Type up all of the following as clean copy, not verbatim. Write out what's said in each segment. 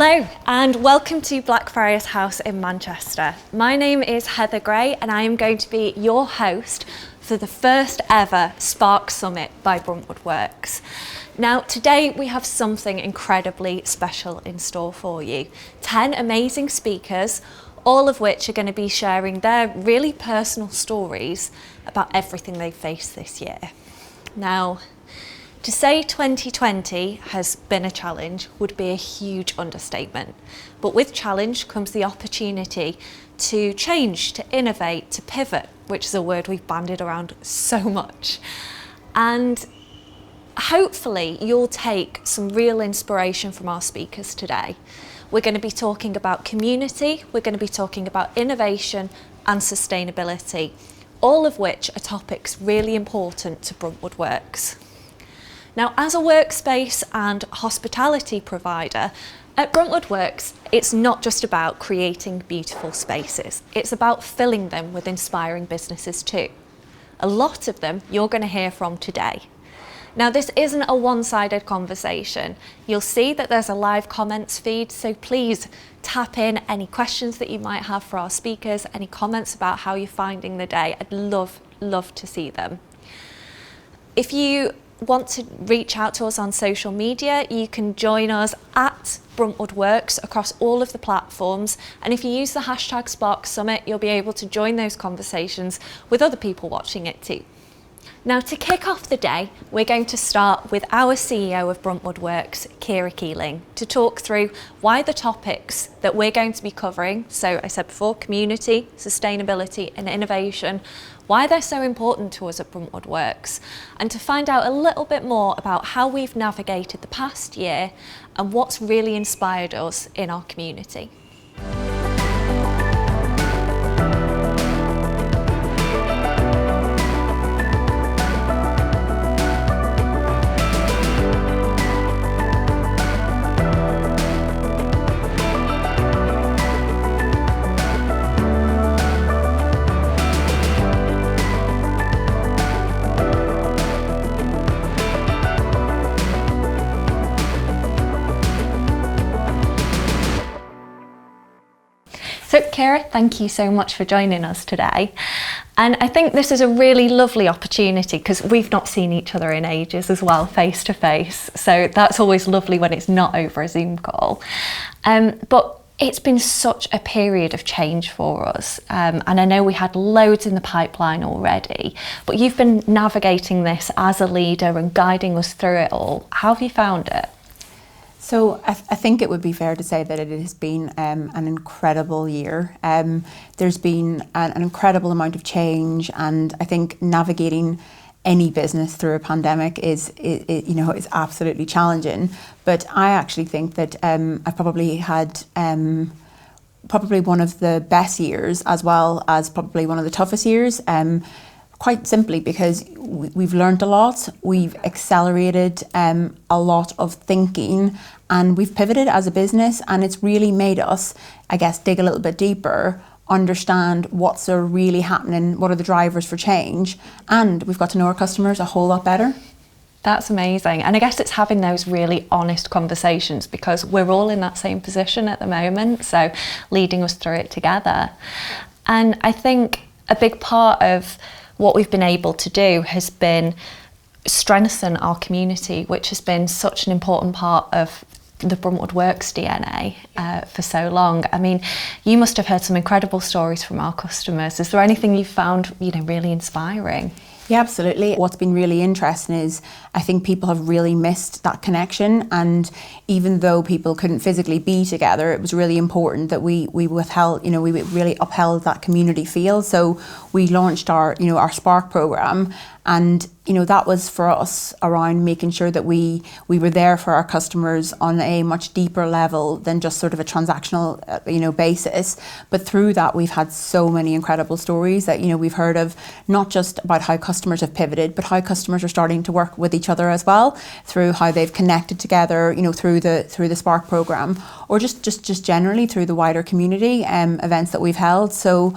Hello and welcome to Blackfriars House in Manchester. My name is Heather Gray and I am going to be your host for the first ever Spark Summit by Bruntwood Works. Now today we have something incredibly special in store for you. 10 amazing speakers, all of which are going to be sharing their really personal stories about everything they've faced this year. Now, to say 2020 has been a challenge would be a huge understatement. But with challenge comes the opportunity to change, to innovate, to pivot, which is a word we've bandied around so much. And hopefully you'll take some real inspiration from our speakers today. We're going to be talking about community, we're going to be talking about innovation and sustainability, all of which are topics really important to Bruntwood Works. Now, as a workspace and hospitality provider, at Bruntwood Works, it's not just about creating beautiful spaces. It's about filling them with inspiring businesses too. A lot of them you're going to hear from today. Now, this isn't a one-sided conversation. You'll see that there's a live comments feed, so please tap in any questions that you might have for our speakers, any comments about how you're finding the day. I'd love to see them. If you want to reach out to us on social media, you can join us at Bruntwood Works across all of the platforms, and if you use the hashtag Spark Summit, you'll be able to join those conversations with other people watching it too. Now, to kick off the day, we're going to start with our CEO of Bruntwood Works, Kira Keeling, to talk through why the topics that we're going to be covering, so I said before, community, sustainability and innovation, why they're so important to us at Bruntwood Works, and to find out a little bit more about how we've navigated the past year and what's really inspired us in our community. So Kira, thank you so much for joining us today. And I think this is a really lovely opportunity because we've not seen each other in ages as well, face to face. So that's always lovely when it's not over a Zoom call. But it's been such a period of change for us. And I know we had loads in the pipeline already, but you've been navigating this as a leader and guiding us through it all. How have you found it? So I think it would be fair to say that it has been an incredible year. There's been an incredible amount of change, and I think navigating any business through a pandemic is absolutely challenging. But I actually think that I've probably had probably one of the best years, as well as probably one of the toughest years. Quite simply because we've learned a lot, we've accelerated a lot of thinking, and we've pivoted as a business, and it's really made us, I guess, dig a little bit deeper, understand what's really happening, what are the drivers for change, and we've got to know our customers a whole lot better. That's amazing. And I guess it's having those really honest conversations because we're all in that same position at the moment, so leading us through it together. And I think a big part of what we've been able to do has been strengthen our community, which has been such an important part of the Bruntwood Works DNA for so long. I mean, you must have heard some incredible stories from our customers. Is there anything you've found, really inspiring? Yeah, absolutely. What's been really interesting is I think people have really missed that connection, and even though people couldn't physically be together, it was really important that we withheld, we really upheld that community feel. So we launched our Spark program, and that was for us around making sure that we were there for our customers on a much deeper level than just sort of a transactional basis. But through that, we've had so many incredible stories that we've heard of, not just about how customers have pivoted, but how customers are starting to work with each other as well, through how they've connected together, through the Spark program, or just generally through the wider community events that we've held. So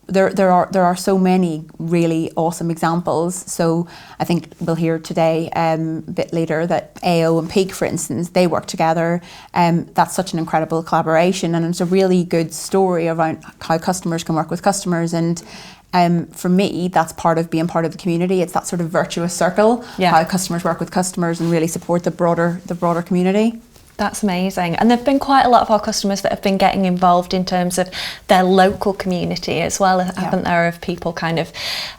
there are so many really awesome examples. So I think we'll hear today a bit later that AO and Peak, for instance, they work together. That's such an incredible collaboration, and it's a really good story around how customers can work with customers. And for me, that's part of being part of the community. It's that sort of virtuous circle, how customers work with customers and really support the broader community. That's amazing. And there've been quite a lot of our customers that have been getting involved in terms of their local community as well, haven't there, of people kind of,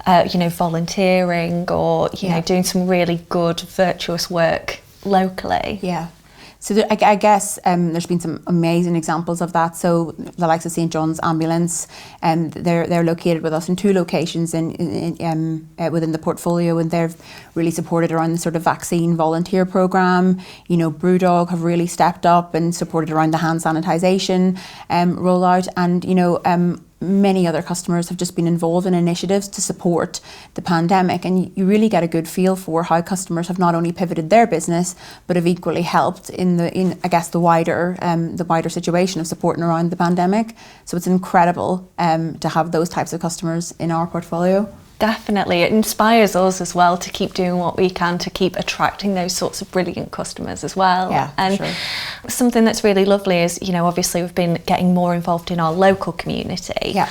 volunteering or, you know, doing some really good virtuous work locally. Yeah. So I guess there's been some amazing examples of that. So the likes of St John's Ambulance, they're located with us in 2 locations within the portfolio, and they've really supported around the sort of vaccine volunteer programme. You know, Brewdog have really stepped up and supported around the hand sanitisation rollout, and many other customers have just been involved in initiatives to support the pandemic, and you really get a good feel for how customers have not only pivoted their business but have equally helped in the wider situation of supporting around the pandemic. So it's incredible to have those types of customers in our portfolio. Definitely, it inspires us as well to keep doing what we can to keep attracting those sorts of brilliant customers as well. Yeah, and sure. Something that's really lovely is, obviously we've been getting more involved in our local community. Yeah.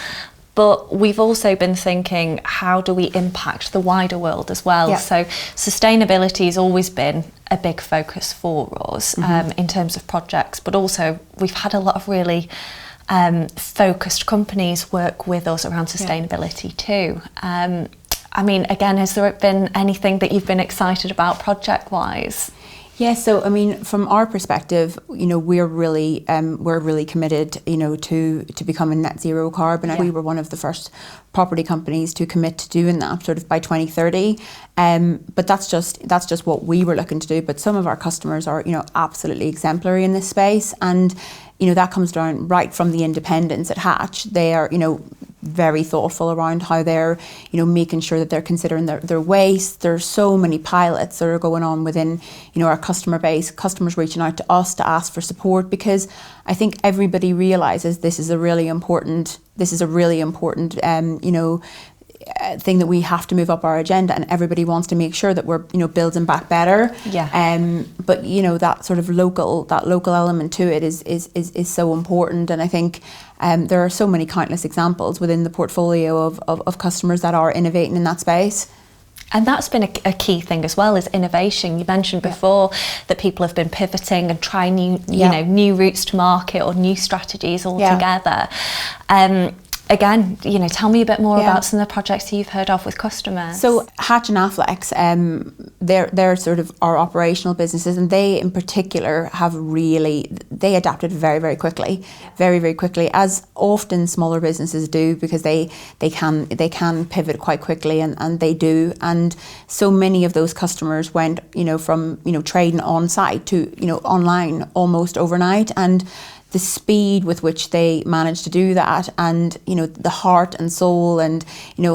But we've also been thinking, how do we impact the wider world as well? Yeah. So sustainability has always been a big focus for us in terms of projects, but also we've had a lot of really focused companies work with us around sustainability too. Again, has there been anything that you've been excited about project-wise? Yeah, so from our perspective, we're really committed, to becoming net zero carbon. And we were one of the first property companies to commit to doing that sort of by 2030. But that's just what we were looking to do. But some of our customers are, absolutely exemplary in this space, and that comes down right from the independents at Hatch. They are, very thoughtful around how they're, making sure that they're considering their waste. There's so many pilots that are going on within, our customer base, customers reaching out to us to ask for support, because I think everybody realises this is a really important, thing that we have to move up our agenda, and everybody wants to make sure that we're building back better. But that sort of local element to it is so important, and I think there are so many countless examples within the portfolio of customers that are innovating in that space. And that's been a key thing as well, is innovation. You mentioned before that people have been pivoting and trying new routes to market or new strategies altogether. Again, tell me a bit more about some of the projects you've heard of with customers. So Hatch and Afflex, they're sort of our operational businesses, and they in particular they adapted very, very quickly, very, very quickly, as often smaller businesses do, because they can pivot quite quickly, and they do. And so many of those customers went, from trading on site to online almost overnight, and the speed with which they managed to do that, and the heart and soul, and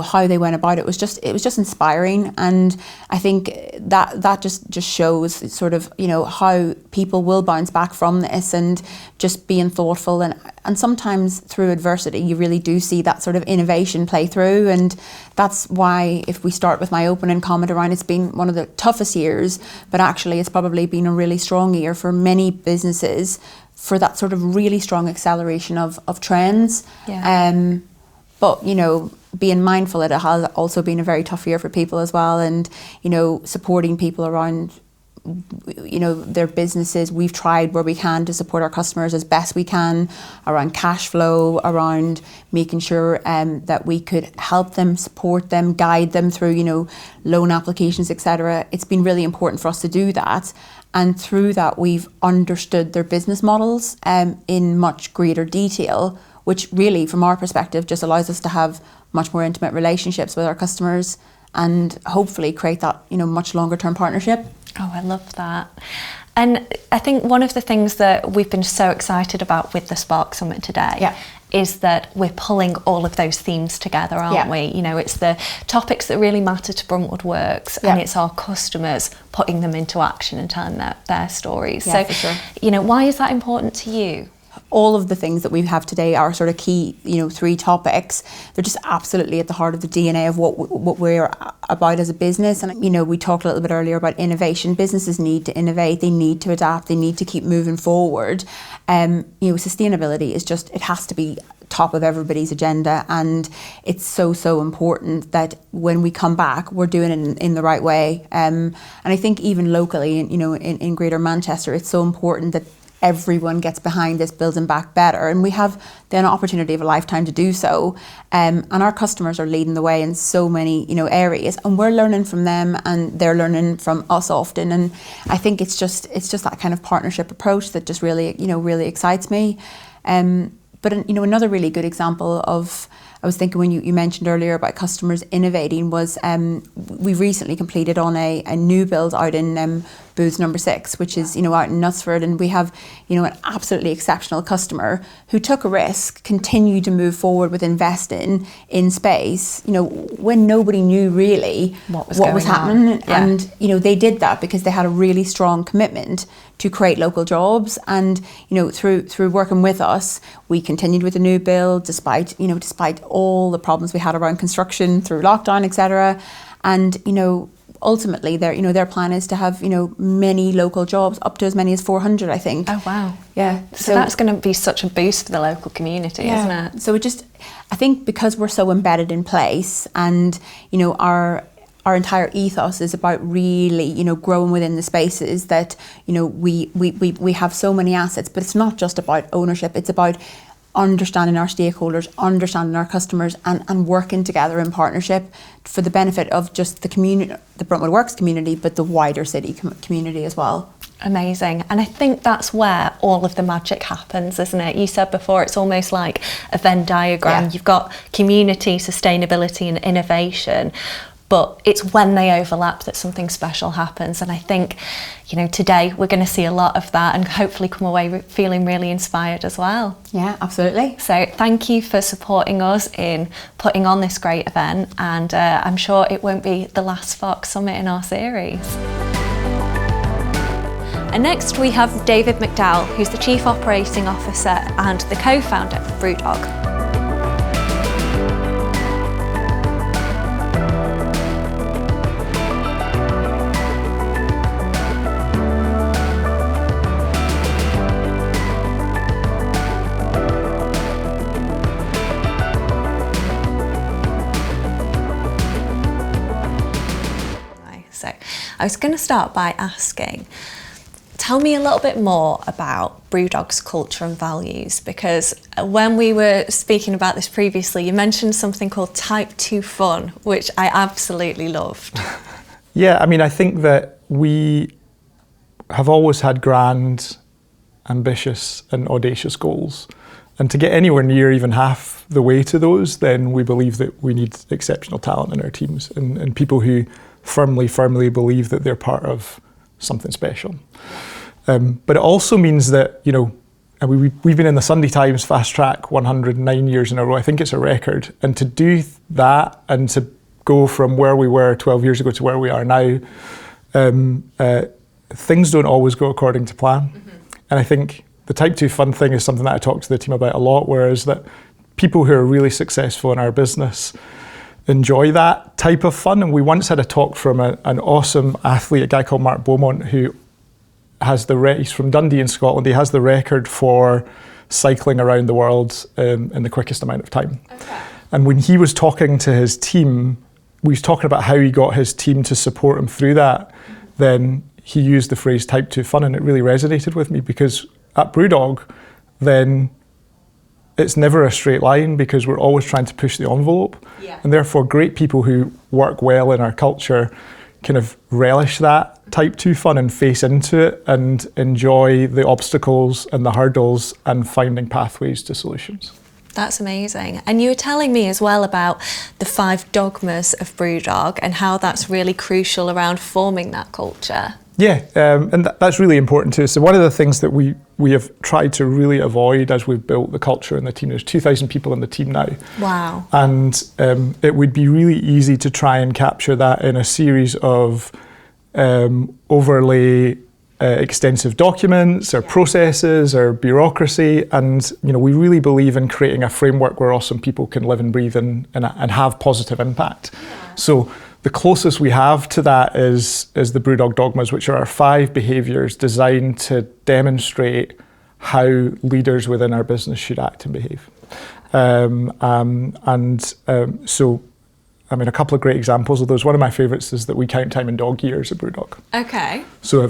how they went about it was just inspiring. And I think that just shows sort of how people will bounce back from this, and just being thoughtful, and sometimes through adversity you really do see that sort of innovation play through. And that's why, if we start with my opening comment around, it's been one of the toughest years, but actually it's probably been a really strong year for many businesses, for that sort of really strong acceleration of trends. But being mindful that it has also been a very tough year for people as well, and supporting people around their businesses. We've tried where we can to support our customers as best we can around cash flow, around making sure that we could help them, support them, guide them through loan applications, etc. It's been really important for us to do that. And through that, we've understood their business models in much greater detail, which really, from our perspective, just allows us to have much more intimate relationships with our customers, and hopefully create that much longer term partnership. Oh, I love that. And I think one of the things that we've been so excited about with the Spark Summit today is that we're pulling all of those themes together, aren't we? It's the topics that really matter to Bruntwood Works, and it's our customers putting them into action and telling their stories. For sure. Why is that important to you? all of the things that we have today, our sort of key, 3 topics, they're just absolutely at the heart of the DNA of what we're about as a business. And, we talked a little bit earlier about innovation. Businesses need to innovate, they need to adapt, they need to keep moving forward. Sustainability is just, it has to be top of everybody's agenda, and it's so important that when we come back, we're doing it in the right way. And I think even locally, in Greater Manchester, it's so important that everyone gets behind this building back better, and we have the opportunity of a lifetime to do so. And our customers are leading the way in so many areas, and we're learning from them, and they're learning from us often. And I think it's just that kind of partnership approach that just really really excites me. But another really good example of, I was thinking when you mentioned earlier about customers innovating, was we recently completed on a new build out in Booths number 6, which is out in Knutsford, and we have an absolutely exceptional customer who took a risk, continued to move forward with investing in space, when nobody knew really what was happening. Yeah. And they did that because they had a really strong commitment to create local jobs. And through working with us, we continued with the new build despite all the problems we had around construction through lockdown, etc. And ultimately their plan is to have many local jobs, up to as many as 400, I think. Oh wow. Yeah. So that's going to be such a boost for the local community, isn't it? So I think because we're so embedded in place, and our entire ethos is about really, growing within the spaces that, we have so many assets, but it's not just about ownership, it's about understanding our stakeholders, understanding our customers, and working together in partnership for the benefit of just the community, the Bruntwood Works community, but the wider city community as well. Amazing. And I think that's where all of the magic happens, isn't it? You said before, it's almost like a Venn diagram. Yeah. You've got community, sustainability and innovation, but it's when they overlap that something special happens. And I think, today we're going to see a lot of that, and hopefully come away feeling really inspired as well. Yeah, absolutely. So thank you for supporting us in putting on this great event, and I'm sure it won't be the last Spark Summit in our series. And next we have David McDowell, who's the Chief Operating Officer and the co-founder of Brewdog. So I was going to start by asking, tell me a little bit more about Brewdog's culture and values, because when we were speaking about this previously, you mentioned something called Type 2 Fun, which I absolutely loved. Yeah, I think that we have always had grand, ambitious and audacious goals. And to get anywhere near even half the way to those, then we believe that we need exceptional talent in our teams, and people who firmly believe that they're part of something special. But it also means that, we've been in the Sunday Times Fast Track 109 years in a row. I think it's a record. And to do that, and to go from where we were 12 years ago to where we are now, things don't always go according to plan. Mm-hmm. And I think the Type 2 Fun thing is something that I talk to the team about a lot, whereas that people who are really successful in our business enjoy that type of fun. And we once had a talk from an awesome athlete, a guy called Mark Beaumont, who has he's from Dundee in Scotland. He has the record for cycling around the world in the quickest amount of time. Okay. And when he was talking to his team, we was talking about how he got his team to support him through that. Then he used the phrase Type 2 Fun, and it really resonated with me, because at Brewdog, then it's never a straight line, because we're always trying to push the envelope. Yeah. And therefore great people who work well in our culture kind of relish that Type 2 fun and face into it and enjoy the obstacles and the hurdles and finding pathways to solutions. That's amazing. And you were telling me as well about the 5 dogmas of Brewdog and how that's really crucial around forming that culture. Yeah, and that's really important too. So one of the things that we have tried to really avoid as we've built the culture in the team, there's 2,000 people in the team now. Wow. And it would be really easy to try and capture that in a series of overly extensive documents or processes or bureaucracy, and we really believe in creating a framework where awesome people can live and breathe and have positive impact. So the closest we have to that is the Brewdog Dogmas, which are our 5 behaviours designed to demonstrate how leaders within our business should act and behave. So a couple of great examples of those. One of my favourites is that we count time in dog years at Brewdog. Okay. So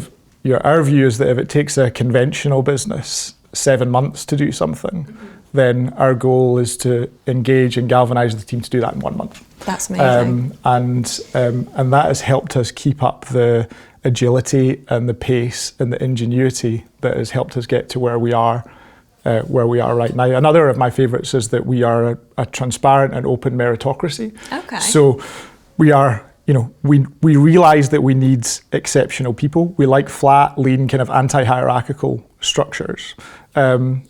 our view is that if it takes a conventional business 7 months to do something, then our goal is to engage and galvanise the team to do that in 1 month. That's amazing. And that has helped us keep up the agility and the pace and the ingenuity that has helped us get to where we are right now. Another of my favourites is that we are a transparent and open meritocracy. Okay. So we are, we realise that we need exceptional people. We like flat, lean, kind of anti-hierarchical structures. And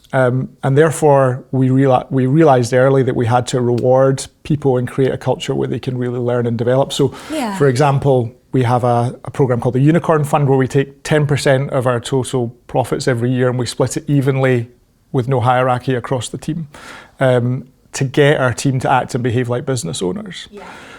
therefore, we realised early that we had to reward people and create a culture where they can really learn and develop. So, for example, we have a programme called the Unicorn Fund, where we take 10% of our total profits every year and we split it evenly with no hierarchy across the team, to get our team to act and behave like business owners.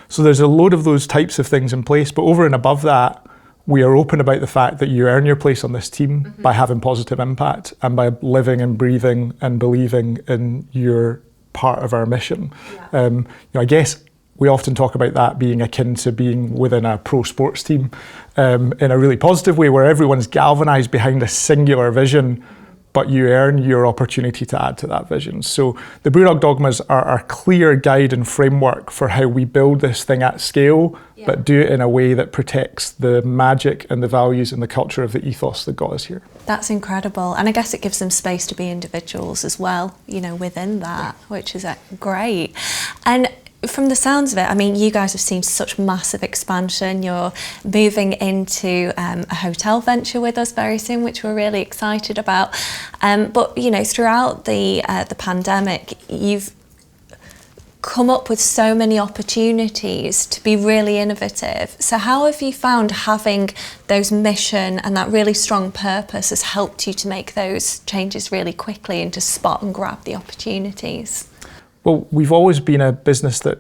So there's a load of those types of things in place, but over and above that, we are open about the fact that you earn your place on this team by having positive impact and by living and breathing and believing in your part of our mission. I guess we often talk about that being akin to being within a pro sports team, in a really positive way, where everyone's galvanised behind a singular vision, but you earn your opportunity to add to that vision. So the Brewdog Dogmas are our clear guide and framework for how we build this thing at scale, but do it in a way that protects the magic and the values and the culture of the ethos that got us here. That's incredible. And I guess it gives them space to be individuals as well, within that, which is great. And from the sounds of it, you guys have seen such massive expansion. You're moving into a hotel venture with us very soon, which we're really excited about. But throughout the pandemic, you've come up with so many opportunities to be really innovative. So how have you found having those mission and that really strong purpose has helped you to make those changes really quickly and to spot and grab the opportunities? Well, we've always been a business that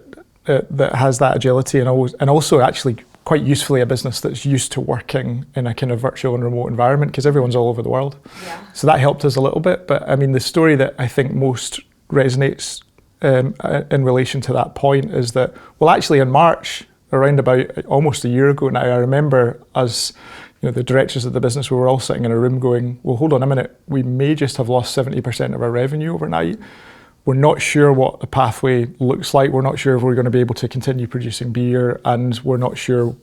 has that agility, and also actually quite usefully a business that's used to working in a kind of virtual and remote environment, because everyone's all over the world. So that helped us a little bit. But the story that I think most resonates in relation to that point is that, well, actually in March, around about almost a year ago now, I remember us, the directors of the business, we were all sitting in a room going, well, hold on a minute, we may just have lost 70% of our revenue overnight. We're not sure what the pathway looks like. We're not sure if we're going to be able to continue producing beer, and we're not sure,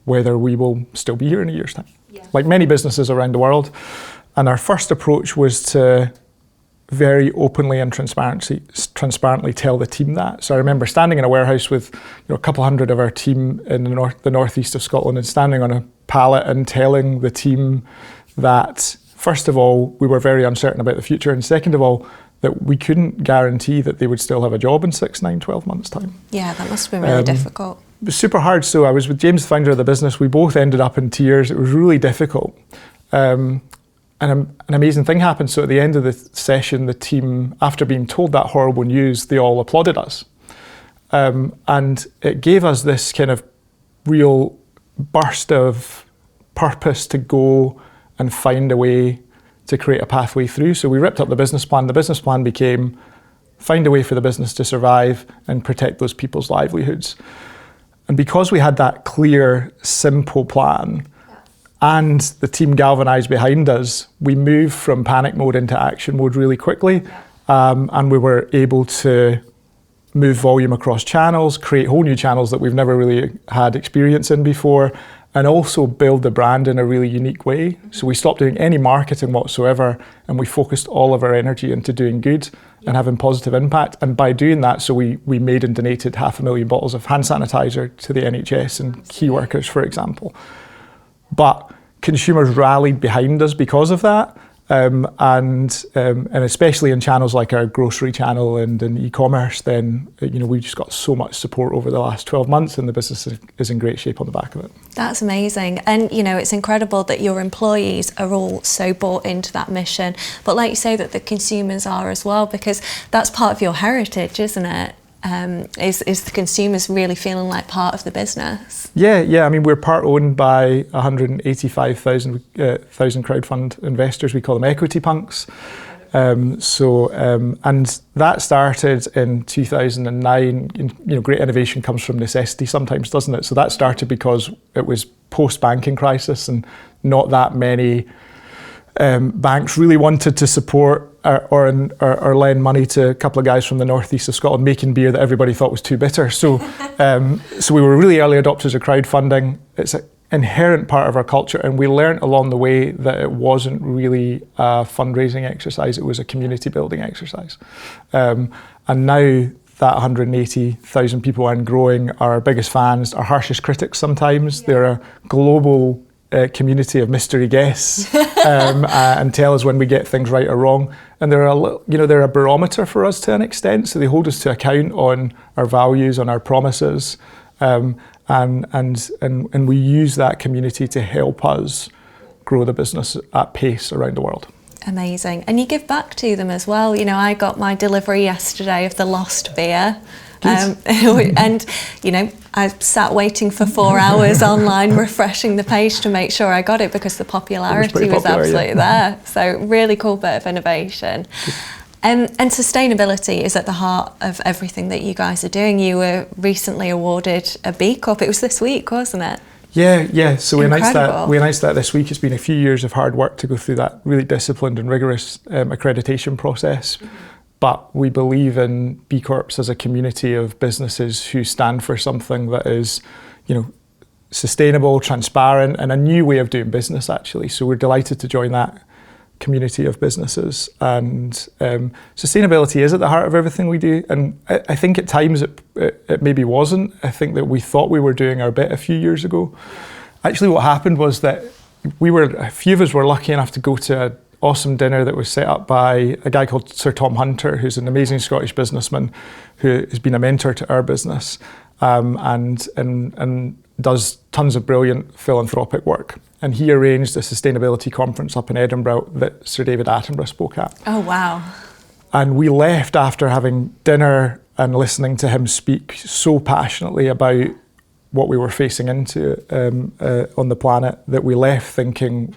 whether we will still be here in a year's time. Like many businesses around the world. And our first approach was to very openly and transparently tell the team that. So I remember standing in a warehouse with a couple hundred of our team in the northeast of Scotland, and standing on a pallet and telling the team that, first of all, we were very uncertain about the future, and second of all, that we couldn't guarantee that they would still have a job in 6, 9, 12 months' time. Yeah, that must have been really difficult. It was super hard. So I was with James, the founder of the business. We both ended up in tears. It was really difficult. And an amazing thing happened. So at the end of the session, the team, after being told that horrible news, they all applauded us. And it gave us this kind of real burst of purpose to go and find a way to create a pathway through. So we ripped up the business plan. The business plan became find a way for the business to survive and protect those people's livelihoods. And because we had that clear, simple plan, and the team galvanised behind us, we moved from panic mode into action mode really quickly. And we were able to move volume across channels, create whole new channels that we've never really had experience in before, and also build the brand in a really unique way. So we stopped doing any marketing whatsoever, and we focused all of our energy into doing good and having positive impact. And by doing that, so we made and donated 500,000 bottles of hand sanitizer to the NHS and key workers, for example. But consumers rallied behind us because of that. and especially in channels like our grocery channel and in e-commerce, then we've just got so much support over the last 12 months, and the business is in great shape on the back of it. That's amazing. And it's incredible that your employees are all so bought into that mission, but like you say, that the consumers are as well, because that's part of your heritage, isn't it? Is the consumers really feeling like part of the business? Yeah. I mean, we're part owned by 185,000 crowdfund investors. We call them equity punks. And that started in 2009. Great innovation comes from necessity sometimes, doesn't it? So that started because it was post-banking crisis, and not that many banks really wanted to support or lend money to a couple of guys from the northeast of Scotland making beer that everybody thought was too bitter. So we were really early adopters of crowdfunding. It's an inherent part of our culture, and we learned along the way that it wasn't really a fundraising exercise, it was a community building exercise. And now that 180,000 people and growing are our biggest fans, our harshest critics sometimes. Yeah. They're a global community of mystery guests and tell us when we get things right or wrong. And they're a barometer for us to an extent. So they hold us to account on our values, on our promises, and we use that community to help us grow the business at pace around the world. Amazing. And you give back to them as well. I got my delivery yesterday of the lost beer. And I sat waiting for 4 hours online, refreshing the page to make sure I got it, because the popularity was absolutely there. So really cool bit of innovation. And sustainability is at the heart of everything that you guys are doing. You were recently awarded a B Corp. It was this week, wasn't it? Yeah. So we announced that this week. It's been a few years of hard work to go through that really disciplined and rigorous accreditation process. Mm-hmm. But we believe in B Corps as a community of businesses who stand for something that is, sustainable, transparent, and a new way of doing business, actually. So we're delighted to join that community of businesses. And sustainability is at the heart of everything we do. And I think at times it maybe wasn't. I think that we thought we were doing our bit a few years ago. Actually, what happened was that a few of us were lucky enough to go to an awesome dinner that was set up by a guy called Sir Tom Hunter, who's an amazing Scottish businessman who has been a mentor to our business, and does tons of brilliant philanthropic work. And he arranged a sustainability conference up in Edinburgh that Sir David Attenborough spoke at. Oh, wow. And we left after having dinner and listening to him speak so passionately about what we were facing into on the planet, that we left thinking,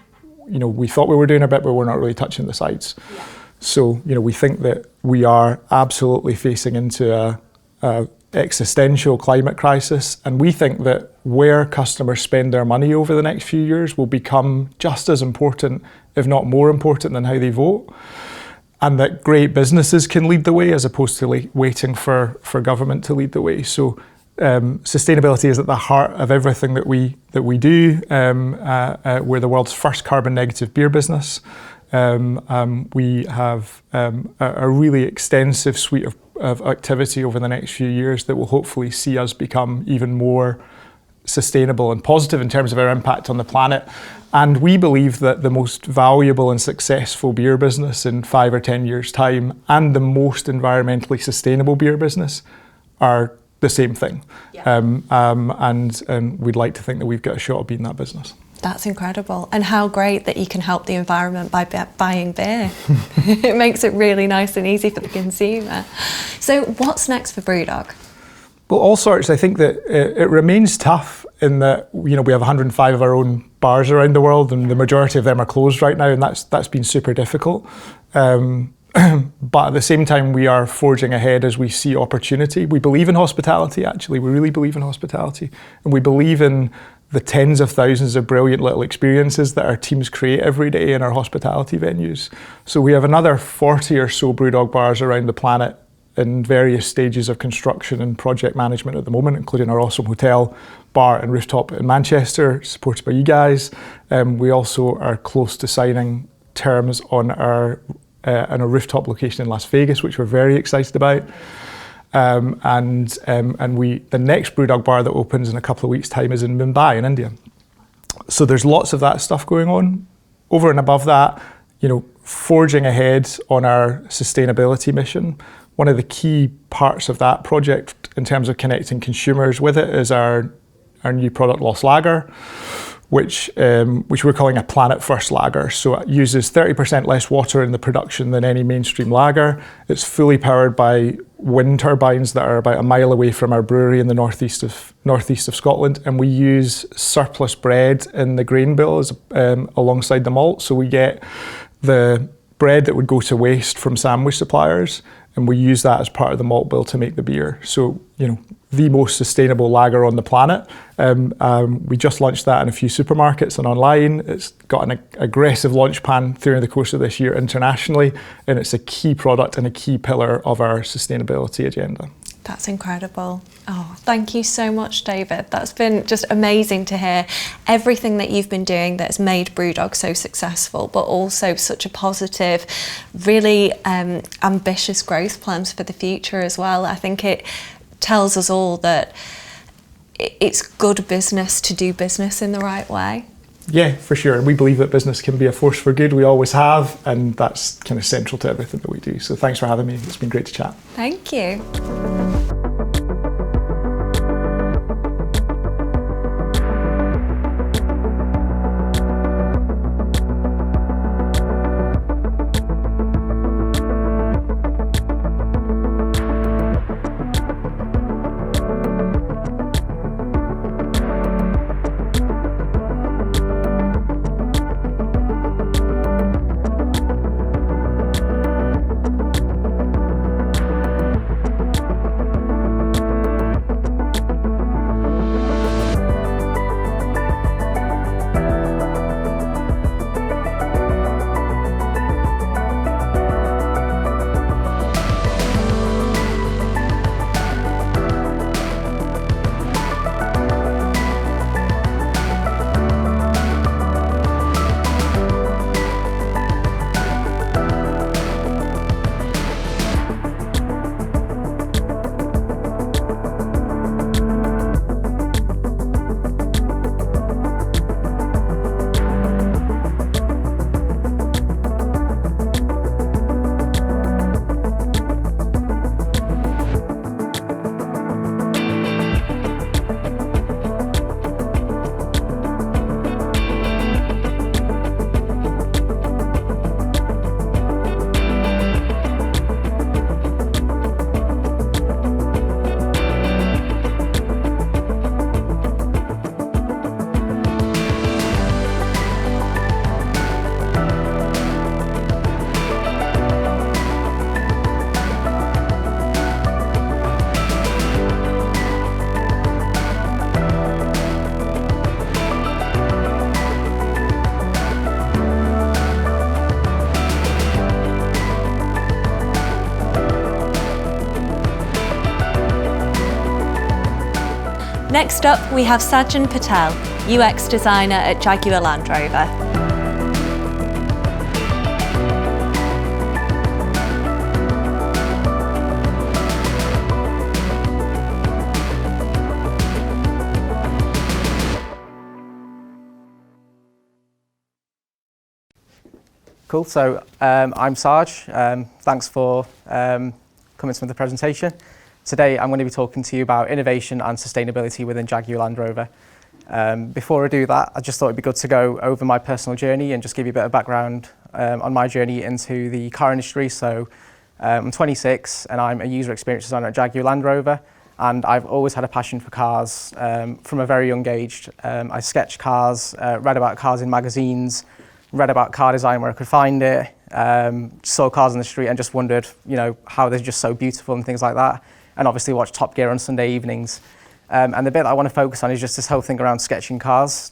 we thought we were doing a bit, but we're not really touching the sides. Yeah. So, we think that we are absolutely facing into a existential climate crisis, and we think that where customers spend their money over the next few years will become just as important, if not more important, than how they vote, and that great businesses can lead the way as opposed to waiting for government to lead the way. So sustainability is at the heart of everything that we do. We're the world's first carbon negative beer business. We have a really extensive suite of activity over the next few years that will hopefully see us become even more sustainable and positive in terms of our impact on the planet. And we believe that the most valuable and successful beer business in 5 or 10 years' time and the most environmentally sustainable beer business are the same thing. Yeah. And we'd like to think that we've got a shot of being that business. That's incredible. And how great that you can help the environment by buying beer. It makes it really nice and easy for the consumer. So what's next for Brewdog? Well, all sorts. I think that it remains tough in that, we have 105 of our own bars around the world, and the majority of them are closed right now, and that's been super difficult. But at the same time, we are forging ahead as we see opportunity. We believe in hospitality, actually. We really believe in hospitality. And we believe in the tens of thousands of brilliant little experiences that our teams create every day in our hospitality venues. So we have another 40 or so Brewdog bars around the planet in various stages of construction and project management at the moment, including our awesome hotel, bar and rooftop in Manchester, supported by you guys. We also are close to signing terms on a rooftop location in Las Vegas, which we're very excited about. And the next Brewdog bar that opens in a couple of weeks' time is in Mumbai in India. So there's lots of that stuff going on. Over and above that, forging ahead on our sustainability mission. One of the key parts of that project in terms of connecting consumers with it is our new product Lost Lager, which we're calling a Planet First Lager. So it uses 30% less water in the production than any mainstream lager. It's fully powered by wind turbines that are about a mile away from our brewery in the northeast of Scotland, and we use surplus bread in the grain bill alongside the malt. So we get the bread that would go to waste from sandwich suppliers, and we use that as part of the malt bill to make the beer. So, the most sustainable lager on the planet. We just launched that in a few supermarkets and online. It's got an aggressive launch plan through the course of this year internationally, and it's a key product and a key pillar of our sustainability agenda. That's incredible. Oh, thank you so much, David. That's been just amazing to hear everything that you've been doing that's made Brewdog so successful, but also such a positive, really ambitious growth plans for the future as well. I think it tells us all that it's good business to do business in the right way. Yeah, for sure. We believe that business can be a force for good. We always have, and that's kind of central to everything that we do. So thanks for having me. It's been great to chat. Thank you. Next up, we have Sajjan Patel, UX designer at Jaguar Land Rover. Cool, so I'm Saj. Thanks for coming to the presentation. Today I'm going to be talking to you about innovation and sustainability within Jaguar Land Rover. Before I do that, I just thought it'd be good to go over my personal journey and just give you a bit of background on my journey into the car industry. So I'm 26 and I'm a user experience designer at Jaguar Land Rover, and I've always had a passion for cars from a very young age. I sketched cars, read about cars in magazines, read about car design where I could find it, saw cars on the street and just wondered, how they're just so beautiful and things like that. And obviously watched Top Gear on Sunday evenings. And the bit that I want to focus on is just this whole thing around sketching cars.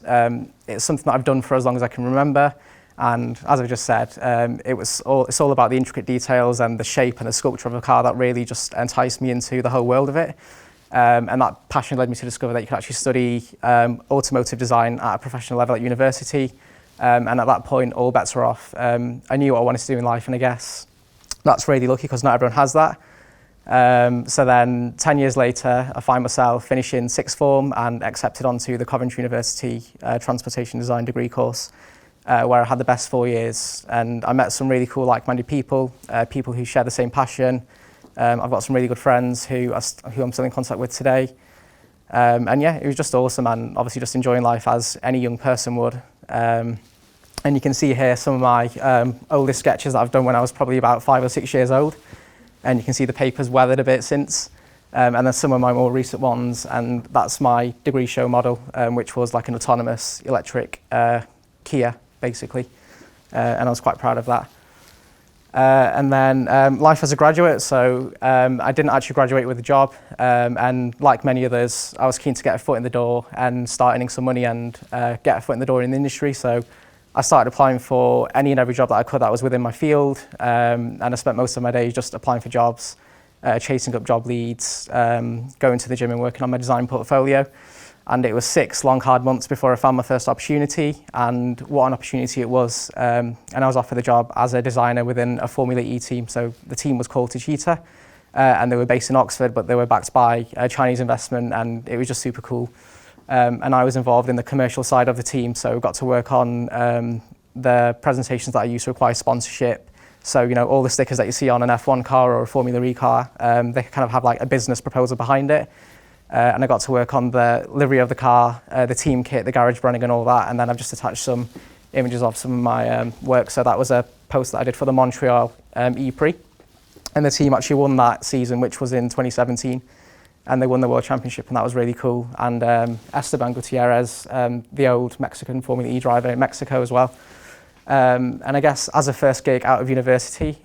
It's something that I've done for as long as I can remember. And as I just said, it's all about the intricate details and the shape and the sculpture of a car that really just enticed me into the whole world of it. And that passion led me to discover that you could actually study automotive design at a professional level at university. And at that point, all bets were off. I knew what I wanted to do in life, and I guess that's really lucky because not everyone has that. So then 10 years later, I find myself finishing sixth form and accepted onto the Coventry University Transportation Design degree course. where I had the best 4 years, and I met some really cool like-minded people, people who share the same passion. I've got some really good friends who I'm still in contact with today. And yeah, it was just awesome, and obviously just enjoying life as any young person would. And you can see here some of my oldest sketches that I've done when I was probably about 5 or 6 years old. And you can see the paper's weathered a bit since. And then some of my more recent ones, and that's my degree show model, which was like an autonomous electric Kia, basically. And I was quite proud of that. And then life as a graduate, so I didn't actually graduate with a job, and like many others, I was keen to get a foot in the door and start earning some money and get a foot in the door in the industry. So I started applying for any and every job that I could that was within my field, and I spent most of my days just applying for jobs, chasing up job leads, going to the gym and working on my design portfolio. And it was 6 long, hard months before I found my first opportunity, and what an opportunity it was. And I was offered the job as a designer within a Formula E team. So the team was called Techeetah, and they were based in Oxford, but they were backed by Chinese investment, and it was just super cool. And I was involved in the commercial side of the team, so got to work on the presentations that I used to require sponsorship. So, you know, all the stickers that you see on an F1 car or a Formula E car, they kind of have like a business proposal behind it. And I got to work on the livery of the car, the team kit, the garage branding and all that. And then I've just attached some images of some of my work. So that was a post that I did for the Montreal E-Prix. And the team actually won that season, which was in 2017. And they won the World Championship, and that was really cool. And Esteban Gutierrez, the old Mexican Formula E driver in Mexico as well. And I guess as a first gig out of university,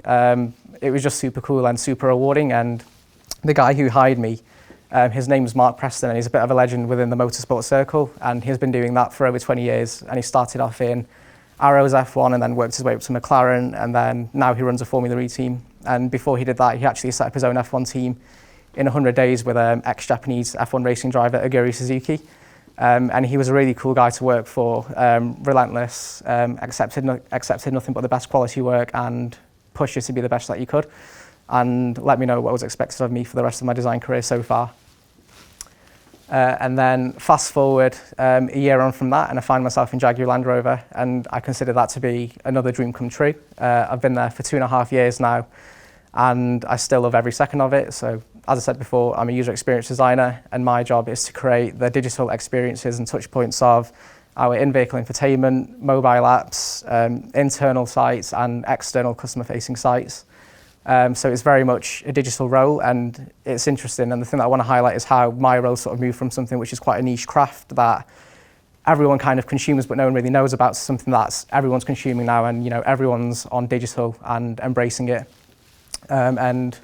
it was just super cool and super rewarding. And the guy who hired me, his name was Mark Preston, and he's a bit of a legend within the motorsport circle, and he's been doing that for over 20 years. And he started off in Arrows F1 and then worked his way up to McLaren, and then now he runs a Formula E team. And before he did that, he actually set up his own F1 team in 100 days with ex-Japanese F1 racing driver Aguri Suzuki. And he was a really cool guy to work for, relentless, accepted nothing but the best quality work and pushed you to be the best that you could, and let me know what was expected of me for the rest of my design career so far. And then fast forward a year on from that, and I find myself in Jaguar Land Rover, and I consider that to be another dream come true. I've been there for 2.5 years now, and I still love every second of it. So as I said before, I'm a user experience designer, and my job is to create the digital experiences and touch points of our in-vehicle infotainment, mobile apps, internal sites and external customer-facing sites. So it's very much a digital role, and it's interesting. And the thing that I want to highlight is how my role sort of moved from something which is quite a niche craft that everyone kind of consumes but no one really knows about, to something that's everyone's consuming now, and you know, everyone's on digital and embracing it. And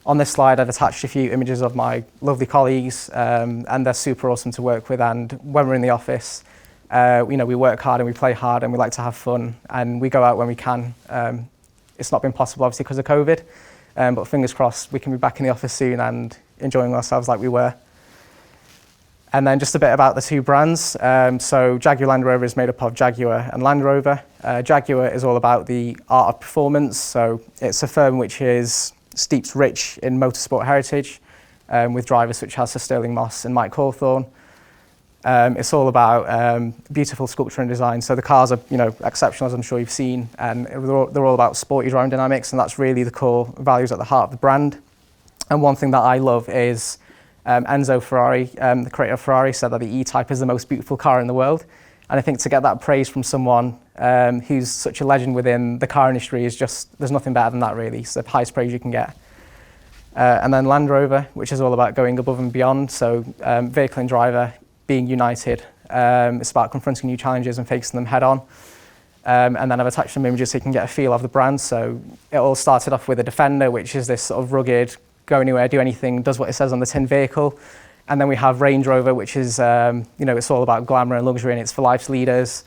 on this slide, I've attached a few images of my lovely colleagues, and they're super awesome to work with. And when we're in the office, you know, we work hard and we play hard and we like to have fun, and we go out when we can. It's not been possible, obviously, because of COVID, but fingers crossed we can be back in the office soon and enjoying ourselves like we were. And then just a bit about the two brands. So Jaguar Land Rover is made up of Jaguar and Land Rover. Jaguar is all about the art of performance. So it's a firm which is steeped rich in motorsport heritage, with drivers such as Sir Stirling Moss and Mike Hawthorne. It's all about beautiful sculpture and design. So the cars are, you know, exceptional, as I'm sure you've seen, and they're all about sporty driving dynamics, and that's really the core values at the heart of the brand. And one thing that I love is Enzo Ferrari, the creator of Ferrari, said that the E-Type is the most beautiful car in the world. And I think to get that praise from someone who's such a legend within the car industry is just, there's nothing better than that, really. It's the highest praise you can get. And then Land Rover, which is all about going above and beyond. So vehicle and driver being united. It's about confronting new challenges and facing them head on. And then I've attached some images so you can get a feel of the brand. So it all started off with a Defender, which is this sort of rugged, go anywhere, do anything, does what it says on the tin vehicle. And then we have Range Rover, which is, you know, it's all about glamour and luxury, and it's for life's leaders.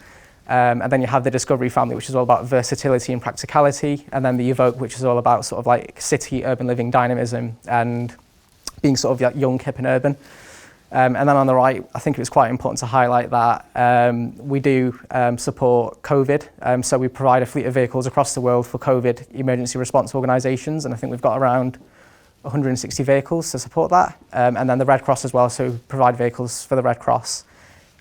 And then you have the Discovery family, which is all about versatility and practicality. And then the Evoque, which is all about sort of like city, urban living, dynamism, and being sort of like young, hip and urban. And then on the right, I think it was quite important to highlight that we do support COVID. So we provide a fleet of vehicles across the world for COVID emergency response organisations. And I think we've got around 160 vehicles to support that. And then the Red Cross as well, so we provide vehicles for the Red Cross.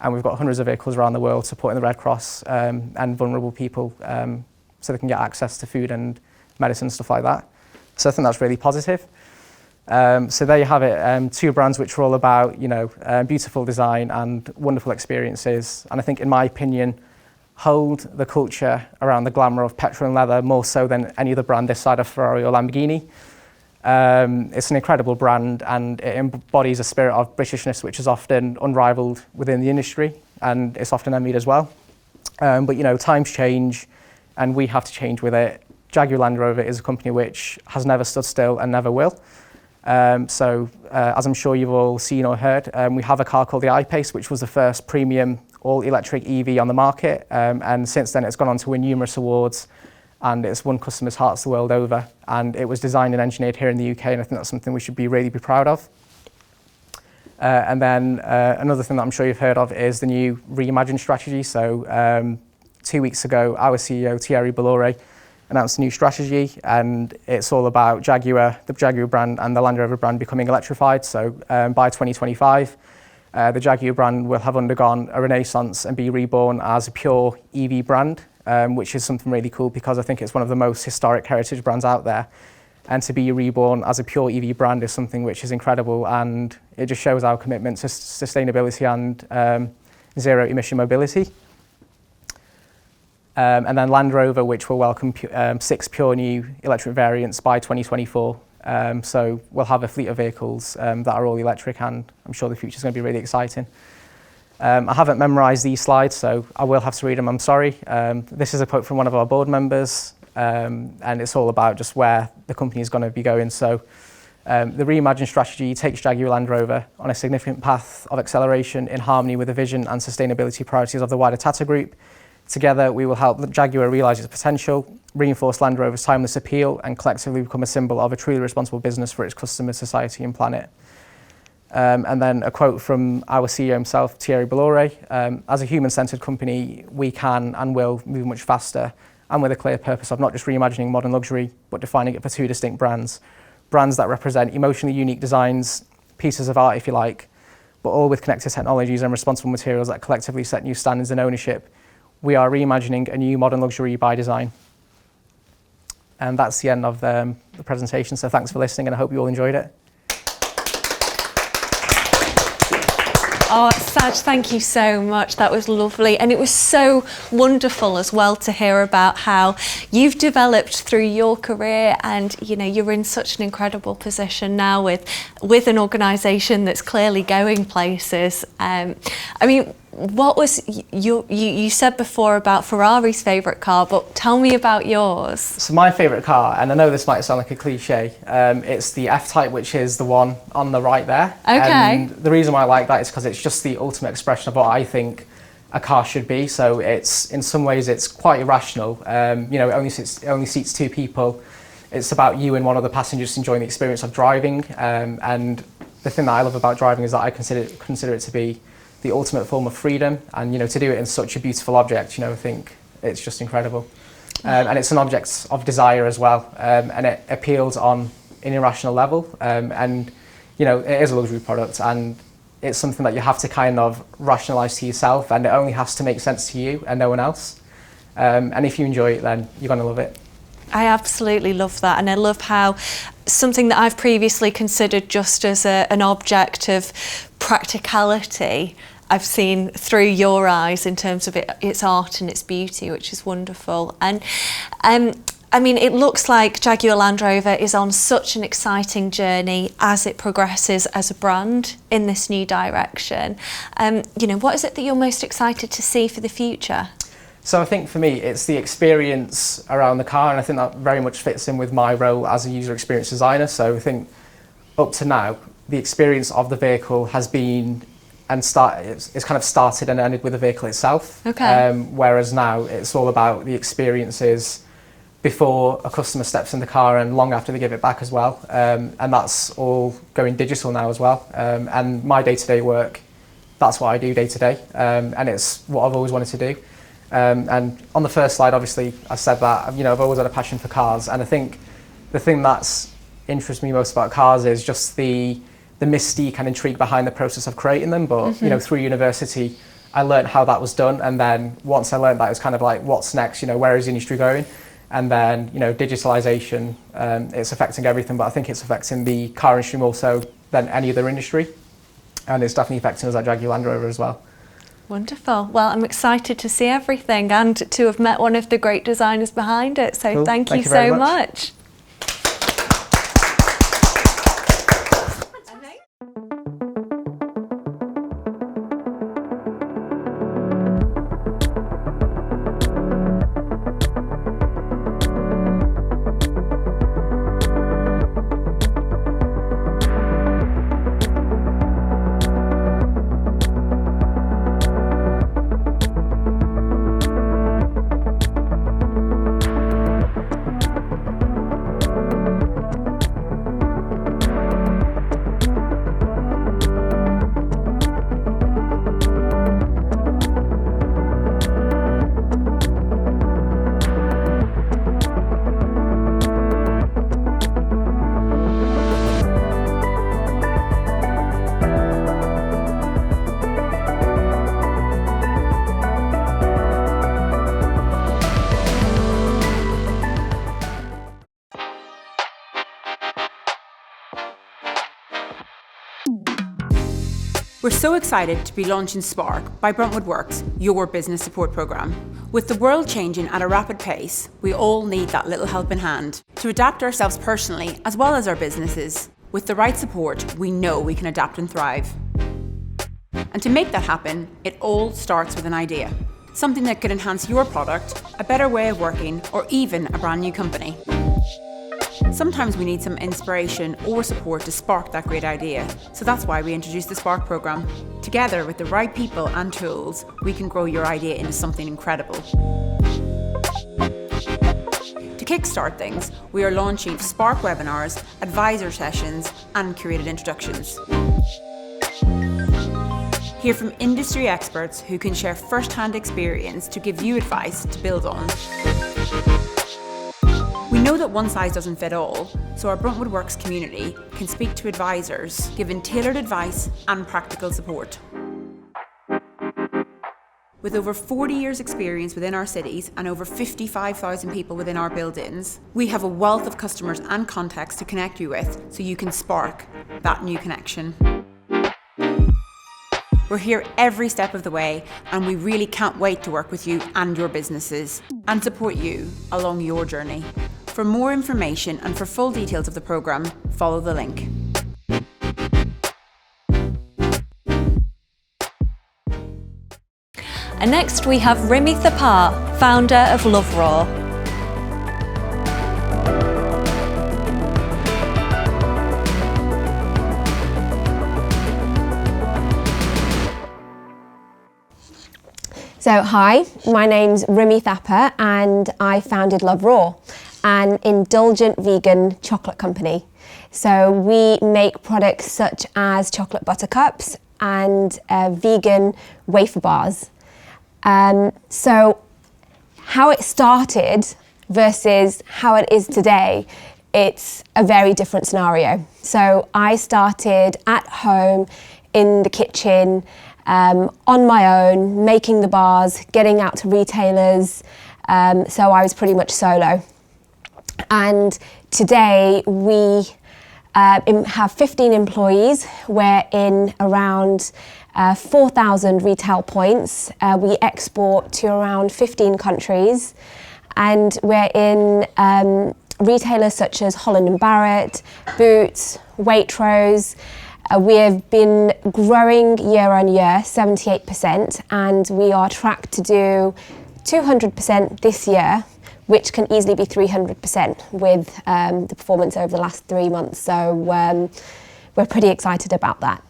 and we've got hundreds of vehicles around the world supporting the Red Cross and vulnerable people so they can get access to food and medicine, stuff like that. So I think that's really positive. So there you have it, two brands which are all about, beautiful design and wonderful experiences. And I think, in my opinion, hold the culture around the glamour of petrol and leather more so than any other brand this side of Ferrari or Lamborghini. It's an incredible brand, and it embodies a spirit of Britishness which is often unrivaled within the industry, and it's often envied as well. But times change and we have to change with it. Jaguar Land Rover is a company which has never stood still and never will. As I'm sure you've all seen or heard, we have a car called the I-Pace, which was the first premium all-electric EV on the market, and since then it's gone on to win numerous awards, and it's won customers' hearts the world over, and it was designed and engineered here in the UK, and I think that's something we should really be proud of. And then another thing that I'm sure you've heard of is the new Reimagine strategy. So 2 weeks ago, our CEO, Thierry Bolloré, announced a new strategy, and it's all about Jaguar, the Jaguar brand and the Land Rover brand becoming electrified. So by 2025, the Jaguar brand will have undergone a renaissance and be reborn as a pure EV brand, which is something really cool because I think it's one of the most historic heritage brands out there. And to be reborn as a pure EV brand is something which is incredible, and it just shows our commitment to sustainability and zero emission mobility. And then Land Rover, which will welcome 6 pure new electric variants by 2024. So we'll have a fleet of vehicles that are all electric, and I'm sure the future is going to be really exciting. I haven't memorised these slides, so I will have to read them, I'm sorry. This is a quote from one of our board members, and it's all about just where the company is going to be going. So the Reimagine strategy takes Jaguar Land Rover on a significant path of acceleration in harmony with the vision and sustainability priorities of the wider Tata Group. Together, we will help Jaguar realise its potential, reinforce Land Rover's timeless appeal, and collectively become a symbol of a truly responsible business for its customers, society and planet. And then a quote from our CEO himself, Thierry Bolloré. As a human-centred company, we can and will move much faster, and with a clear purpose of not just reimagining modern luxury, but defining it for 2 distinct brands. Brands that represent emotionally unique designs, pieces of art if you like, but all with connected technologies and responsible materials that collectively set new standards in ownership. We are reimagining a new modern luxury by design. And that's the end of the presentation. So thanks for listening, and I hope you all enjoyed it. Oh, Saj, thank you so much. That was lovely. And it was so wonderful as well to hear about how you've developed through your career, and you're in such an incredible position now with an organisation that's clearly going places. What was you said before about Ferrari's favourite car, but tell me about yours. So my favourite car, and I know this might sound like a cliche, it's the F-Type, which is the one on the right there. Okay. And the reason why I like that is because it's just the ultimate expression of what I think a car should be. So it's, in some ways, it's quite irrational. It only seats 2 people. It's about you and one other passenger just enjoying the experience of driving. And the thing that I love about driving is that I consider it to be the ultimate form of freedom, and to do it in such a beautiful object, I think it's just incredible. And it's an object of desire as well, and it appeals on an irrational level, and it is a luxury product, and it's something that you have to kind of rationalise to yourself, and it only has to make sense to you and no one else. And if you enjoy it, then you're going to love it. I absolutely love that, and I love how something that I've previously considered just as an object of practicality, I've seen through your eyes in terms of its art and its beauty, which is wonderful. And it looks like Jaguar Land Rover is on such an exciting journey as it progresses as a brand in this new direction. What is it that you're most excited to see for the future? So I think for me, it's the experience around the car, and I think that very much fits in with my role as a user experience designer. So I think up to now, the experience of the vehicle has been it's kind of started and ended with the vehicle itself. Okay. Whereas now it's all about the experiences before a customer steps in the car and long after they give it back as well. And that's all going digital now as well. And my day-to-day work, that's what I do day to day. And it's what I've always wanted to do. And on the first slide, obviously, I said that, I've always had a passion for cars. And I think the thing that's interests me most about cars is just the mystique and intrigue behind the process of creating them. But, through university, I learned how that was done, and then once I learned that, it was kind of like, what's next? You know, where is the industry going? And then, you know, digitalisation, it's affecting everything, but I think it's affecting the car industry more so than any other industry, and it's definitely affecting us at Jaguar Land Rover as well. Wonderful. Well, I'm excited to see everything and to have met one of the great designers behind it. So Cool. thank you very so much. We're so excited to be launching Spark by Bruntwood Works, your business support programme. With the world changing at a rapid pace, we all need that little helping hand to adapt ourselves personally as well as our businesses. With the right support, we know we can adapt and thrive. And to make that happen, it all starts with an idea. Something that could enhance your product, a better way of working, or even a brand new company. Sometimes we need some inspiration or support to spark that great idea. So that's why we introduced the Spark programme. Together with the right people and tools, we can grow your idea into something incredible. To kickstart things, we are launching Spark webinars, advisor sessions, and curated introductions. Hear from industry experts who can share first-hand experience to give you advice to build on. We know that one size doesn't fit all, so our Bruntwood Works community can speak to advisors, giving tailored advice and practical support. With over 40 years' experience within our cities and over 55,000 people within our buildings, we have a wealth of customers and contacts to connect you with so you can spark that new connection. We're here every step of the way, and we really can't wait to work with you and your businesses and support you along your journey. For more information and for full details of the programme, follow the link. And next we have Rimi Thapar, founder of Love Raw. So hi, my name's Rimi Thapar and I founded Love Raw, an indulgent vegan chocolate company. So we make products such as chocolate buttercups and vegan wafer bars. So how it started versus how it is today, it's a very different scenario. So I started at home in the kitchen, on my own, making the bars, getting out to retailers. So I was pretty much solo. And today we have 15 employees. We're in around 4,000 retail points. We export to around 15 countries. And we're in retailers such as Holland & Barrett, Boots, Waitrose. We have been growing year on year, 78%, and we are tracked to do 200% this year, which can easily be 300% with the performance over the last 3 months. So we're pretty excited about that.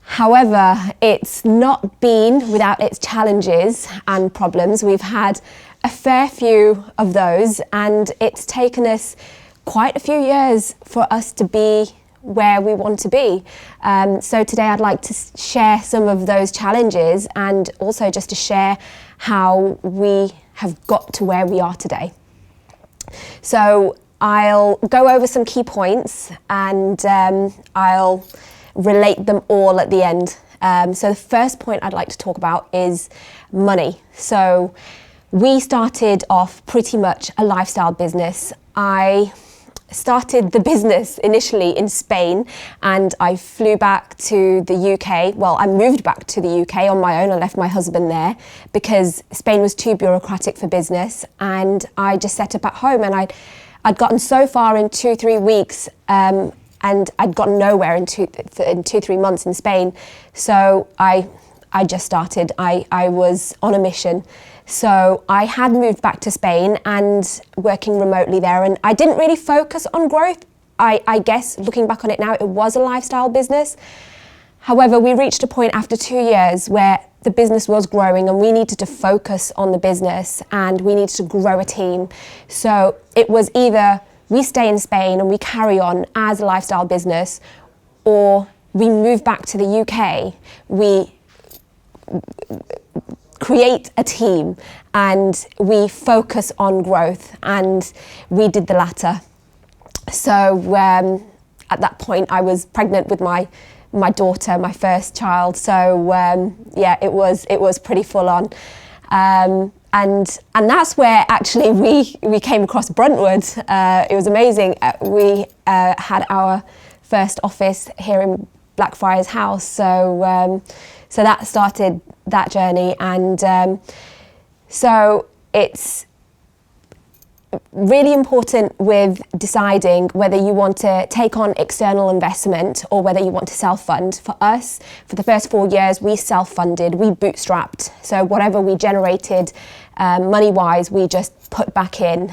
However, it's not been without its challenges and problems. We've had a fair few of those, and it's taken us quite a few years for us to be where we want to be. So today I'd like to share some of those challenges and also just to share how we have got to where we are today. So I'll go over some key points and I'll relate them all at the end. So the first point I'd like to talk about is money. So we started off pretty much a lifestyle business. I started the business initially in Spain, and I flew back to the UK. Well, I moved back to the UK on my own. I left my husband there because Spain was too bureaucratic for business, and I just set up at home. And I'd gotten so far in 2-3 weeks, and I'd gotten nowhere in 2-3 months in Spain. So I just started. I was on a mission. So I had moved back to Spain and working remotely there, and I didn't really focus on growth. I guess looking back on it now, it was a lifestyle business. However, we reached a point after 2 years where the business was growing and we needed to focus on the business and we needed to grow a team. So it was either we stay in Spain and we carry on as a lifestyle business, or we move back to the UK, we create a team and we focus on growth, and we did the latter. So at that point I was pregnant with my daughter, my first child. So yeah, it was pretty full on. And that's where actually we came across Bruntwood. It was amazing. We had our first office here in Blackfriars House. So that started that journey, and so it's really important with deciding whether you want to take on external investment or whether you want to self-fund. For us, for the first 4 years, we self-funded, we bootstrapped. So whatever we generated money-wise, we just put back in.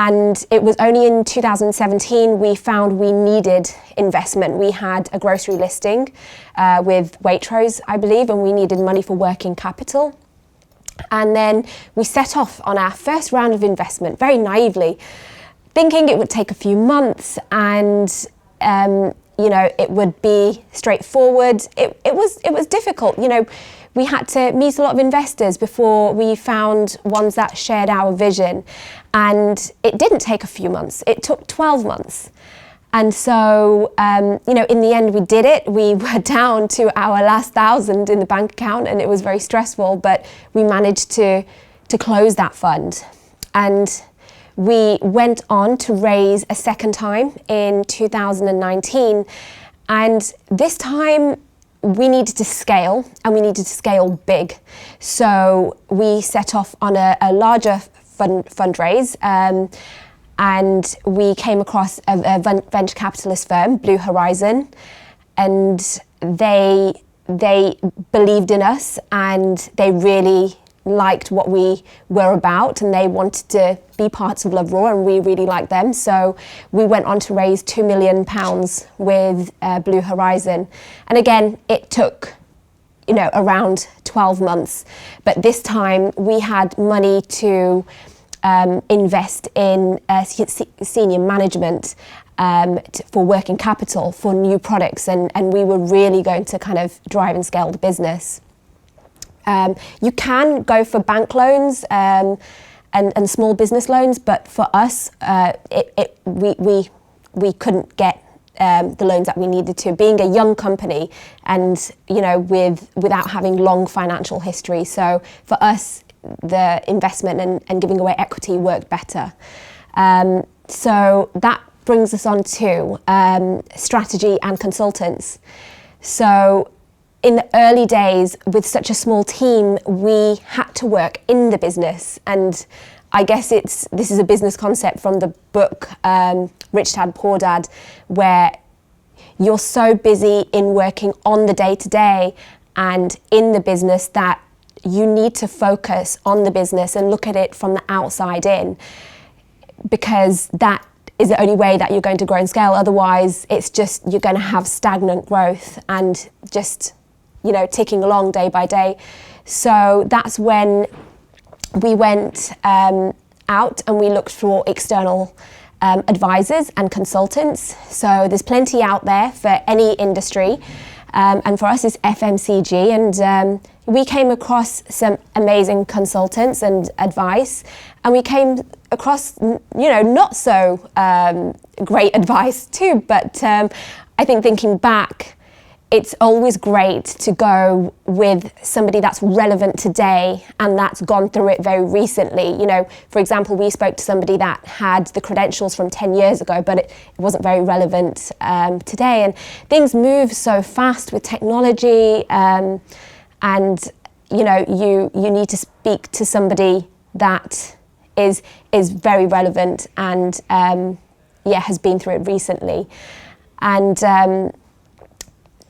And it was only in 2017 we found we needed investment. We had a grocery listing with Waitrose, I believe, and we needed money for working capital. And then we set off on our first round of investment, very naively, thinking it would take a few months and it would be straightforward. It was difficult. We had to meet a lot of investors before we found ones that shared our vision. And it didn't take a few months, it took 12 months. And so, in the end we did it. We were down to our last 1,000 in the bank account, and it was very stressful, but we managed to close that fund. And we went on to raise a second time in 2019. And this time, we needed to scale, and we needed to scale big. So we set off on a larger fundraise, and we came across a venture capitalist firm, Blue Horizon, and they believed in us, and they really liked what we were about, and they wanted to be parts of Love Raw, and we really liked them. So we went on to raise £2 million with Blue Horizon. And again, it took around 12 months. But this time we had money to invest in senior management for working capital, for new products, and we were really going to kind of drive and scale the business. You can go for bank loans and small business loans, but for us, we couldn't get the loans that we needed to, being a young company and without having long financial history. So for us, the investment and giving away equity worked better. So that brings us on to strategy and consultants. So in the early days, with such a small team, we had to work in the business. And I guess this is a business concept from the book, Rich Dad, Poor Dad, where you're so busy in working on the day-to-day and in the business that you need to focus on the business and look at it from the outside in, because that is the only way that you're going to grow and scale. Otherwise, it's just, you're going to have stagnant growth and just, ticking along day by day. So that's when we went out and we looked for external advisors and consultants. So there's plenty out there for any industry. And for us, it's FMCG. And we came across some amazing consultants and advice. And we came across, not so great advice too. But I think thinking back, it's always great to go with somebody that's relevant today and that's gone through it very recently. You know, for example, we spoke to somebody that had the credentials from 10 years ago, but it wasn't very relevant today. And things move so fast with technology, and you know, you need to speak to somebody that is very relevant and has been through it recently. And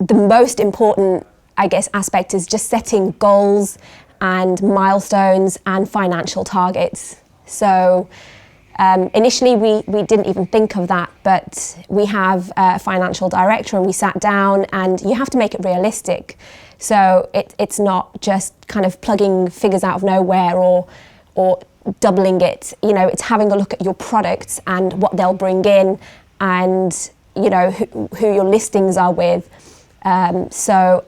the most important, I guess, aspect is just setting goals and milestones and financial targets. So initially we didn't even think of that, but we have a financial director and we sat down, and you have to make it realistic. So it's not just kind of plugging figures out of nowhere or doubling it. You know, it's having a look at your products and what they'll bring in, and you know who your listings are with. And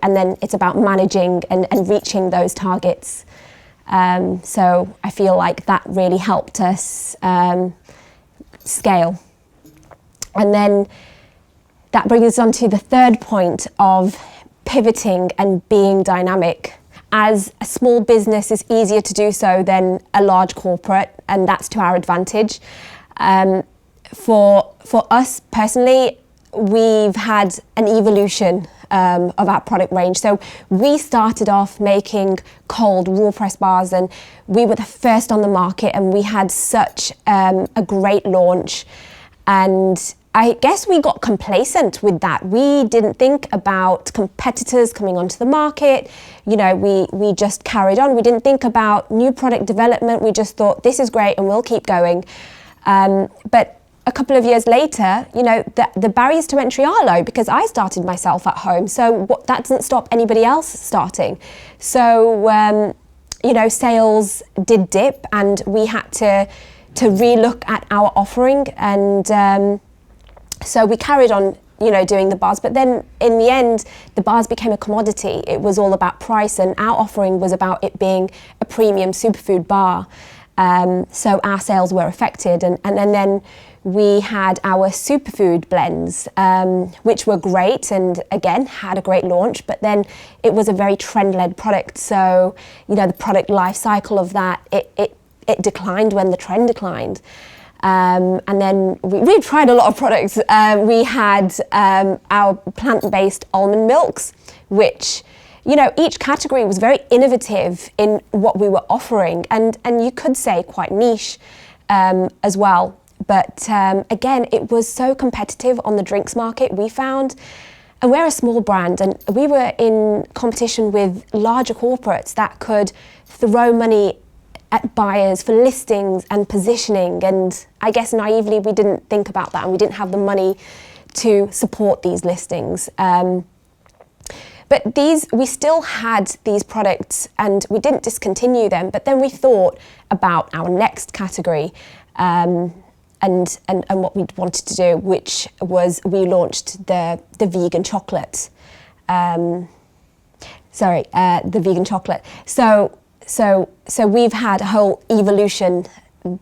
then it's about managing and reaching those targets. So I feel like that really helped us scale. And then that brings us on to the third point of pivoting and being dynamic. As a small business, it's easier to do so than a large corporate, and that's to our advantage. For us personally, we've had an evolution of our product range. So we started off making cold raw press bars, and we were the first on the market, and we had such a great launch. And I guess we got complacent with that. We didn't think about competitors coming onto the market. You know, we just carried on. We didn't think about new product development. We just thought, this is great and we'll keep going. But a couple of years later, you know, the barriers to entry are low, because I started myself at home. So that doesn't stop anybody else starting. So, you know, sales did dip, and we had to relook at our offering. And so we carried on, you know, doing the bars. But then in the end, the bars became a commodity. It was all about price, and our offering was about it being a premium superfood bar. So our sales were affected. And then we had our superfood blends, which were great and again had a great launch, but then it was a very trend-led product. So, you know, the product life cycle of that, it declined when the trend declined. And then we tried a lot of products. We had our plant-based almond milks, which, you know, each category was very innovative in what we were offering, and you could say quite niche as well. But again, it was so competitive on the drinks market, we found. And we're a small brand, and we were in competition with larger corporates that could throw money at buyers for listings and positioning. And I guess naively, we didn't think about that, and we didn't have the money to support these listings. But we still had these products, and we didn't discontinue them. But then we thought about our next category, and what we wanted to do, which was we launched the vegan chocolate. The vegan chocolate. So we've had a whole evolution,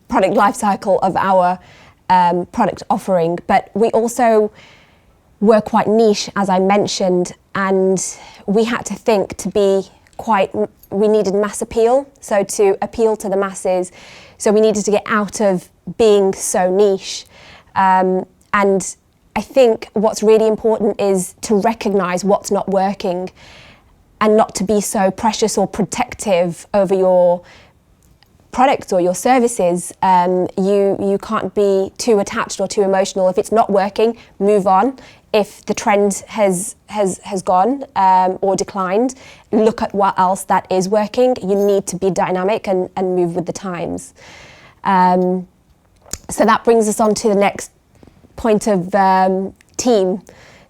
product life cycle of our product offering, but we also were quite niche, as I mentioned, and we had to think we needed mass appeal. So to appeal to the masses, so we needed to get out of being so niche. And I think what's really important is to recognise what's not working and not to be so precious or protective over your products or your services. You can't be too attached or too emotional. If it's not working, move on. If the trend has gone or declined, look at what else that is working. You need to be dynamic and move with the times. So that brings us on to the next point of team.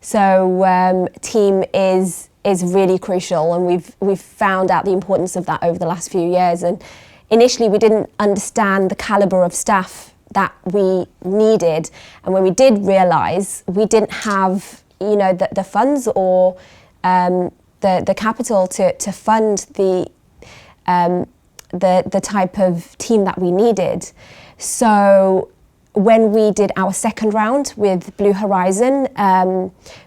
So team is really crucial, and we've found out the importance of that over the last few years. And initially we didn't understand the calibre of staff that we needed, and when we did realise we didn't have, you know, the funds or the capital to fund the type of team that we needed. So when we did our second round with Blue Horizon,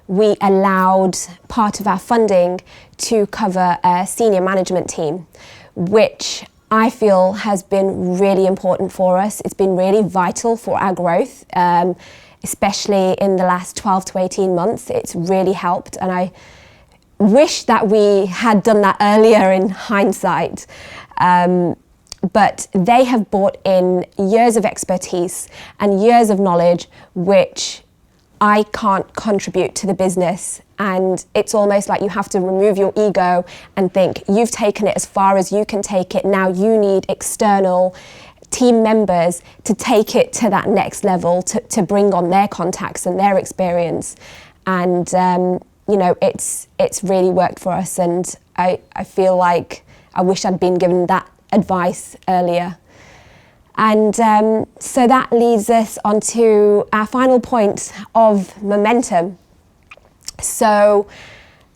we allowed part of our funding to cover a senior management team, which I feel has been really important for us. It's been really vital for our growth, especially in the last 12 to 18 months. It's really helped, and I wish that we had done that earlier in hindsight. But they have brought in years of expertise and years of knowledge, which I can't contribute to the business. And it's almost like you have to remove your ego and think, you've taken it as far as you can take it. Now you need external team members to take it to that next level, to bring on their contacts and their experience. And, you know, it's really worked for us. And I feel like I wish I'd been given that advice earlier. And so that leads us on to our final point of momentum. So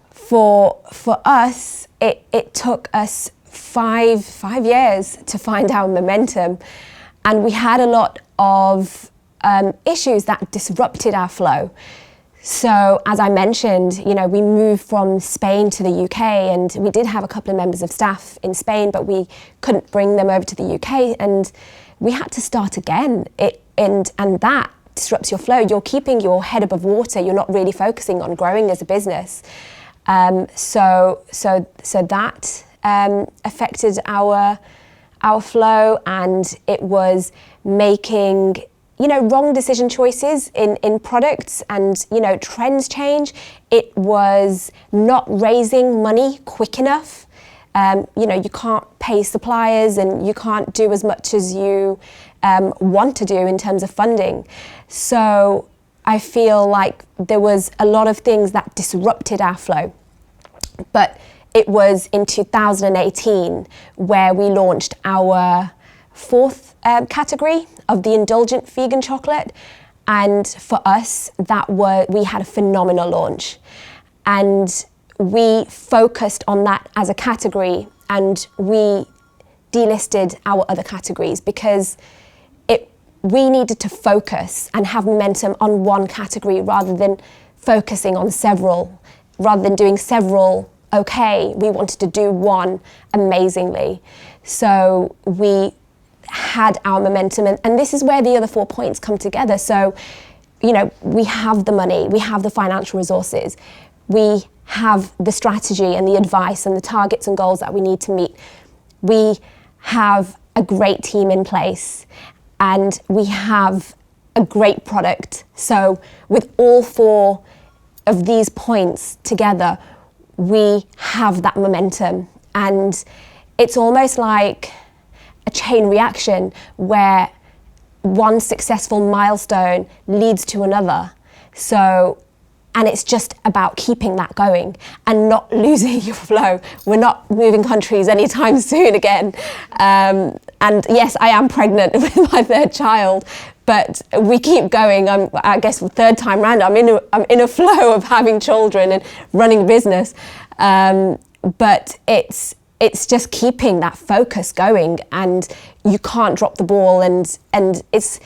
for us, it took us five years to find our momentum, and we had a lot of issues that disrupted our flow. So as I mentioned, you know, we moved from Spain to the UK, and we did have a couple of members of staff in Spain, but we couldn't bring them over to the UK, and we had to start again. And that disrupts your flow. You're keeping your head above water. You're not really focusing on growing as a business. So that affected our flow, and it was making, you know, wrong decision choices in products, and, you know, trends change. It was not raising money quick enough. You know, you can't pay suppliers, and you can't do as much as you want to do in terms of funding. So I feel like there was a lot of things that disrupted our flow. But it was in 2018 where we launched our fourth category of the indulgent vegan chocolate, and for us we had a phenomenal launch, and we focused on that as a category, and we delisted our other categories because we needed to focus and have momentum on one category rather than focusing on several. Rather than doing several okay, we wanted to do one amazingly. So we had our momentum, and this is where the other 4 points come together. So, you know, we have the money, we have the financial resources, we have the strategy and the advice and the targets and goals that we need to meet. We have a great team in place, and we have a great product. So with all 4 of these points together, we have that momentum, and it's almost like a chain reaction where one successful milestone leads to another. So, and it's just about keeping that going and not losing your flow. We're not moving countries anytime soon again. And yes, I am pregnant with my 3rd child, but we keep going. I guess the 3rd time round, I'm in a flow of having children and running a business. But it's just keeping that focus going, and you can't drop the ball. And it's,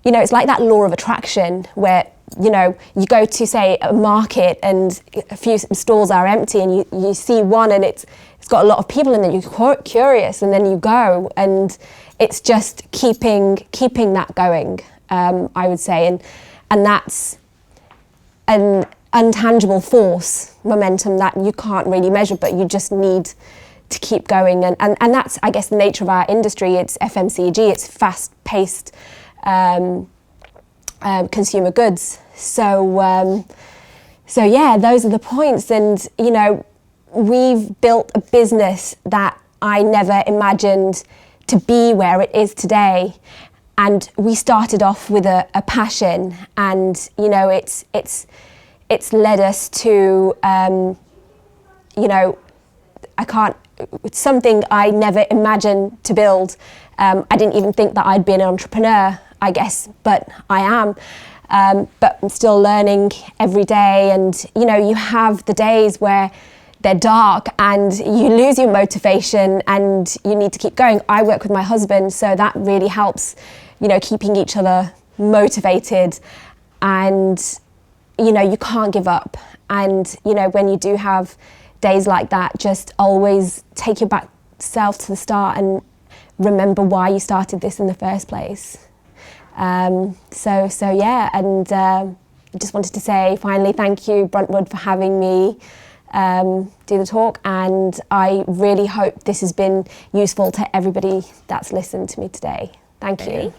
you know, it's like that law of attraction where, you know, you go to, say, a market and a few stalls are empty, and you see one and it's got a lot of people in there, you're curious, and then you go, and it's just keeping that going, I would say. And that's an intangible force, momentum, that you can't really measure, but you just need to keep going. And that's, I guess, the nature of our industry. It's FMCG, it's fast-paced consumer goods. So yeah, those are the points. And, you know, we've built a business that I never imagined to be where it is today. And we started off with a passion, and, you know, it's led us to, you know, it's something I never imagined to build. I didn't even think that I'd be an entrepreneur, I guess, but I am. But I'm still learning every day, and, you know, you have the days where they're dark and you lose your motivation and you need to keep going. I work with my husband, so that really helps, you know, keeping each other motivated, and you can't give up. And when you do have days like that, just always take your back self to the start and remember why you started this in the first place. So yeah, and I just wanted to say finally thank you, Bruntwood, for having me do the talk, and I really hope this has been useful to everybody that's listened to me today. Thank you.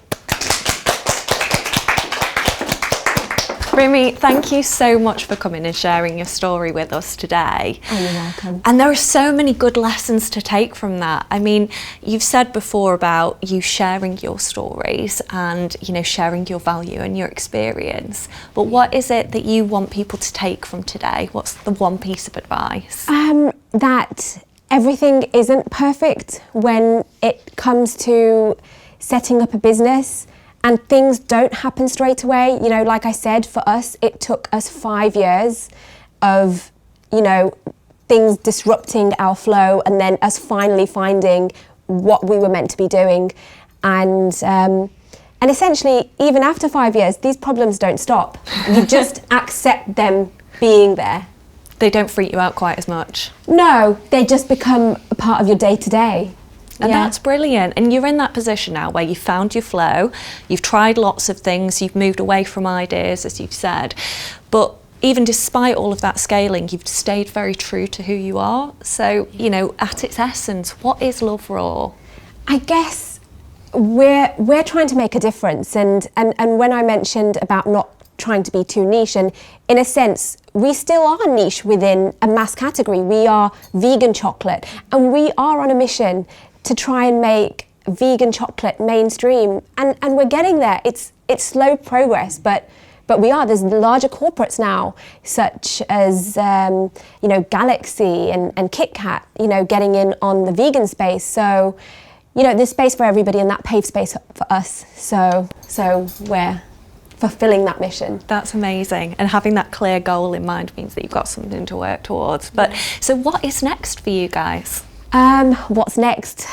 Rumi, thank you so much for coming and sharing your story with us today. Oh, you're welcome. And there are so many good lessons to take from that. I mean, you've said before about you sharing your stories and, sharing your value and your experience. But what is it that you want people to take from today? What's the one piece of advice? That everything isn't perfect when it comes to setting up a business. And things don't happen straight away. Like I said, for us, it took us 5 years of, things disrupting our flow, and then us finally finding what we were meant to be doing. And essentially, even after 5 years, these problems don't stop. You just accept them being there. They don't freak you out quite as much. No, they just become a part of your day-to-day. And that's brilliant. And you're in that position now where you've found your flow, you've tried lots of things, you've moved away from ideas, as you've said. But even despite all of that scaling, you've stayed very true to who you are. So, at its essence, what is Love Raw? I guess we're trying to make a difference. And when I mentioned about not trying to be too niche, and in a sense, we still are niche within a mass category. We are vegan chocolate, and we are on a mission to try and make vegan chocolate mainstream, and we're getting there. It's slow progress, but we are. There's larger corporates now, such as Galaxy and Kit Kat, getting in on the vegan space. So, there's space for everybody, and that paves space for us. So we're fulfilling that mission. That's amazing. And having that clear goal in mind means that you've got something to work towards. But so what is next for you guys? What's next?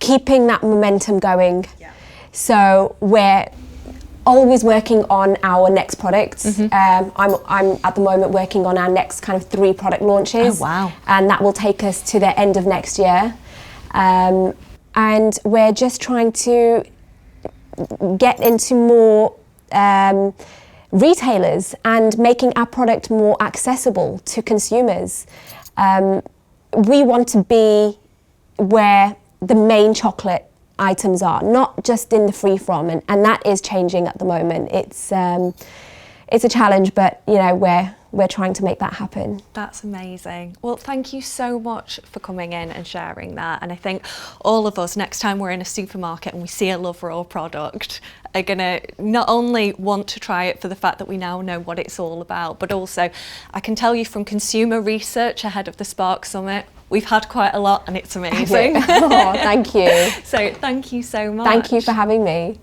Keeping that momentum going. Yeah. So we're always working on our next products. Mm-hmm. I'm at the moment working on our next kind of 3 product launches. Oh, wow. And that will take us to the end of next year. And we're just trying to get into more retailers and making our product more accessible to consumers. We want to be where the main chocolate items are, not just in the free from, and that is changing at the moment. It's a challenge, but we're trying to make that happen. That's amazing. Well, thank you so much for coming in and sharing that. And I think all of us, next time we're in a supermarket and we see a Love Raw product, are gonna not only want to try it for the fact that we now know what it's all about, but also I can tell you from consumer research ahead of the Spark Summit, we've had quite a lot and it's amazing. Oh, thank you. So thank you so much. Thank you for having me.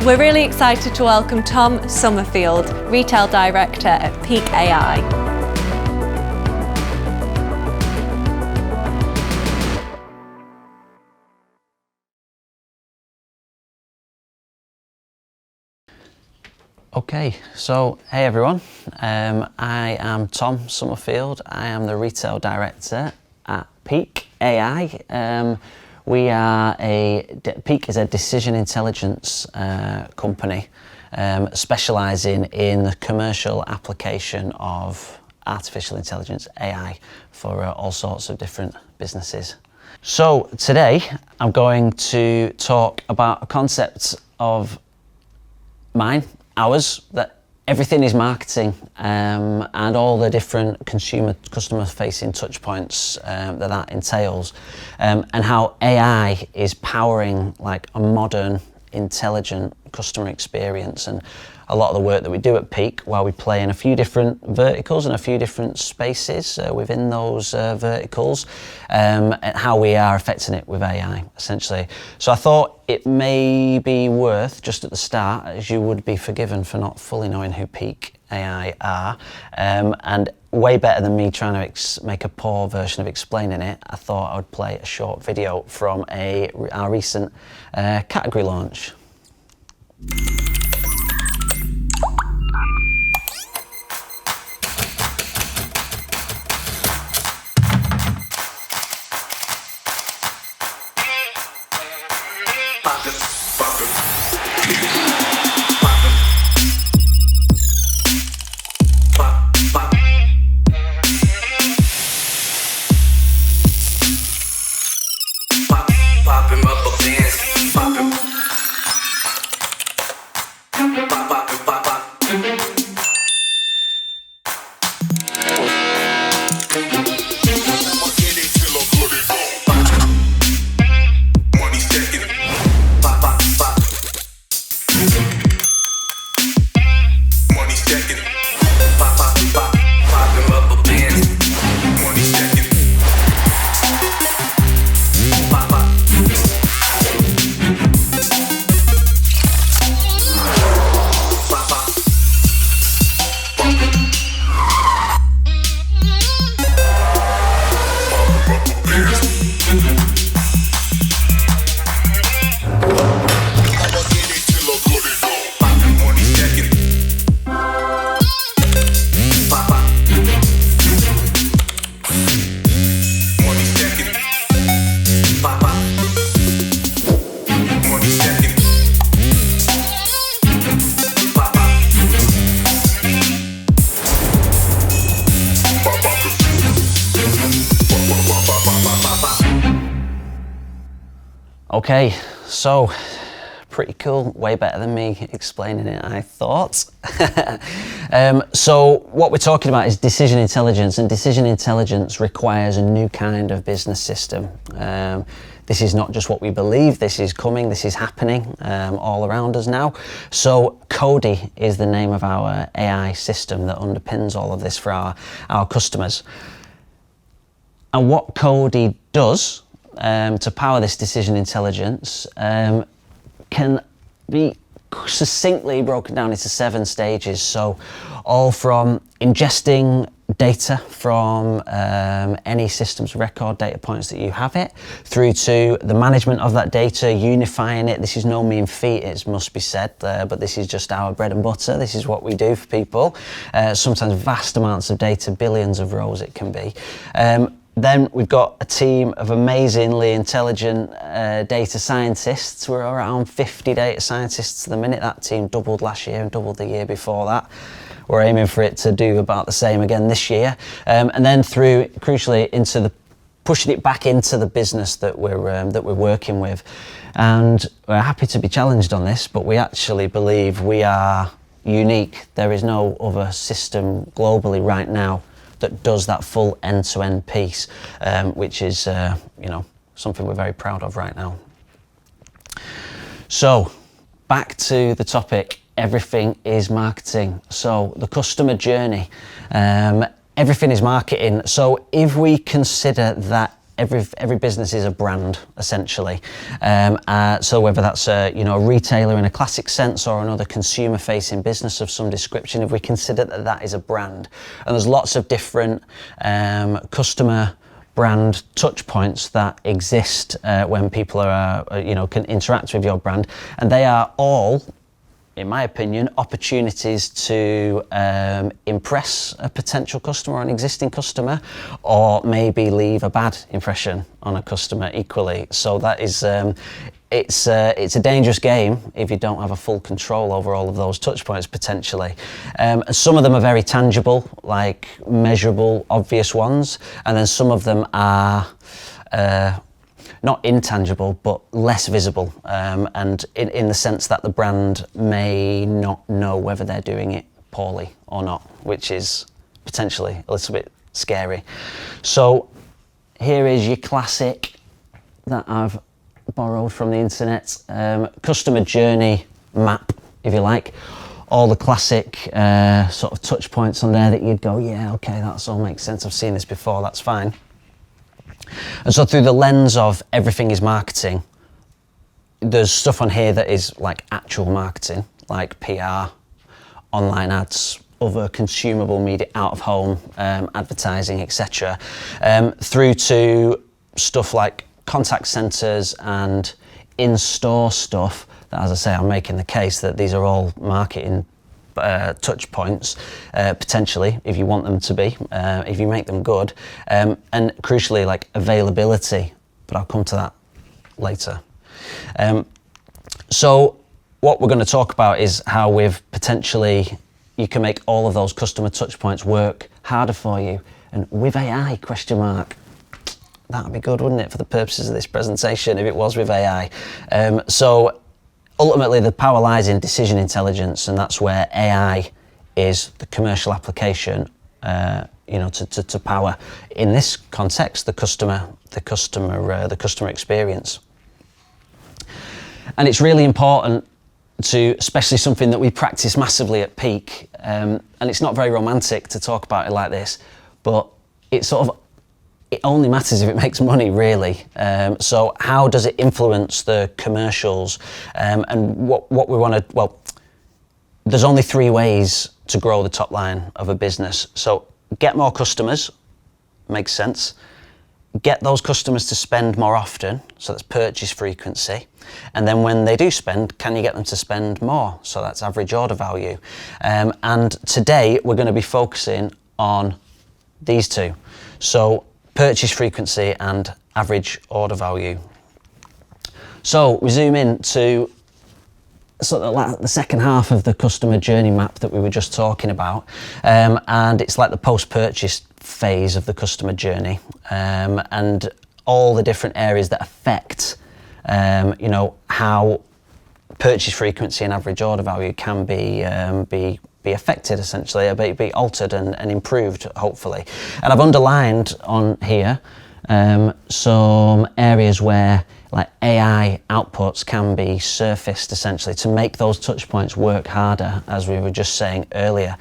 We're really excited to welcome Tom Summerfield, Retail Director at Peak AI. Okay, so hey everyone, I am Tom Summerfield. I am the Retail Director at Peak AI. Peak is a decision intelligence company specialising in the commercial application of artificial intelligence, AI, for all sorts of different businesses. So today I'm going to talk about a concept of ours, that everything is marketing, and all the different customer facing touch points that entails, and how AI is powering like a modern, intelligent customer experience. And a lot of the work that we do at Peak, while we play in a few different verticals and a few different spaces within those verticals, how we are affecting it with AI, essentially. So I thought it may be worth, just at the start, as you would be forgiven for not fully knowing who Peak AI are, and way better than me trying to make a poor version of explaining it, I thought I would play a short video from our recent category launch. Okay, so pretty cool, way better than me explaining it, I thought. So what we're talking about is decision intelligence, and decision intelligence requires a new kind of business system. This is not just what we believe, this is coming, this is happening all around us now. So Cody is the name of our AI system that underpins all of this for our customers. And what Cody does to power this decision intelligence can be succinctly broken down into 7 stages. So all from ingesting data from any systems record data points that you have it, through to the management of that data, unifying it. This is no mean feat, it must be said, but this is just our bread and butter. This is what we do for people. Sometimes vast amounts of data, billions of rows it can be. Then we've got a team of amazingly intelligent data scientists. We're around 50 data scientists at the minute. That team doubled last year and doubled the year before that. We're aiming for it to do about the same again this year. And then through, crucially, into pushing it back into the business that we're working with. And we're happy to be challenged on this, but we actually believe we are unique. There is no other system globally right now that does that full end-to-end piece, which is something we're very proud of right now. So back to the topic, everything is marketing. So the customer journey, everything is marketing. So if we consider that every business is a brand, essentially. So whether that's a retailer in a classic sense or another consumer-facing business of some description, if we consider that is a brand, and there's lots of different customer brand touch points that exist when people can interact with your brand, and they are all, in my opinion, opportunities to impress a potential customer or an existing customer, or maybe leave a bad impression on a customer equally. So that is, it's a dangerous game if you don't have a full control over all of those touch points potentially. Some of them are very tangible, like measurable, obvious ones, and then some of them are not intangible, but less visible, and in the sense that the brand may not know whether they're doing it poorly or not, which is potentially a little bit scary. So here is your classic that I've borrowed from the internet, customer journey map, if you like. All the classic sort of touch points on there that you'd go, yeah, okay, that all makes sense. I've seen this before, that's fine. And so through the lens of everything is marketing, there's stuff on here that is like actual marketing, like PR, online ads, other consumable media, out of home, advertising, etc. Through to stuff like contact centres and in-store stuff that, as I say, I'm making the case that these are all marketing touch points, potentially, if you want them to be, if you make them good, and crucially, like availability, but I'll come to that later. So what we're going to talk about is how you can make all of those customer touch points work harder for you, and with AI, question mark. That'd be good, wouldn't it, for the purposes of this presentation, if it was with AI. So ultimately, the power lies in decision intelligence, and that's where AI is the commercial application, to power, in this context, the customer experience. And it's really important to, especially something that we practice massively at Peak, and it's not very romantic to talk about it like this, but it only matters if it makes money, really. So how does it influence the commercials? And what we want to, well, there's only 3 ways to grow the top line of a business. So get more customers, makes sense. Get those customers to spend more often, so that's purchase frequency. And then when they do spend, can you get them to spend more? So that's average order value. And today we're going to be focusing on these 2. So purchase frequency and average order value. So we zoom in to sort of like the second half of the customer journey map that we were just talking about, and it's like the post-purchase phase of the customer journey, and all the different areas that affect how purchase frequency and average order value can be affected, essentially, be altered and improved, hopefully. And I've underlined on here some areas where like AI outputs can be surfaced, essentially, to make those touch points work harder, as we were just saying earlier.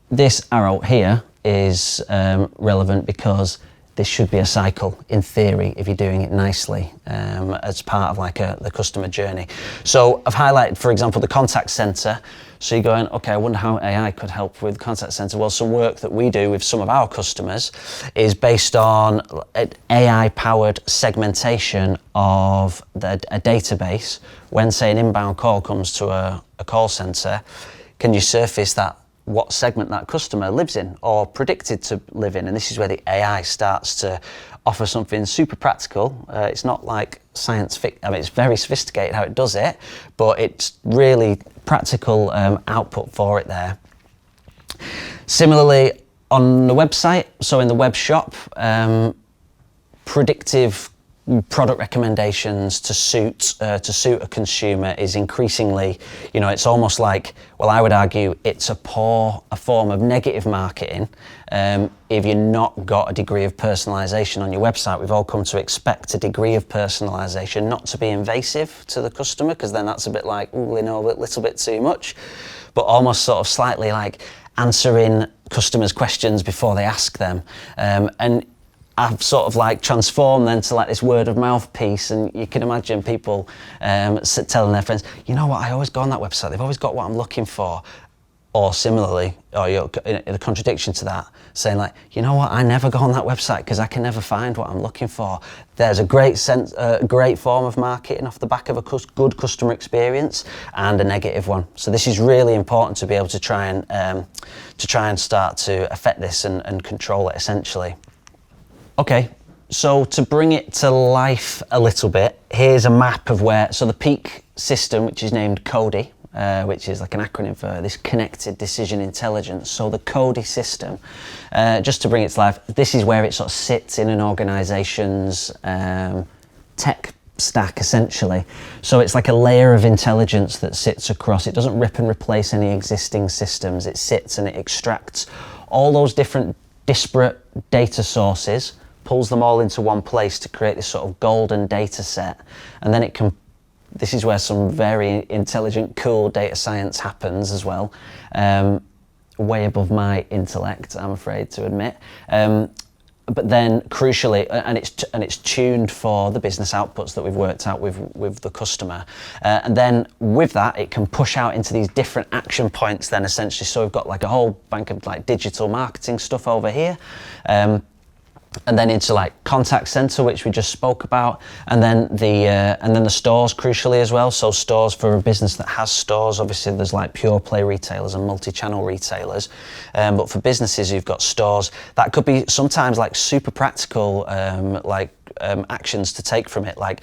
This arrow here is relevant because this should be a cycle, in theory, if you're doing it nicely, as part of like the customer journey. So I've highlighted, for example, the contact centre. So you're going, okay, I wonder how AI could help with the contact centre. Well, some work that we do with some of our customers is based on AI-powered segmentation of a database. When, say, an inbound call comes to a call centre, can you surface that, what segment that customer lives in or predicted to live in? And this is where the AI starts to offer something super practical. It's not like science fiction. I mean, it's very sophisticated how it does it, but it's really practical output for it there. Similarly, on the website, so in the web shop, predictive product recommendations to suit a consumer is increasingly, it's almost like, well, I would argue it's a form of negative marketing if you're not got a degree of personalisation on your website. We've all come to expect a degree of personalisation, not to be invasive to the customer, because then that's a bit like, a little bit too much, but almost sort of slightly like answering customers' questions before they ask them. And I've sort of like transformed then to like this word of mouth piece, and you can imagine people telling their friends, you know what, I always go on that website, they've always got what I'm looking for. Or similarly, or in a contradiction to that, saying like, you know what, I never go on that website because I can never find what I'm looking for. There's a great form of marketing off the back of a good customer experience and a negative one. So this is really important to be able to try and start to affect this and control it, essentially. Okay, so to bring it to life a little bit, here's a map of so the Peak system, which is named CODI, which is like an acronym for this Connected Decision Intelligence. So the CODI system, just to bring it to life, this is where it sort of sits in an organisation's tech stack, essentially. So it's like a layer of intelligence that sits across. It doesn't rip and replace any existing systems. It sits and it extracts all those different disparate data sources, pulls them all into one place to create this sort of golden data set, and then it can this is where some very intelligent, cool data science happens as well. Way above my intellect, I'm afraid to admit. But then crucially, and it's tuned for the business outputs that we've worked out with the customer. And then with that, it can push out into these different action points then essentially. So we've got like a whole bank of like digital marketing stuff over here. And then into like contact center, which we just spoke about, and then the stores crucially as well. So stores, for a business that has stores, obviously there's like pure play retailers and multi-channel retailers, but for businesses who've got stores, that could be sometimes like super practical actions to take from it. Like,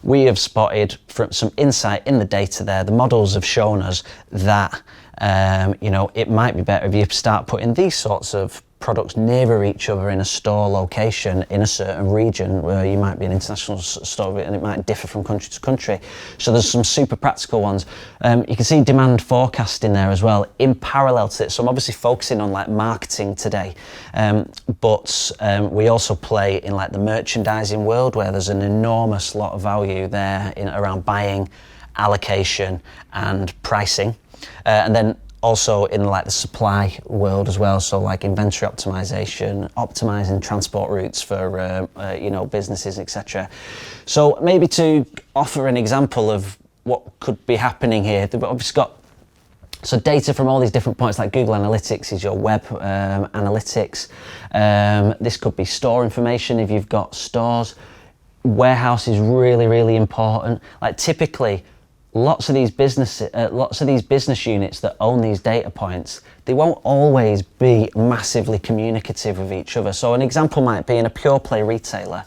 we have spotted from some insight in the data there, the models have shown us that it might be better if you start putting these sorts of products nearer each other in a store location in a certain region, where you might be an international store and it might differ from country to country. So there's some super practical ones. You can see demand forecasting there as well in parallel to it. So I'm obviously focusing on like marketing today, but we also play in like the merchandising world, where there's an enormous lot of value there around buying, allocation and pricing. And then also in like the supply world as well, so like inventory optimization, optimizing transport routes for businesses, etc. So maybe to offer an example of what could be happening here, we've obviously got data from all these different points, like Google Analytics is your web analytics. This could be store information if you've got stores. Warehouse is really, really important. Like typically, lots of these business units that own these data points, they won't always be massively communicative with each other. So an example might be in a pure play retailer,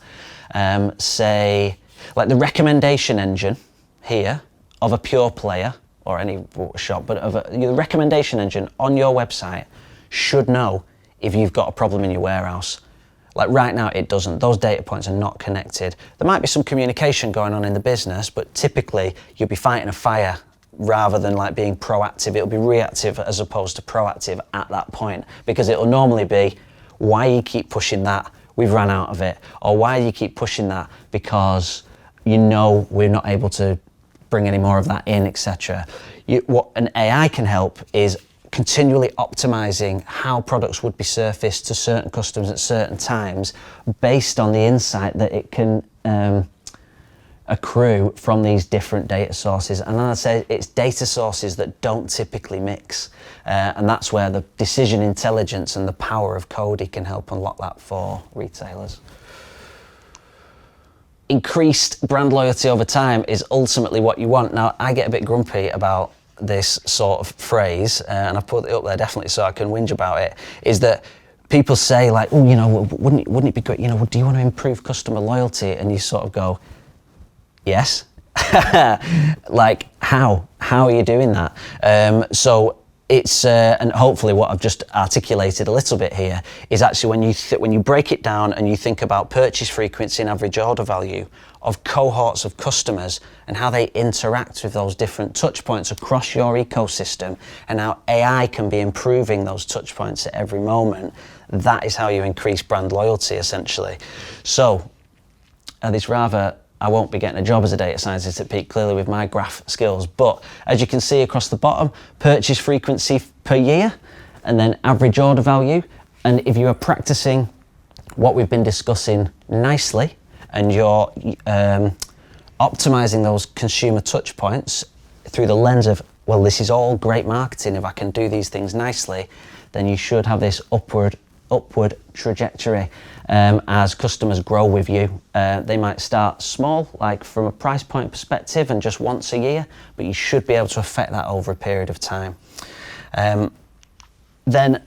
say like the recommendation engine here of a pure player or any shop, but the recommendation engine on your website should know if you've got a problem in your warehouse. Like right now it doesn't. Those data points are not connected. There might be some communication going on in the business, but typically you'll be fighting a fire rather than like being proactive. It'll be reactive as opposed to proactive at that point, because it'll normally be, why you keep pushing that? We've run out of it. Or why you keep pushing that? Because we're not able to bring any more of that in, etc. What an AI can help is continually optimizing how products would be surfaced to certain customers at certain times based on the insight that it can accrue from these different data sources. And as I say, it's data sources that don't typically mix. And that's where the decision intelligence and the power of Cody can help unlock that for retailers. Increased brand loyalty over time is ultimately what you want. Now, I get a bit grumpy about this sort of phrase, and I've put it up there definitely so I can whinge about it, is that people say like, wouldn't it be great, do you want to improve customer loyalty? And you sort of go, yes. Like, how are you doing that? So it's and hopefully what I've just articulated a little bit here is actually when you break it down and you think about purchase frequency and average order value of cohorts of customers and how they interact with those different touch points across your ecosystem, and how AI can be improving those touch points at every moment, that is how you increase brand loyalty essentially. So I won't be getting a job as a data scientist at Peak, clearly, with my graph skills. But as you can see across the bottom, purchase frequency per year, and then average order value. And if you are practicing what we've been discussing nicely, and you're optimizing those consumer touch points through the lens of, well, this is all great marketing, if I can do these things nicely, then you should have this upward trajectory as customers grow with you. They might start small, like from a price point perspective and just once a year, but you should be able to affect that over a period of time. Then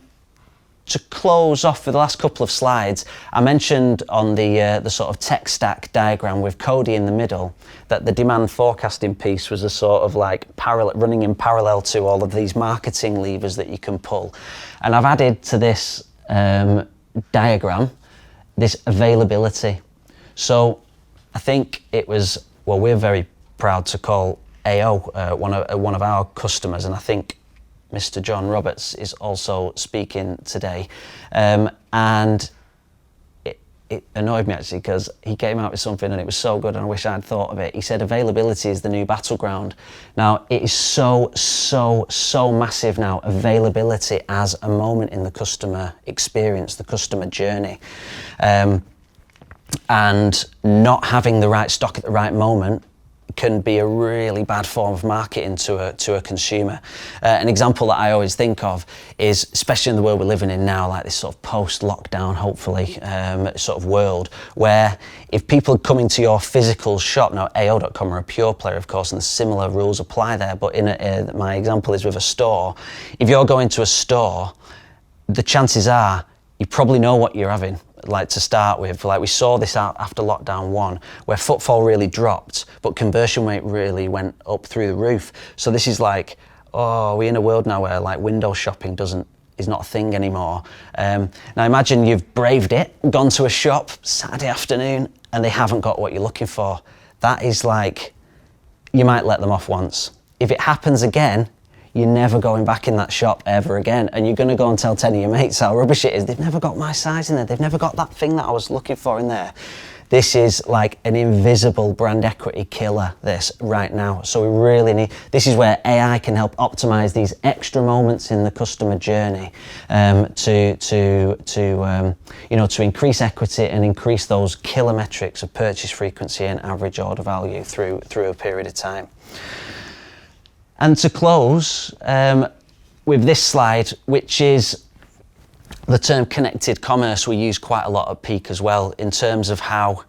to close off with the last couple of slides, I mentioned on the sort of tech stack diagram with Cody in the middle that the demand forecasting piece was a sort of like running in parallel to all of these marketing levers that you can pull. And I've added to this diagram this availability. So I think we're very proud to call AO one of our customers, and I think Mr. John Roberts is also speaking today. And it annoyed me actually, because he came out with something and it was so good and I wish I'd thought of it. He said availability is the new battleground. Now it is so massive now, availability as a moment in the customer experience, the customer journey. And not having the right stock at the right moment can be a really bad form of marketing to a consumer. An example that I always think of is, especially in the world we're living in now, like this sort of post-lockdown, hopefully, sort of world, where if people are coming to your physical shop, now AO.com are a pure player, of course, and similar rules apply there, but my example is with a store. If you're going to a store, the chances are you probably know what you're having, like to start with. Like we saw this out after lockdown 1, where footfall really dropped, but conversion rate really went up through the roof. So this is like, we're in a world now where like window shopping is not a thing anymore. Now imagine you've braved it, gone to a shop Saturday afternoon, and they haven't got what you're looking for. That is like, you might let them off once. If it happens again, you're never going back in that shop ever again, and you're going to go and tell 10 of your mates how rubbish it is. They've never got my size in there. They've never got that thing that I was looking for in there. This is like an invisible brand equity killer, this right now. So we really need, this is where AI can help optimize these extra moments in the customer journey to increase equity and increase those killer metrics of purchase frequency and average order value through a period of time. And to close with this slide, which is the term connected commerce, we use quite a lot at Peak as well, in terms of how,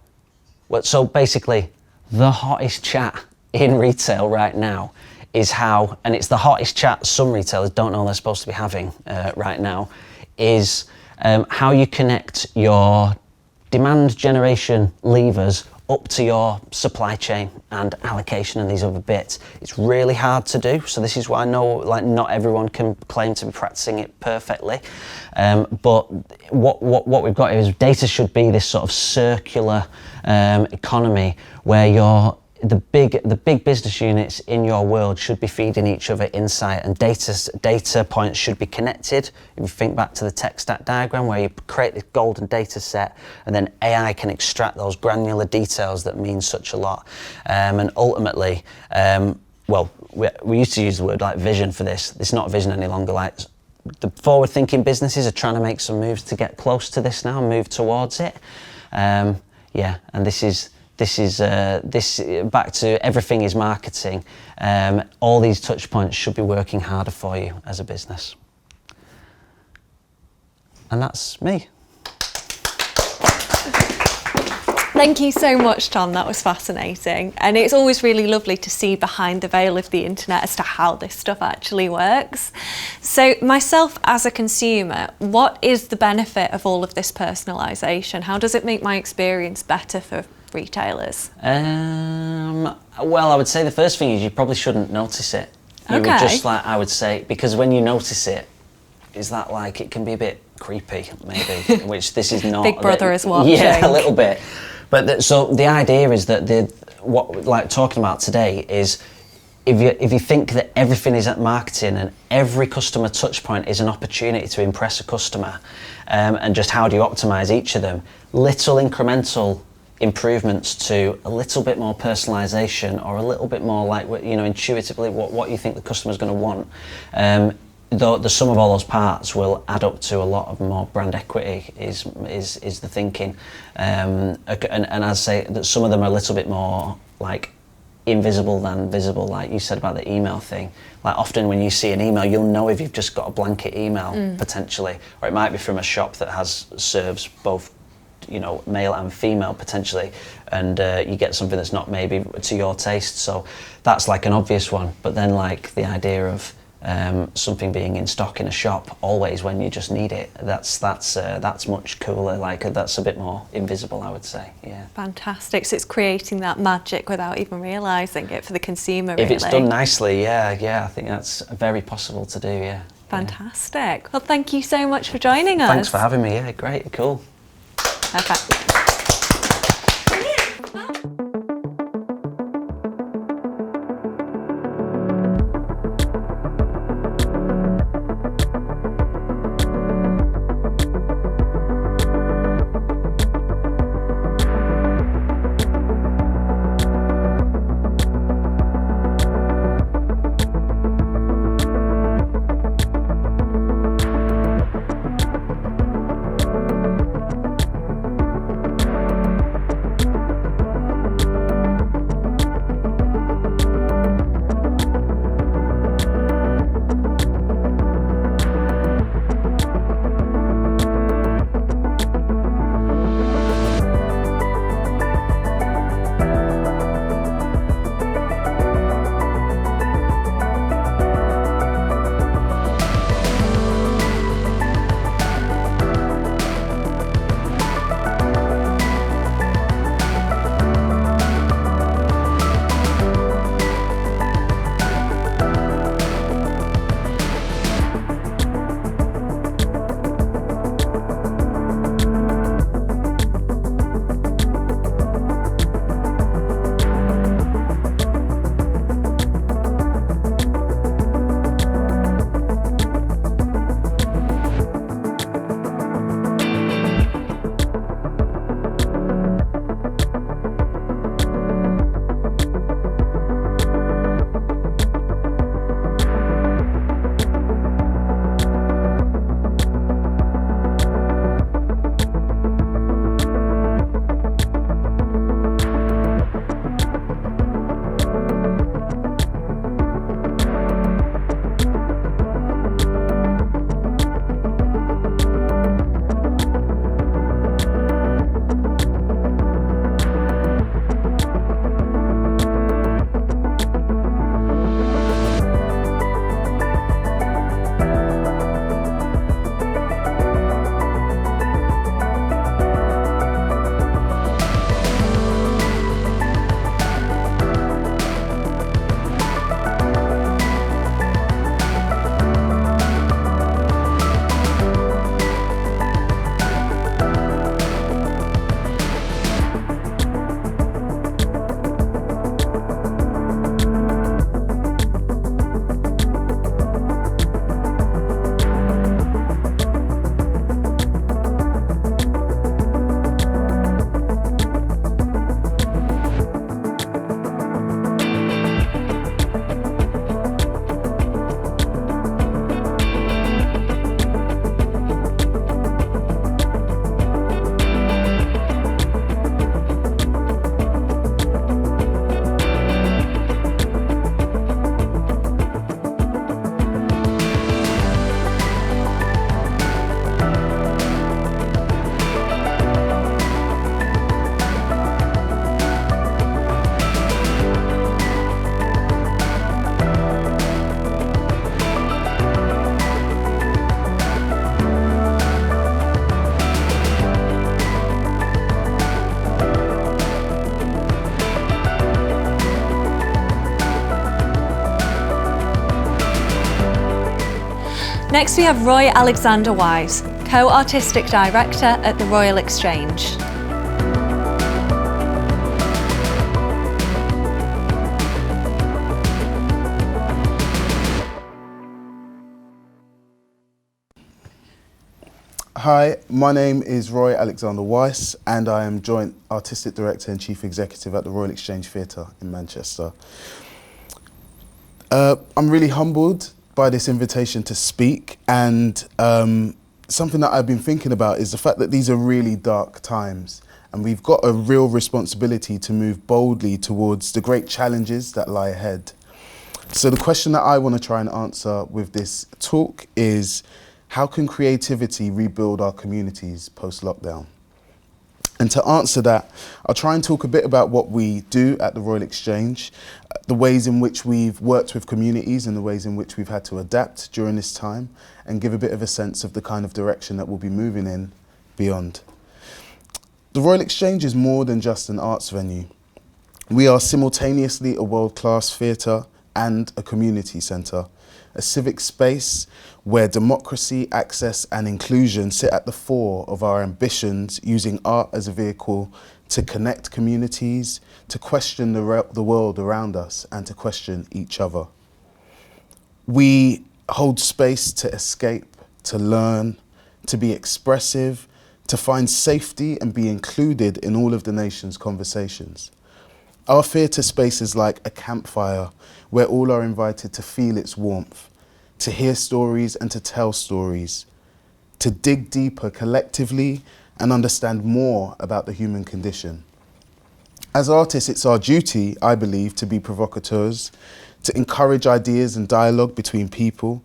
so basically the hottest chat in retail right now is how, and it's the hottest chat some retailers don't know they're supposed to be having right now, is how you connect your demand generation levers up to your supply chain and allocation and these other bits. It's really hard to do, so this is why I know like not everyone can claim to be practicing it perfectly. But what we've got is data should be this sort of circular economy where the big business units in your world should be feeding each other insight, and data points should be connected. If you think back to the tech stack diagram where you create this golden data set and then AI can extract those granular details that mean such a lot. And ultimately, we used to use the word like vision for this. It's not vision any longer. Like the forward-thinking businesses are trying to make some moves to get close to this now, move towards it. And this is back to everything is marketing. All these touch points should be working harder for you as a business. And that's me. Thank you so much, Tom. That was fascinating. And it's always really lovely to see behind the veil of the internet as to how this stuff actually works. So myself as a consumer, what is the benefit of all of this personalisation? How does it make my experience better for retailers? Well, I would say the first thing is you probably shouldn't notice it. You would just like, I would say, because when you notice it, is that like, it can be a bit creepy maybe, which this is not. Big Brother is watching. Yeah, a little bit. But so the idea is that what like talking about today is if you think that everything is at marketing and every customer touch point is an opportunity to impress a customer, and just how do you optimize each of them, little incremental improvements to a little bit more personalization or a little bit more like intuitively what you think the customer's going to want, the sum of all those parts will add up to a lot of more brand equity is the thinking, and I'd say that some of them are a little bit more like invisible than visible, like you said about the email thing. Like often when you see an email, you'll know if you've just got a blanket email potentially, or it might be from a shop that serves both male and female potentially, and you get something that's not maybe to your taste. So that's like an obvious one. But then like the idea of something being in stock in a shop always when you just need it, that's much cooler. Like that's a bit more invisible, I would say. Yeah. Fantastic. So it's creating that magic without even realising it for the consumer. Really. If it's done nicely, yeah, I think that's very possible to do. Yeah. Fantastic. Well, thank you so much for joining us. Thanks for having me. Yeah, great, cool. Perfect. Next we have Roy Alexander Wise, Co-Artistic Director at the Royal Exchange. Hi, my name is Roy Alexander Weiss and I am Joint Artistic Director and Chief Executive at the Royal Exchange Theatre in Manchester. I'm really humbled by this invitation to speak, and something that I've been thinking about is the fact that these are really dark times and we've got a real responsibility to move boldly towards the great challenges that lie ahead. So the question that I want to try and answer with this talk is, how can creativity rebuild our communities post-lockdown? And to answer that, I'll try and talk a bit about what we do at the Royal Exchange, the ways in which we've worked with communities and the ways in which we've had to adapt during this time, and give a bit of a sense of the kind of direction that we'll be moving in beyond. The Royal Exchange is more than just an arts venue. We are simultaneously a world-class theatre and a community centre, a civic space where democracy, access and inclusion sit at the fore of our ambitions, using art as a vehicle to connect communities, to question the world around us and to question each other. We hold space to escape, to learn, to be expressive, to find safety and be included in all of the nation's conversations. Our theatre space is like a campfire where all are invited to feel its warmth, to hear stories and to tell stories, to dig deeper collectively and understand more about the human condition. As artists, it's our duty, I believe, to be provocateurs, to encourage ideas and dialogue between people.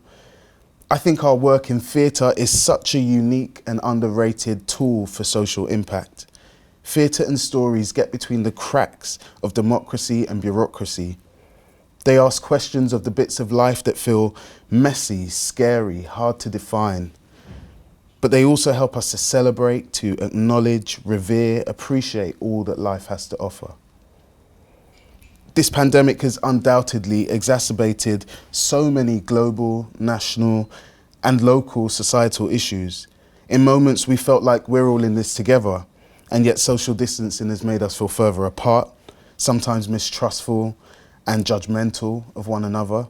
I think our work in theatre is such a unique and underrated tool for social impact. Theatre and stories get between the cracks of democracy and bureaucracy. They ask questions of the bits of life that feel messy, scary, hard to define. But they also help us to celebrate, to acknowledge, revere, appreciate all that life has to offer. This pandemic has undoubtedly exacerbated so many global, national, and local societal issues. In moments we felt like we're all in this together, and yet social distancing has made us feel further apart, sometimes mistrustful and judgmental of one another.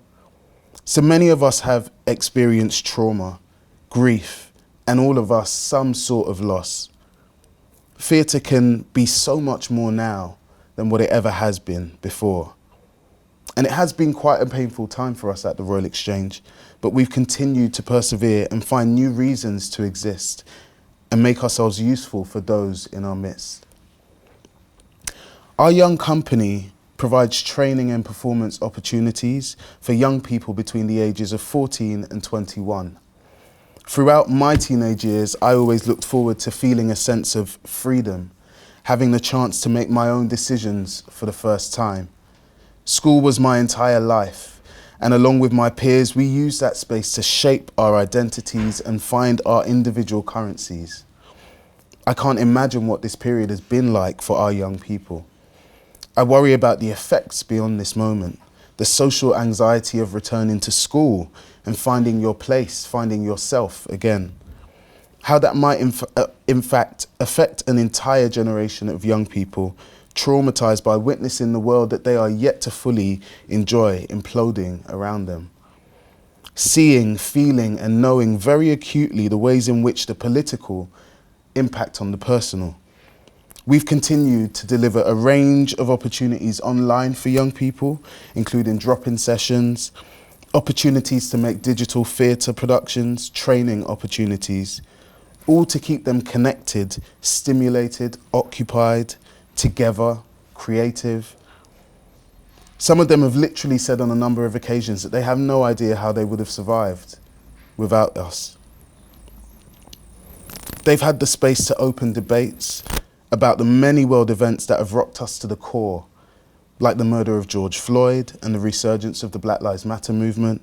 So many of us have experienced trauma, grief, and all of us some sort of loss. Theatre can be so much more now than what it ever has been before. And it has been quite a painful time for us at the Royal Exchange, but we've continued to persevere and find new reasons to exist and make ourselves useful for those in our midst. Our young company provides training and performance opportunities for young people between the ages of 14 and 21. Throughout my teenage years, I always looked forward to feeling a sense of freedom, having the chance to make my own decisions for the first time. School was my entire life, and along with my peers, we used that space to shape our identities and find our individual currencies. I can't imagine what this period has been like for our young people. I worry about the effects beyond this moment, the social anxiety of returning to school and finding your place, finding yourself again. How that might in fact affect an entire generation of young people traumatized by witnessing the world that they are yet to fully enjoy imploding around them. Seeing, feeling and knowing very acutely the ways in which the political impact on the personal. We've continued to deliver a range of opportunities online for young people, including drop-in sessions, opportunities to make digital theatre productions, training opportunities, all to keep them connected, stimulated, occupied, together, creative. Some of them have literally said on a number of occasions that they have no idea how they would have survived without us. They've had the space to open debates about the many world events that have rocked us to the core, like the murder of George Floyd and the resurgence of the Black Lives Matter movement,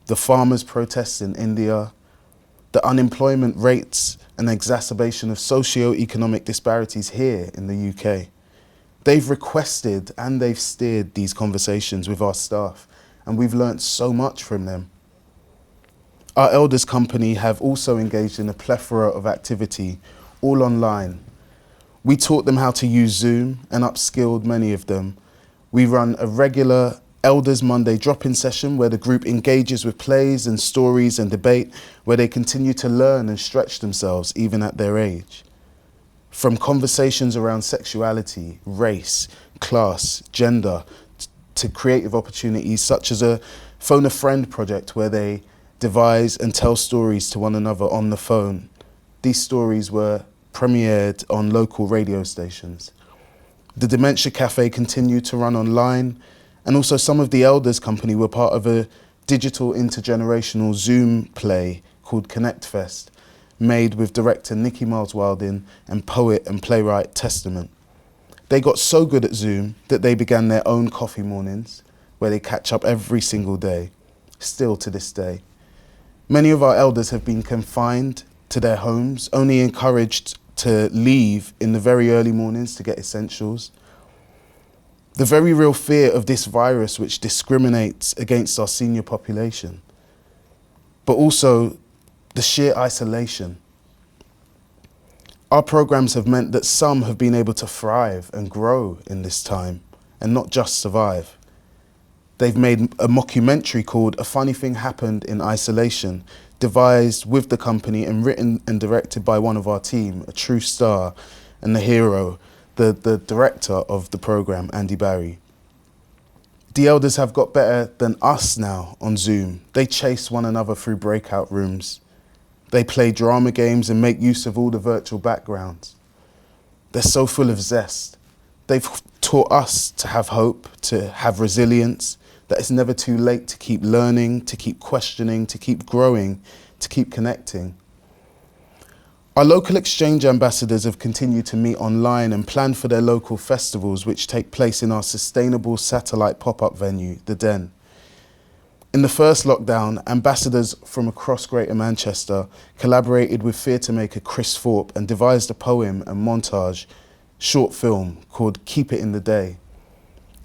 the farmers' protests in India, the unemployment rates and exacerbation of socio-economic disparities here in the UK. They've requested and they've steered these conversations with our staff, and we've learnt so much from them. Our elders company have also engaged in a plethora of activity, all online. We taught them how to use Zoom and upskilled many of them. We run a regular Elders Monday drop-in session where the group engages with plays and stories and debate, where they continue to learn and stretch themselves even at their age. From conversations around sexuality, race, class, gender, to creative opportunities such as a Phone a Friend project where they devise and tell stories to one another on the phone. These stories were premiered on local radio stations. The Dementia Cafe continued to run online, and also some of the Elders Company were part of a digital intergenerational Zoom play called Connect Fest, made with director Nikki Miles Wilding and poet and playwright Testament. They got so good at Zoom that they began their own coffee mornings, where they catch up every single day, still to this day. Many of our elders have been confined to their homes, only encouraged to leave in the very early mornings to get essentials. The very real fear of this virus which discriminates against our senior population, but also the sheer isolation. Our programs have meant that some have been able to thrive and grow in this time and not just survive. They've made a mockumentary called A Funny Thing Happened in Isolation, devised with the company and written and directed by one of our team, a true star and the hero, the director of the program, Andy Barry. The elders have got better than us now on Zoom. They chase one another through breakout rooms. They play drama games and make use of all the virtual backgrounds. They're so full of zest. They've taught us to have hope, to have resilience, that it's never too late to keep learning, to keep questioning, to keep growing, to keep connecting. Our local exchange ambassadors have continued to meet online and plan for their local festivals, which take place in our sustainable satellite pop-up venue, The Den. In the first lockdown, ambassadors from across Greater Manchester collaborated with theatre maker Chris Thorpe and devised a poem and montage short film called Keep It in the Day.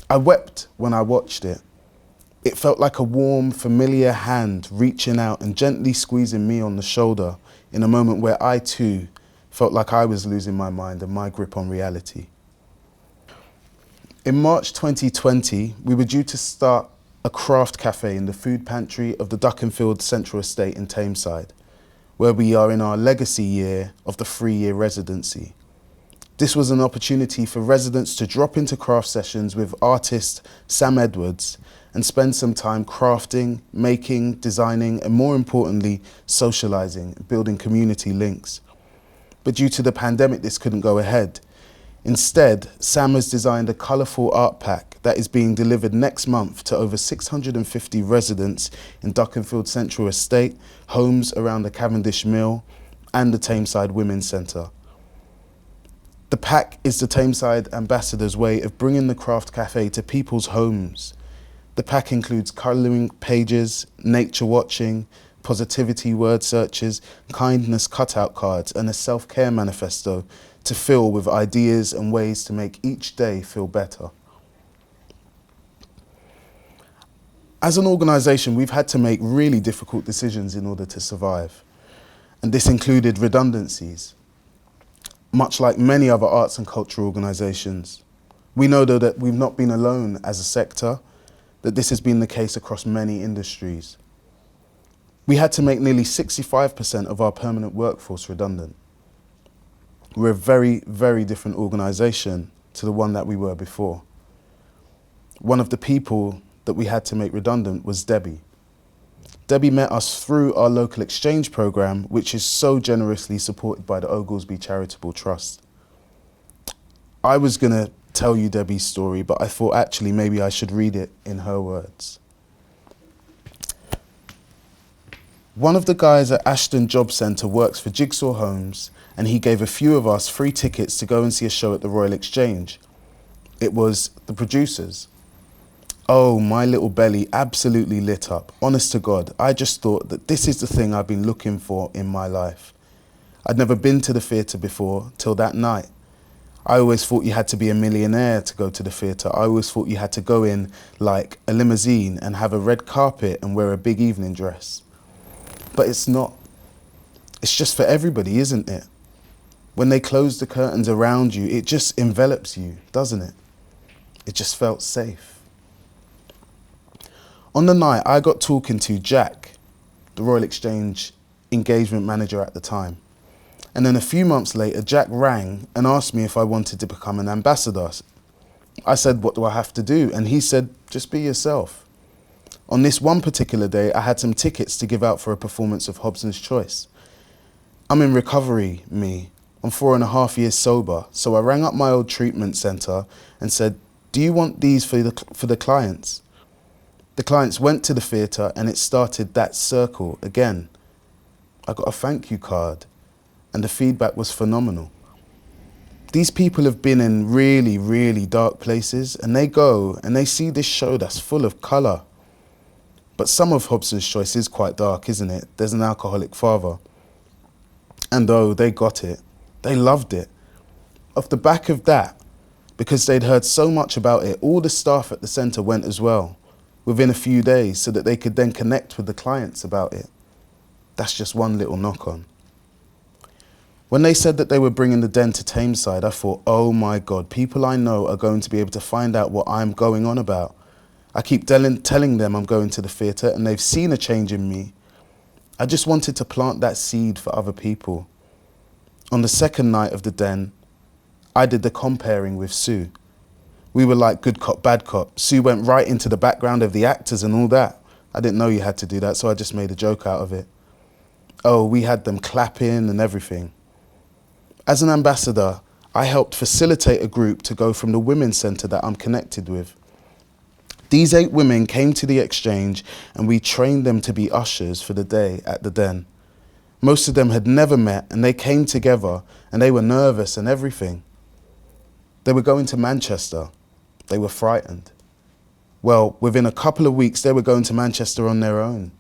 I wept when I watched it. It felt like a warm, familiar hand reaching out and gently squeezing me on the shoulder in a moment where I too felt like I was losing my mind and my grip on reality. In March 2020, we were due to start a craft cafe in the food pantry of the Duckenfield Central Estate in Tameside, where we are in our legacy year of the 3-year residency. This was an opportunity for residents to drop into craft sessions with artist Sam Edwards and spend some time crafting, making, designing, and more importantly, socialising, building community links. But due to the pandemic, this couldn't go ahead. Instead, Sam has designed a colourful art pack that is being delivered next month to over 650 residents in Duckenfield Central Estate, homes around the Cavendish Mill, and the Tameside Women's Centre. The pack is the Tameside Ambassadors' way of bringing the craft cafe to people's homes. The pack includes colouring pages, nature watching, positivity word searches, kindness cutout cards, and a self-care manifesto to fill with ideas and ways to make each day feel better. As an organisation, we've had to make really difficult decisions in order to survive. And this included redundancies. Much like many other arts and culture organisations, we know though that we've not been alone as a sector, that this has been the case across many industries. We had to make nearly 65% of our permanent workforce redundant. We're a very, very different organisation to the one that we were before. One of the people that we had to make redundant was Debbie. Debbie met us through our local exchange programme, which is so generously supported by the Oglesby Charitable Trust. I was going to tell you Debbie's story, but I thought actually maybe I should read it in her words. One of the guys at Ashton Job Centre works for Jigsaw Homes, and he gave a few of us free tickets to go and see a show at the Royal Exchange. It was The Producers. Oh, my little belly absolutely lit up. Honest to God, I just thought that this is the thing I've been looking for in my life. I'd never been to the theatre before till that night. I always thought you had to be a millionaire to go to the theatre. I always thought you had to go in like a limousine and have a red carpet and wear a big evening dress. but it's not. It's just for everybody, isn't it? When they close the curtains around you, it just envelops you, doesn't it? It just felt safe. On the night, I got talking to Jack, the Royal Exchange engagement manager at the time. And then a few months later, Jack rang and asked me if I wanted to become an ambassador. I said, what do I have to do? And he said, just be yourself. On this one particular day, I had some tickets to give out for a performance of Hobson's Choice. I'm in recovery, me. I'm 4.5 years sober. So I rang up my old treatment centre and said, do you want these for the clients? The clients went to the theatre and it started that circle again. I got a thank you card and the feedback was phenomenal. These people have been in really, really dark places and they go and they see this show that's full of colour. But some of Hobson's Choice is quite dark, isn't it? There's an alcoholic father. And though they got it, they loved it. Off the back of that, because they'd heard so much about it, all the staff at the centre went as well within a few days so that they could then connect with the clients about it. That's just one little knock on. When they said that they were bringing the den to Tameside, I thought, oh my God, people I know are going to be able to find out what I'm going on about. I keep telling them I'm going to the theatre and they've seen a change in me. I just wanted to plant that seed for other people. On the second night of the den, I did the comparing with Sue. We were like good cop, bad cop. Sue went right into the background of the actors and all that. I didn't know you had to do that, so I just made a joke out of it. Oh, we had them clapping and everything. As an ambassador, I helped facilitate a group to go from the women's centre that I'm connected with. These 8 women came to the exchange and we trained them to be ushers for the day at the den. Most of them had never met and they came together and they were nervous and everything. They were going to Manchester. They were frightened. Well, within a couple of weeks, they were going to Manchester on their own.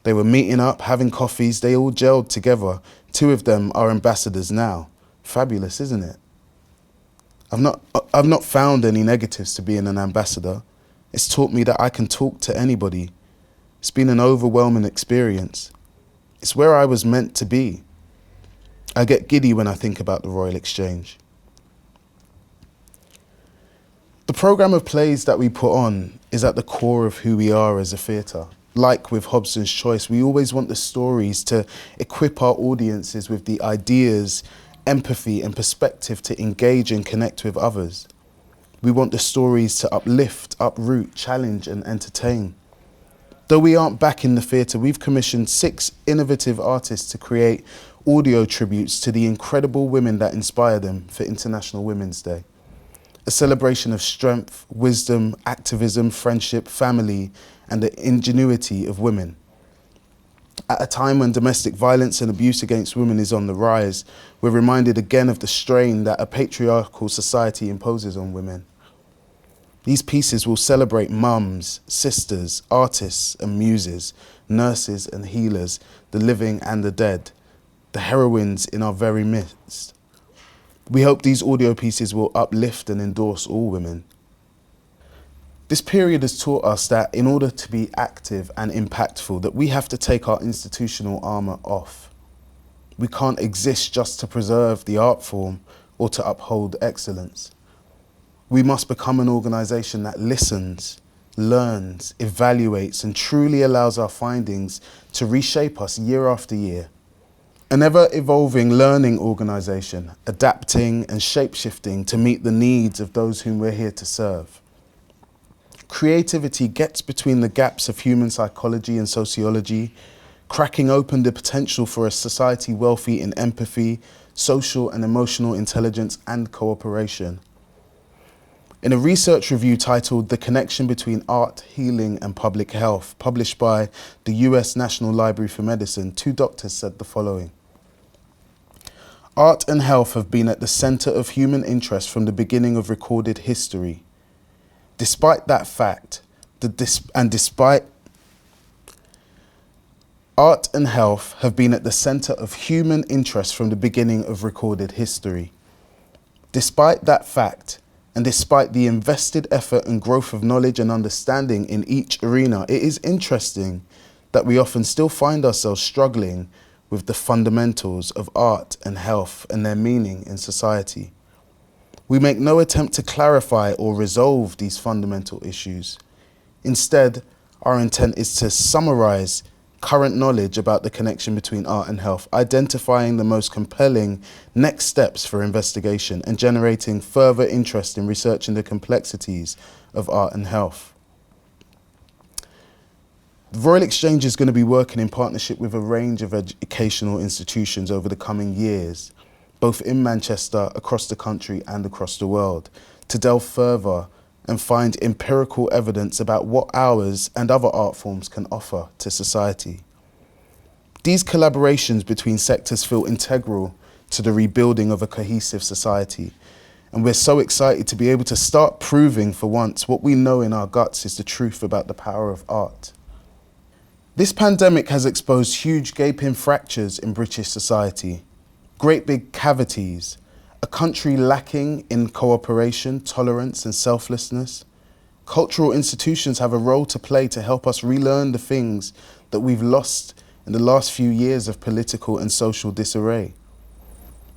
They were meeting up, having coffees, they all gelled together. 2 of them are ambassadors now. Fabulous, isn't it? I've not found any negatives to being an ambassador. It's taught me that I can talk to anybody. It's been an overwhelming experience. It's where I was meant to be. I get giddy when I think about the Royal Exchange. The programme of plays that we put on is at the core of who we are as a theatre. Like with Hobson's Choice, we always want the stories to equip our audiences with the ideas, empathy and perspective to engage and connect with others. We want the stories to uplift, uproot, challenge and entertain. Though we aren't back in the theatre, we've commissioned 6 innovative artists to create audio tributes to the incredible women that inspire them for International Women's Day. A celebration of strength, wisdom, activism, friendship, family and the ingenuity of women. At a time when domestic violence and abuse against women is on the rise, we're reminded again of the strain that a patriarchal society imposes on women. These pieces will celebrate mums, sisters, artists and muses, nurses and healers, the living and the dead, the heroines in our very midst. We hope these audio pieces will uplift and endorse all women. This period has taught us that in order to be active and impactful, that we have to take our institutional armour off. We can't exist just to preserve the art form or to uphold excellence. We must become an organisation that listens, learns, evaluates and truly allows our findings to reshape us year after year. An ever-evolving learning organisation, adapting and shape-shifting to meet the needs of those whom we're here to serve. Creativity gets between the gaps of human psychology and sociology, cracking open the potential for a society wealthy in empathy, social and emotional intelligence and cooperation. In a research review titled The Connection Between Art, Healing and Public Health, published by the US National Library for Medicine, 2 doctors said the following. Art and health have been at the centre of human interest from the beginning of recorded history. Despite that fact, art and health have been at the centre of human interest from the beginning of recorded history. Despite that fact, and despite the invested effort and growth of knowledge and understanding in each arena, it is interesting that we often still find ourselves struggling with the fundamentals of art and health and their meaning in society. We make no attempt to clarify or resolve these fundamental issues. Instead, our intent is to summarize current knowledge about the connection between art and health, identifying the most compelling next steps for investigation and generating further interest in researching the complexities of art and health. The Royal Exchange is going to be working in partnership with a range of educational institutions over the coming years, both in Manchester, across the country and across the world, to delve further and find empirical evidence about what ours and other art forms can offer to society. These collaborations between sectors feel integral to the rebuilding of a cohesive society, and we're so excited to be able to start proving for once what we know in our guts is the truth about the power of art. This pandemic has exposed huge gaping fractures in British society, great big cavities, a country lacking in cooperation, tolerance and selflessness. Cultural institutions have a role to play to help us relearn the things that we've lost in the last few years of political and social disarray.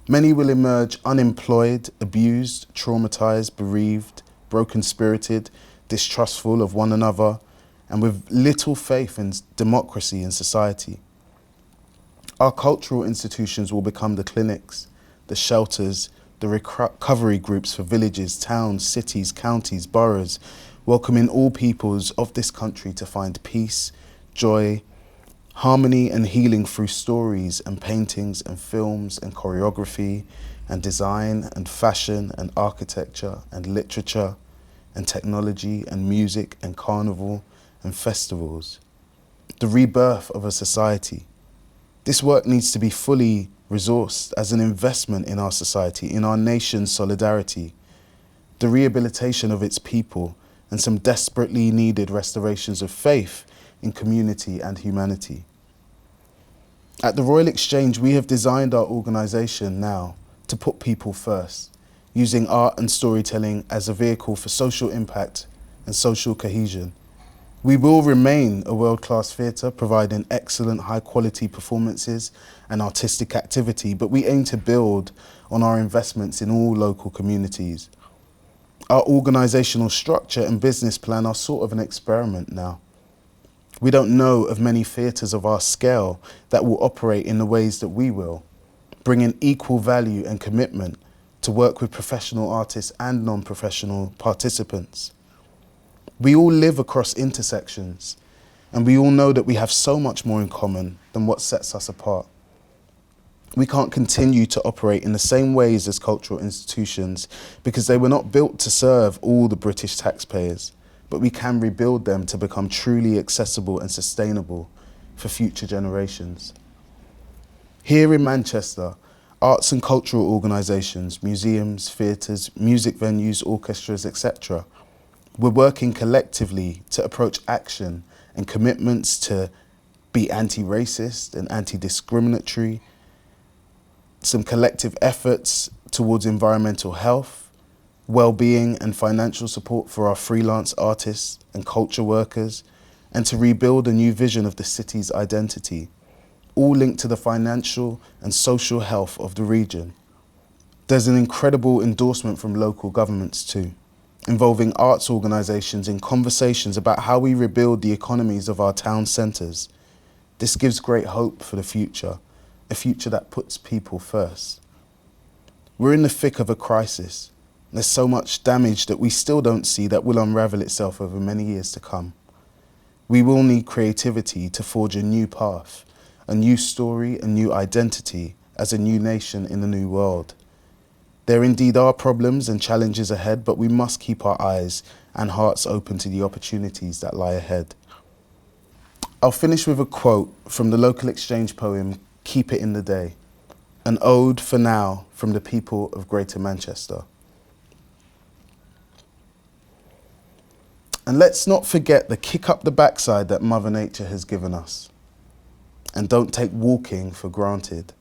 Many will emerge unemployed, abused, traumatized, bereaved, broken-spirited, distrustful of one another, and with little faith in democracy and society. Our cultural institutions will become the clinics, the shelters, the recovery groups for villages, towns, cities, counties, boroughs, welcoming all peoples of this country to find peace, joy, harmony and healing through stories and paintings and films and choreography and design and fashion and architecture and literature and technology and music and carnival and festivals. The rebirth of a society. This work needs to be fully resourced as an investment in our society, in our nation's solidarity, the rehabilitation of its people, and some desperately needed restorations of faith in community and humanity. At the Royal Exchange, we have designed our organisation now to put people first, using art and storytelling as a vehicle for social impact and social cohesion. We will remain a world-class theatre, providing excellent high-quality performances and artistic activity, but we aim to build on our investments in all local communities. Our organisational structure and business plan are sort of an experiment now. We don't know of many theatres of our scale that will operate in the ways that we will, bringing equal value and commitment to work with professional artists and non-professional participants. We all live across intersections, and we all know that we have so much more in common than what sets us apart. We can't continue to operate in the same ways as cultural institutions because they were not built to serve all the British taxpayers, but we can rebuild them to become truly accessible and sustainable for future generations. Here in Manchester, arts and cultural organisations, museums, theatres, music venues, orchestras, etc., we're working collectively to approach action and commitments to be anti-racist and anti-discriminatory, some collective efforts towards environmental health, well-being and financial support for our freelance artists and culture workers, and to rebuild a new vision of the city's identity, all linked to the financial and social health of the region. There's an incredible endorsement from local governments too, involving arts organisations in conversations about how we rebuild the economies of our town centres. This gives great hope for the future, a future that puts people first. We're in the thick of a crisis. There's so much damage that we still don't see that will unravel itself over many years to come. We will need creativity to forge a new path, a new story, a new identity as a new nation in the new world. There indeed are problems and challenges ahead, but we must keep our eyes and hearts open to the opportunities that lie ahead. I'll finish with a quote from the local exchange poem, Keep It in the Day, an ode for now from the people of Greater Manchester. And let's not forget the kick up the backside that Mother Nature has given us. And don't take walking for granted.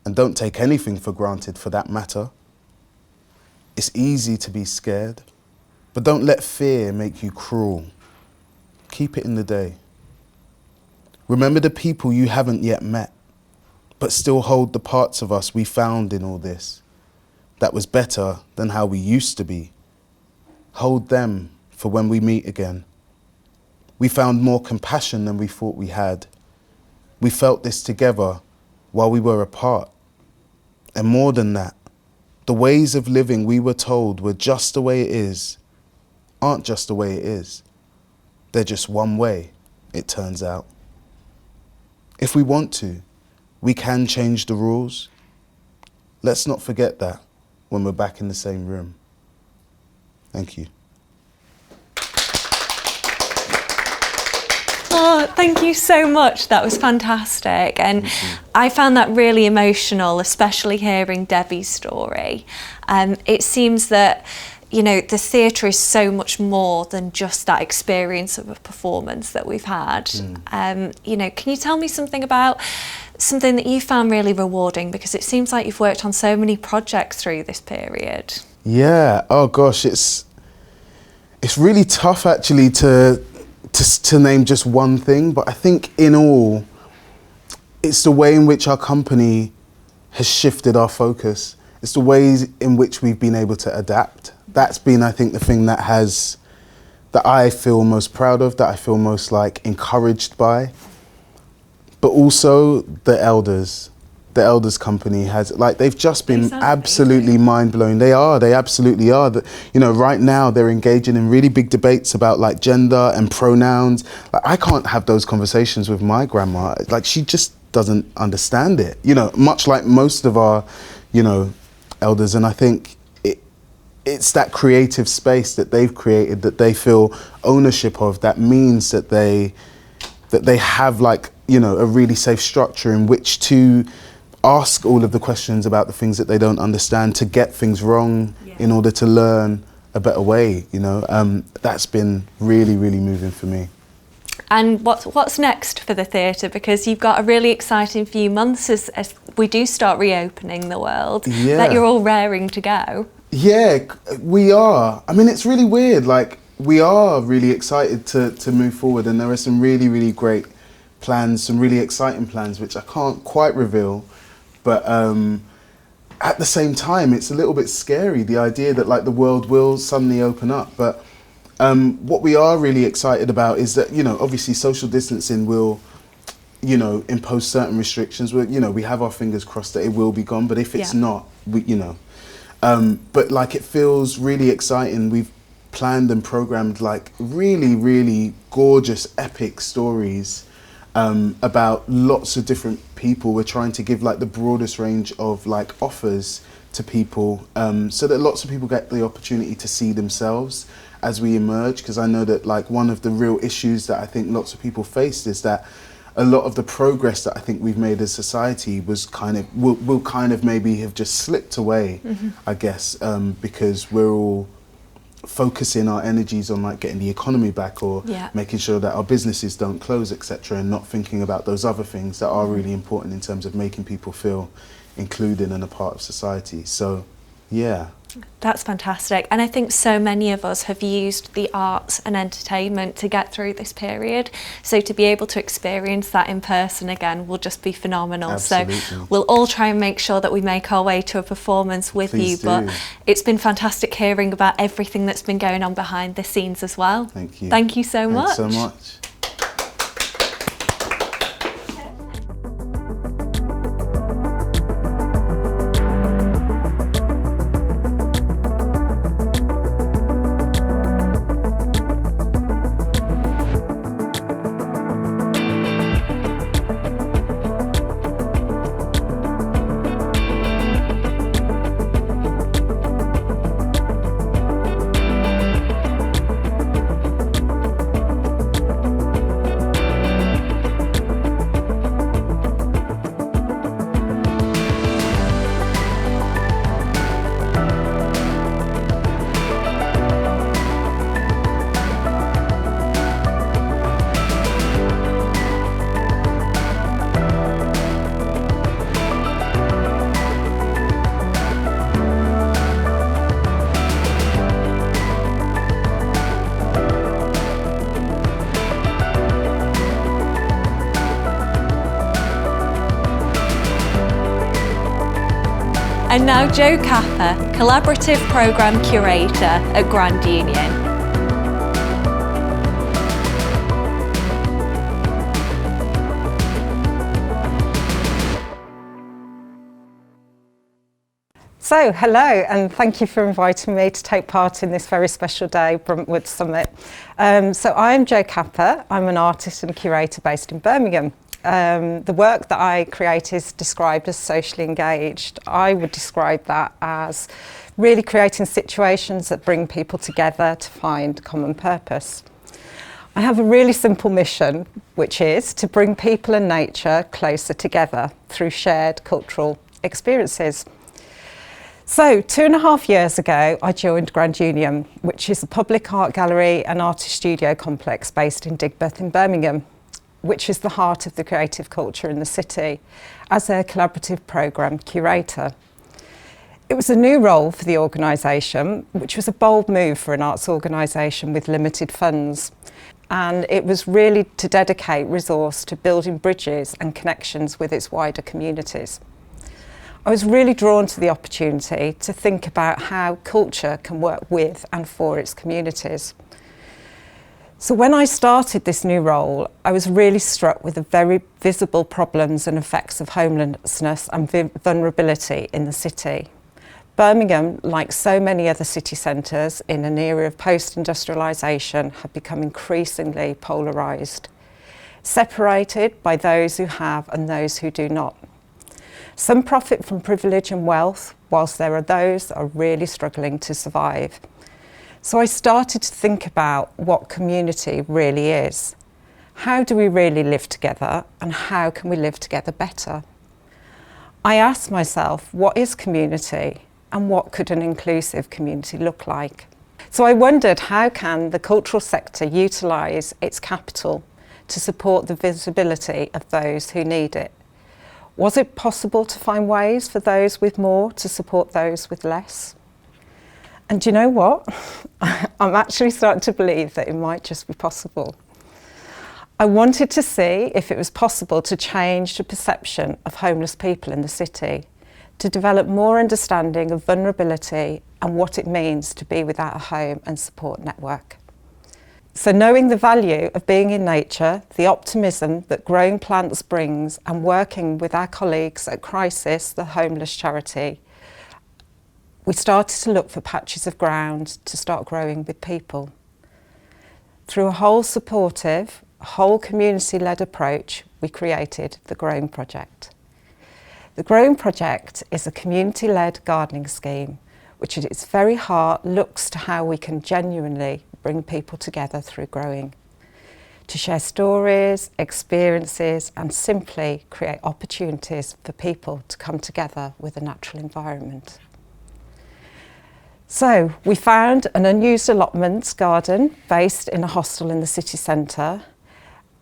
And don't take anything for granted for that matter. It's easy to be scared, but don't let fear make you cruel. Keep it in the day. Remember the people you haven't yet met, but still hold the parts of us we found in all this that was better than how we used to be. Hold them for when we meet again. We found more compassion than we thought we had. We felt this together while we were apart. And more than that, the ways of living we were told were just the way it is, aren't just the way it is. They're just one way, it turns out. If we want to, we can change the rules. Let's not forget that when we're back in the same room. Thank you. Oh, thank you so much. That was fantastic. And I found that really emotional, especially hearing Debbie's story. It seems that, you know, the theatre is so much more than just that experience of a performance that we've had. You know, can you tell me something about something that you found really rewarding? Because it seems like you've worked on so many projects through this period. Yeah, oh gosh, it's really tough actually to name just one thing, but I think in all, it's the way in which our company has shifted our focus. It's the ways in which we've been able to adapt. That's been, I think, the thing that I feel most proud of, that I feel most like encouraged by. But also the elders company has, like, they've just been absolutely mind-blowing. They absolutely are. You know, right now they're engaging in really big debates about like gender and pronouns. Like, I can't have those conversations with my grandma. Like, she just doesn't understand it, you know, much like most of our, you know, elders. And I think it's that creative space that they've created that they feel ownership of, that means that they have, like, you know, a really safe structure in which to ask all of the questions about the things that they don't understand, to get things wrong in order to learn a better way, you know. That's been really, really moving for me. And what's next for the theatre? Because you've got a really exciting few months as we do start reopening the world, that you're all raring to go. Yeah, we are. I mean, it's really weird. Like, we are really excited to move forward, and there are some really, really great plans, some really exciting plans, which I can't quite reveal. But at the same time, it's a little bit scary, the idea that like the world will suddenly open up. But what we are really excited about is that, you know, obviously social distancing will, you know, impose certain restrictions. You know, we have our fingers crossed that it will be gone, but if it's not, we, you know. But like, it feels really exciting. We've planned and programmed like really, really gorgeous, epic stories about lots of different people. We're trying to give like the broadest range of like offers to people, so that lots of people get the opportunity to see themselves as we emerge. Because I know that like one of the real issues that I think lots of people faced is that a lot of the progress that I think we've made as society was kind of will kind of maybe have just slipped away, I guess, because we're all focusing our energies on like getting the economy back, or making sure that our businesses don't close, etc., and not thinking about those other things that are really important in terms of making people feel included and a part of society. So yeah, that's fantastic. And I think so many of us have used the arts and entertainment to get through this period, so to be able to experience that in person again will just be phenomenal. Absolutely. So we'll all try and make sure that we make our way to a performance with Please you. do. But it's been fantastic hearing about everything that's been going on behind the scenes as well. Thank you. Thank you so much. Thanks so much. And now Jo Capper, Collaborative Programme Curator at Grand Union. So, hello, and thank you for inviting me to take part in this very special day, Bruntwood Summit. So I'm Jo Capper. I'm an artist and curator based in Birmingham. The work that I create is described as socially engaged. I would describe that as really creating situations that bring people together to find common purpose. I have a really simple mission, which is to bring people and nature closer together through shared cultural experiences. So 2.5 years ago, I joined Grand Union, which is a public art gallery and artist studio complex based in Digbeth in Birmingham, which is the heart of the creative culture in the city, as a collaborative programme curator. It was a new role for the organisation, which was a bold move for an arts organisation with limited funds. And it was really to dedicate resource to building bridges and connections with its wider communities. I was really drawn to the opportunity to think about how culture can work with and for its communities. So when I started this new role, I was really struck with the very visible problems and effects of homelessness and vulnerability in the city. Birmingham, like so many other city centres in an era of post-industrialisation, had become increasingly polarised, separated by those who have and those who do not. Some profit from privilege and wealth, whilst there are those that are really struggling to survive. So I started to think about what community really is. How do we really live together, and how can we live together better? I asked myself, what is community, and what could an inclusive community look like? So I wondered, how can the cultural sector utilise its capital to support the visibility of those who need it? Was it possible to find ways for those with more to support those with less? And do you know what? I'm actually starting to believe that it might just be possible. I wanted to see if it was possible to change the perception of homeless people in the city, to develop more understanding of vulnerability and what it means to be without a home and support network. So knowing the value of being in nature, the optimism that growing plants brings, and working with our colleagues at Crisis, the homeless charity, we started to look for patches of ground to start growing with people. Through a whole supportive, whole community-led approach, we created the Growing Project. The Growing Project is a community-led gardening scheme, which at its very heart looks to how we can genuinely bring people together through growing, to share stories, experiences, and simply create opportunities for people to come together with a natural environment. So we found an unused allotments garden based in a hostel in the city centre,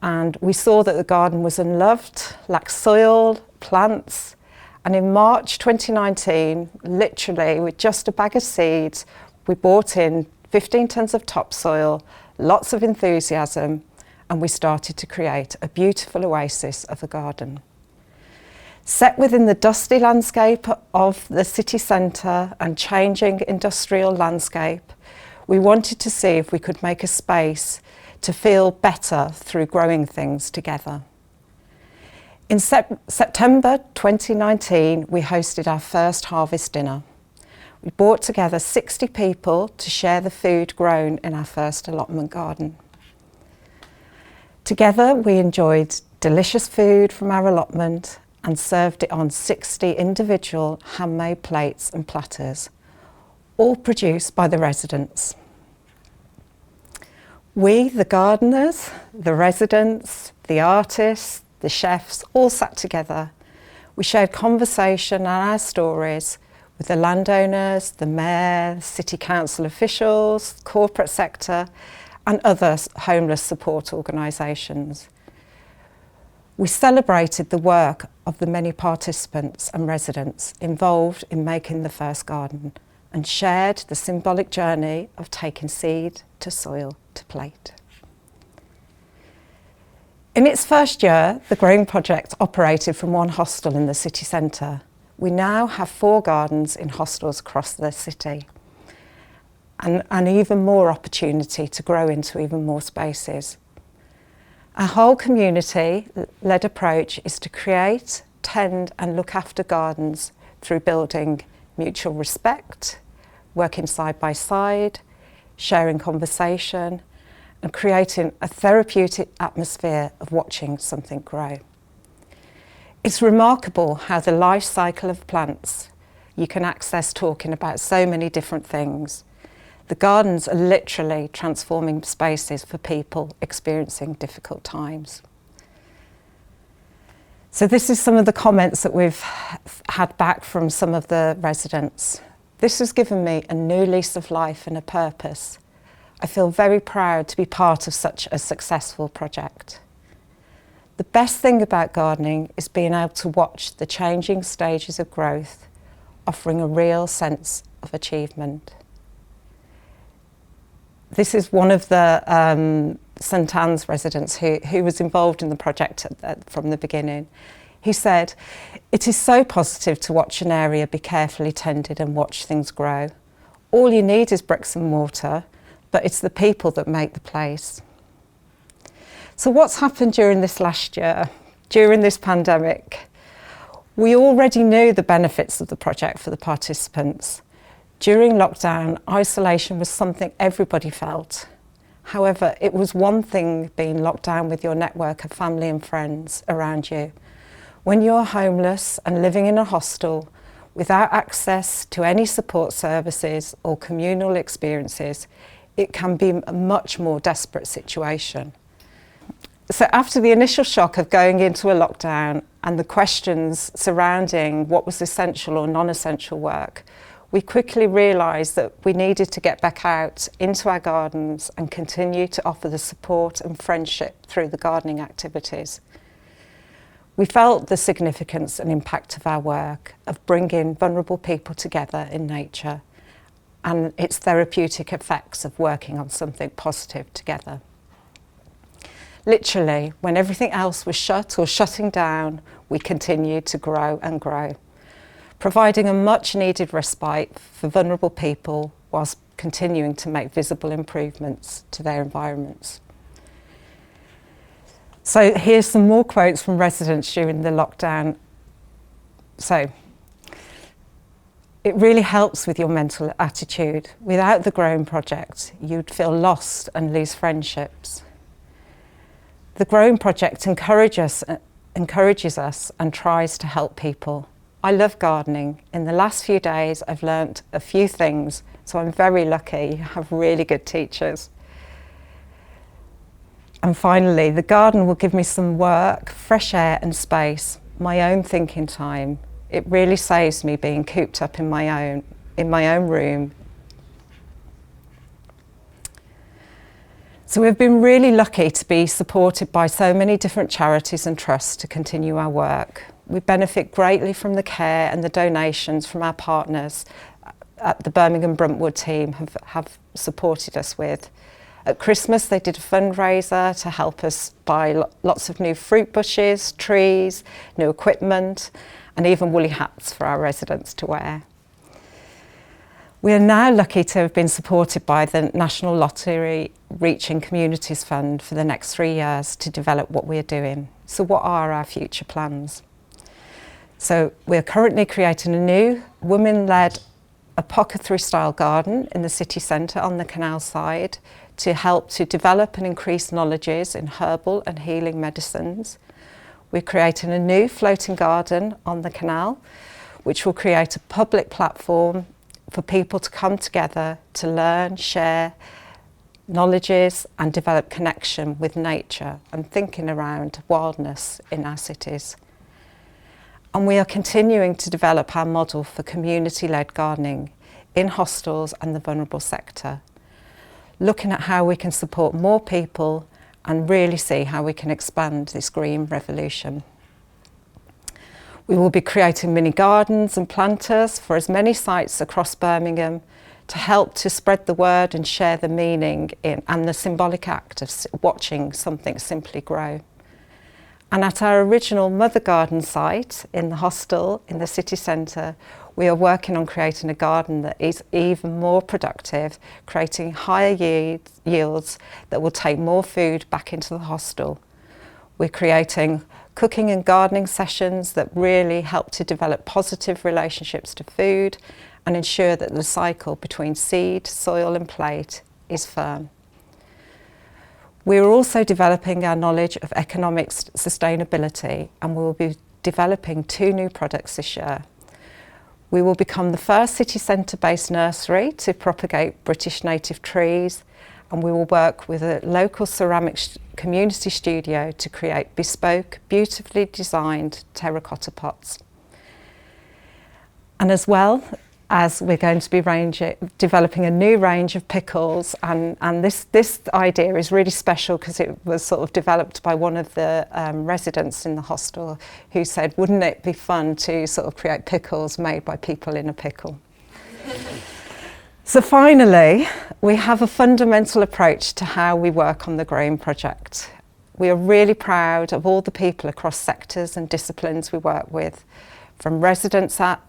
and we saw that the garden was unloved, lacked soil, plants, and in March 2019, literally with just a bag of seeds, we brought in 15 tonnes of topsoil, lots of enthusiasm, and we started to create a beautiful oasis of a garden. Set within the dusty landscape of the city centre and changing industrial landscape, we wanted to see if we could make a space to feel better through growing things together. In September 2019, we hosted our first harvest dinner. We brought together 60 people to share the food grown in our first allotment garden. Together, we enjoyed delicious food from our allotment and served it on 60 individual handmade plates and platters, all produced by the residents. We, the gardeners, the residents, the artists, the chefs, all sat together. We shared conversation and our stories with the landowners, the mayor, city council officials, corporate sector, and other homeless support organisations. We celebrated the work of the many participants and residents involved in making the first garden and shared the symbolic journey of taking seed to soil to plate. In its first year, the Growing Project operated from one hostel in the city centre. We now have 4 gardens in hostels across the city, and even more opportunity to grow into even more spaces. Our whole community-led approach is to create, tend and look after gardens through building mutual respect, working side by side, sharing conversation and creating a therapeutic atmosphere of watching something grow. It's remarkable how the life cycle of plants you can access talking about so many different things. The gardens are literally transforming spaces for people experiencing difficult times. So this is some of the comments that we've had back from some of the residents. This has given me a new lease of life and a purpose. I feel very proud to be part of such a successful project. The best thing about gardening is being able to watch the changing stages of growth, offering a real sense of achievement. This is one of the St Anne's residents who was involved in the project from the beginning. He said, "It is so positive to watch an area be carefully tended and watch things grow. All you need is bricks and mortar, but it's the people that make the place." So what's happened during this last year, during this pandemic? We already knew the benefits of the project for the participants. During lockdown, isolation was something everybody felt. However, it was one thing being locked down with your network of family and friends around you. When you're homeless and living in a hostel without access to any support services or communal experiences, it can be a much more desperate situation. So after the initial shock of going into a lockdown and the questions surrounding what was essential or non-essential work, we quickly realised that we needed to get back out into our gardens and continue to offer the support and friendship through the gardening activities. We felt the significance and impact of our work, of bringing vulnerable people together in nature, and its therapeutic effects of working on something positive together. Literally, when everything else was shut or shutting down, we continued to grow and grow, providing a much needed respite for vulnerable people whilst continuing to make visible improvements to their environments. So here's some more quotes from residents during the lockdown. So, "It really helps with your mental attitude. Without the Growing Project, you'd feel lost and lose friendships. The Growing Project encourages us and tries to help people. I love gardening. In the last few days, I've learnt a few things, so I'm very lucky. You have really good teachers. And finally, the garden will give me some work, fresh air and space, my own thinking time. It really saves me being cooped up in my own room." So we've been really lucky to be supported by so many different charities and trusts to continue our work. We benefit greatly from the care and the donations from our partners at the Birmingham Bruntwood team have supported us with. At Christmas, they did a fundraiser to help us buy lots of new fruit bushes, trees, new equipment, and even woolly hats for our residents to wear. We are now lucky to have been supported by the National Lottery Reaching Communities Fund for the next 3 years to develop what we are doing. So what are our future plans? So we're currently creating a new women-led apothecary-style garden in the city centre on the canal side to help to develop and increase knowledges in herbal and healing medicines. We're creating a new floating garden on the canal, which will create a public platform for people to come together to learn, share knowledges and develop connection with nature and thinking around wildness in our cities. And we are continuing to develop our model for community-led gardening in hostels and the vulnerable sector, looking at how we can support more people and really see how we can expand this green revolution. We will be creating mini gardens and planters for as many sites across Birmingham to help to spread the word and share the meaning in and the symbolic act of watching something simply grow. And at our original Mother Garden site in the hostel in the city centre, we are working on creating a garden that is even more productive, creating higher yields that will take more food back into the hostel. We're creating cooking and gardening sessions that really help to develop positive relationships to food and ensure that the cycle between seed, soil and plate is firm. We are also developing our knowledge of economic sustainability, and we will be developing 2 new products this year. We will become the first city centre based nursery to propagate British native trees, and we will work with a local ceramic community studio to create bespoke, beautifully designed terracotta pots. And as well as we're going to be developing a new range of pickles, and this idea is really special because it was sort of developed by one of the residents in the hostel who said, wouldn't it be fun to sort of create pickles made by people in a pickle? So finally, we have a fundamental approach to how we work on the Growing Project. We are really proud of all the people across sectors and disciplines we work with, from residents at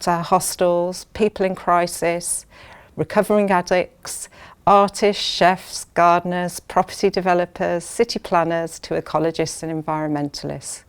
our hostels, people in crisis, recovering addicts, artists, chefs, gardeners, property developers, city planners to ecologists and environmentalists.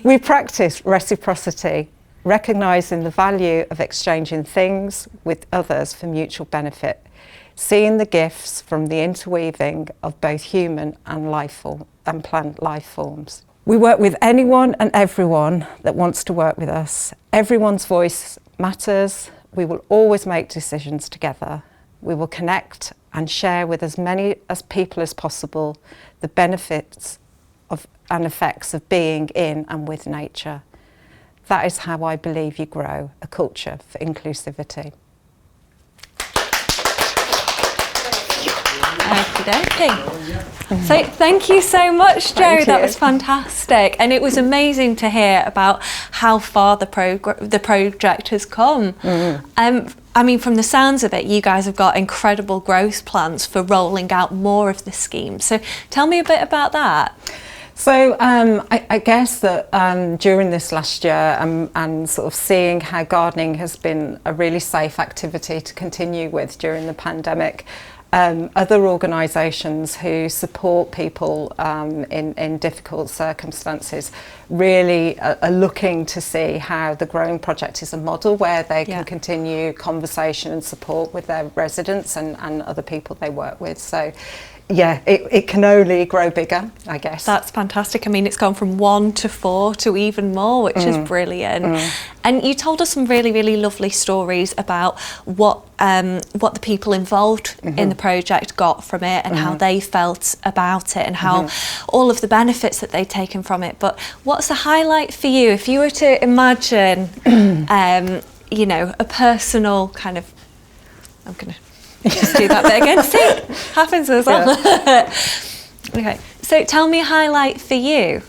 We practice reciprocity, recognising the value of exchanging things with others for mutual benefit, seeing the gifts from the interweaving of both human and plant life forms. We work with anyone and everyone that wants to work with us. Everyone's voice matters. We will always make decisions together. We will connect and share with as many as people as possible the benefits of and effects of being in and with nature. That is how I believe you grow a culture for inclusivity. So thank you so much, Jo. Thank That you. was fantastic, and it was amazing to hear about how far the project has come. I mean, from the sounds of it, you guys have got incredible growth plans for rolling out more of the scheme. So tell me a bit about that. So I guess that during this last year and sort of seeing how gardening has been a really safe activity to continue with during the pandemic, other organisations who support people in difficult circumstances really are looking to see how the Growing Project is a model where they can continue conversation and support with their residents and other people they work with. So yeah, it can only grow bigger, I guess. That's fantastic. I mean, it's gone from 1 to 4 to even more, which is brilliant. And you told us some really, really lovely stories about what the people involved in the project got from it and how they felt about it and how all of the benefits that they'd taken from it. But what's the highlight for you? If you were to imagine, you know, a personal kind of, I'm going to just do that bit again. See, happens as well. Okay, so tell me a highlight for you.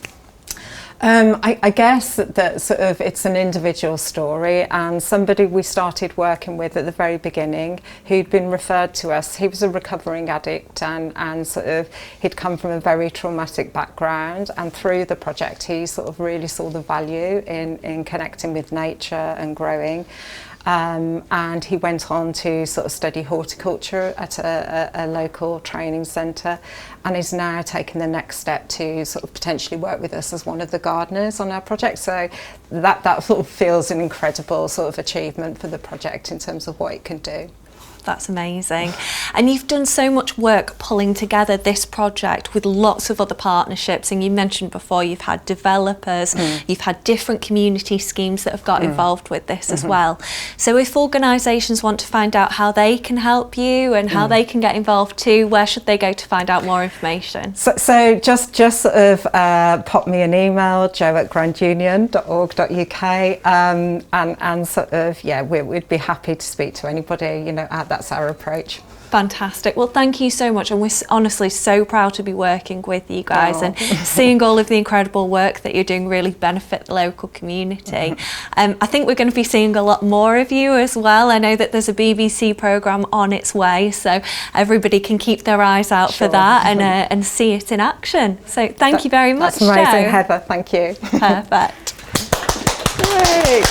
I guess that sort of it's an individual story, and somebody we started working with at the very beginning who'd been referred to us. He was a recovering addict and sort of he'd come from a very traumatic background, and through the project he sort of really saw the value in connecting with nature and growing. And he went on to sort of study horticulture at a local training centre, and is now taking the next step to sort of potentially work with us as one of the gardeners on our project. So that sort of feels an incredible sort of achievement for the project in terms of what it can do. That's amazing. And you've done so much work pulling together this project with lots of other partnerships, and you mentioned before you've had developers, you've had different community schemes that have got involved with this as well. So if organisations want to find out how they can help you and how they can get involved too, where should they go to find out more information? So just sort of pop me an email, jo@grandunion.org.uk, and sort of, yeah, we'd be happy to speak to anybody, you know, out that's our approach. Fantastic. Well, thank you so much. And we're honestly so proud to be working with you guys and seeing all of the incredible work that you're doing really benefit the local community. I think we're going to be seeing a lot more of you as well. I know that there's a BBC programme on its way, so everybody can keep their eyes out for that and see it in action. So thank you very much, That's amazing, Jo. Heather. Thank you. Perfect. Great.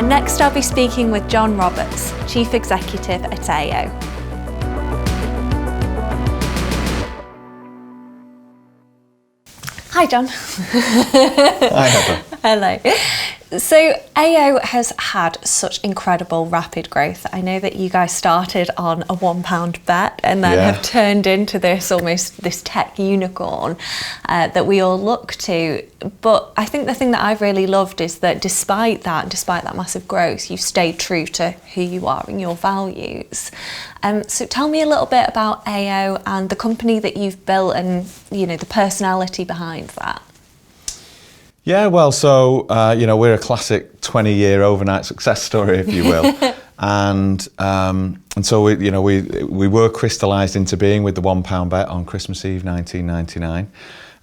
Next, I'll be speaking with John Roberts, Chief Executive at AO. Hi, John. Hi, Heather. Hello. So AO has had such incredible rapid growth. I know that you guys started on a £1 bet and then have turned into this tech unicorn that we all look to. But I think the thing that I've really loved is that despite that massive growth, you've stayed true to who you are and your values. So tell me a little bit about AO and the company that you've built and, you know, the personality behind that. Yeah, well, so, we're a classic 20-year overnight success story, if you will. and so, we were crystallised into being with the £1 bet on Christmas Eve 1999.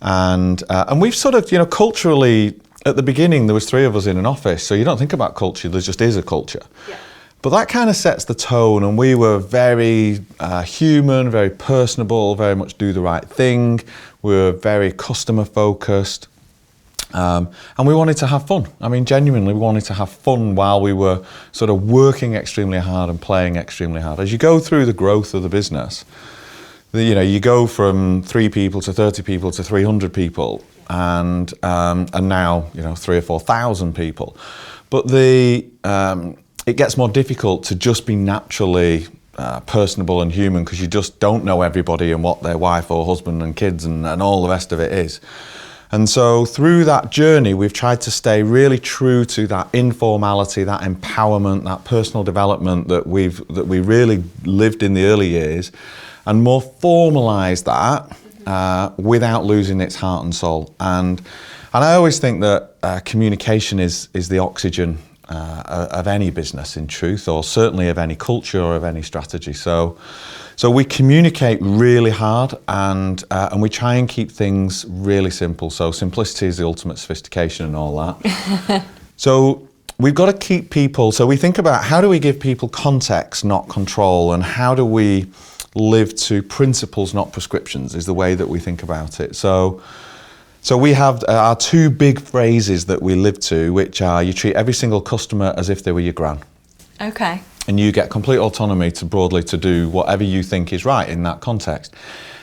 And we've sort of, culturally, at the beginning, there was 3 of us in an office. So you don't think about culture, there just is a culture. Yeah. But that kind of sets the tone, and we were very human, very personable, very much do the right thing. We were very customer focused. And we wanted to have fun. I mean, genuinely, we wanted to have fun while we were sort of working extremely hard and playing extremely hard. As you go through the growth of the business, you go from 3 people to 30 people to 300 people, and now 3,000 or 4,000 people. But it gets more difficult to just be naturally personable and human, because you just don't know everybody and what their wife or husband and kids and all the rest of it is. And so through that journey, we've tried to stay really true to that informality, that empowerment, that personal development that we really lived in the early years, and more formalise that without losing its heart and soul. And I always think that communication is the oxygen of any business, in truth, or certainly of any culture or of any strategy. So we communicate really hard, and we try and keep things really simple. So simplicity is the ultimate sophistication and all that. So we've got to keep people, so we think about how do we give people context, not control, and how do we live to principles, not prescriptions, is the way that we think about it. So So we have our two big phrases that we live to, which are you treat every single customer as if they were your gran. Okay. And you get complete autonomy to broadly to do whatever you think is right in that context.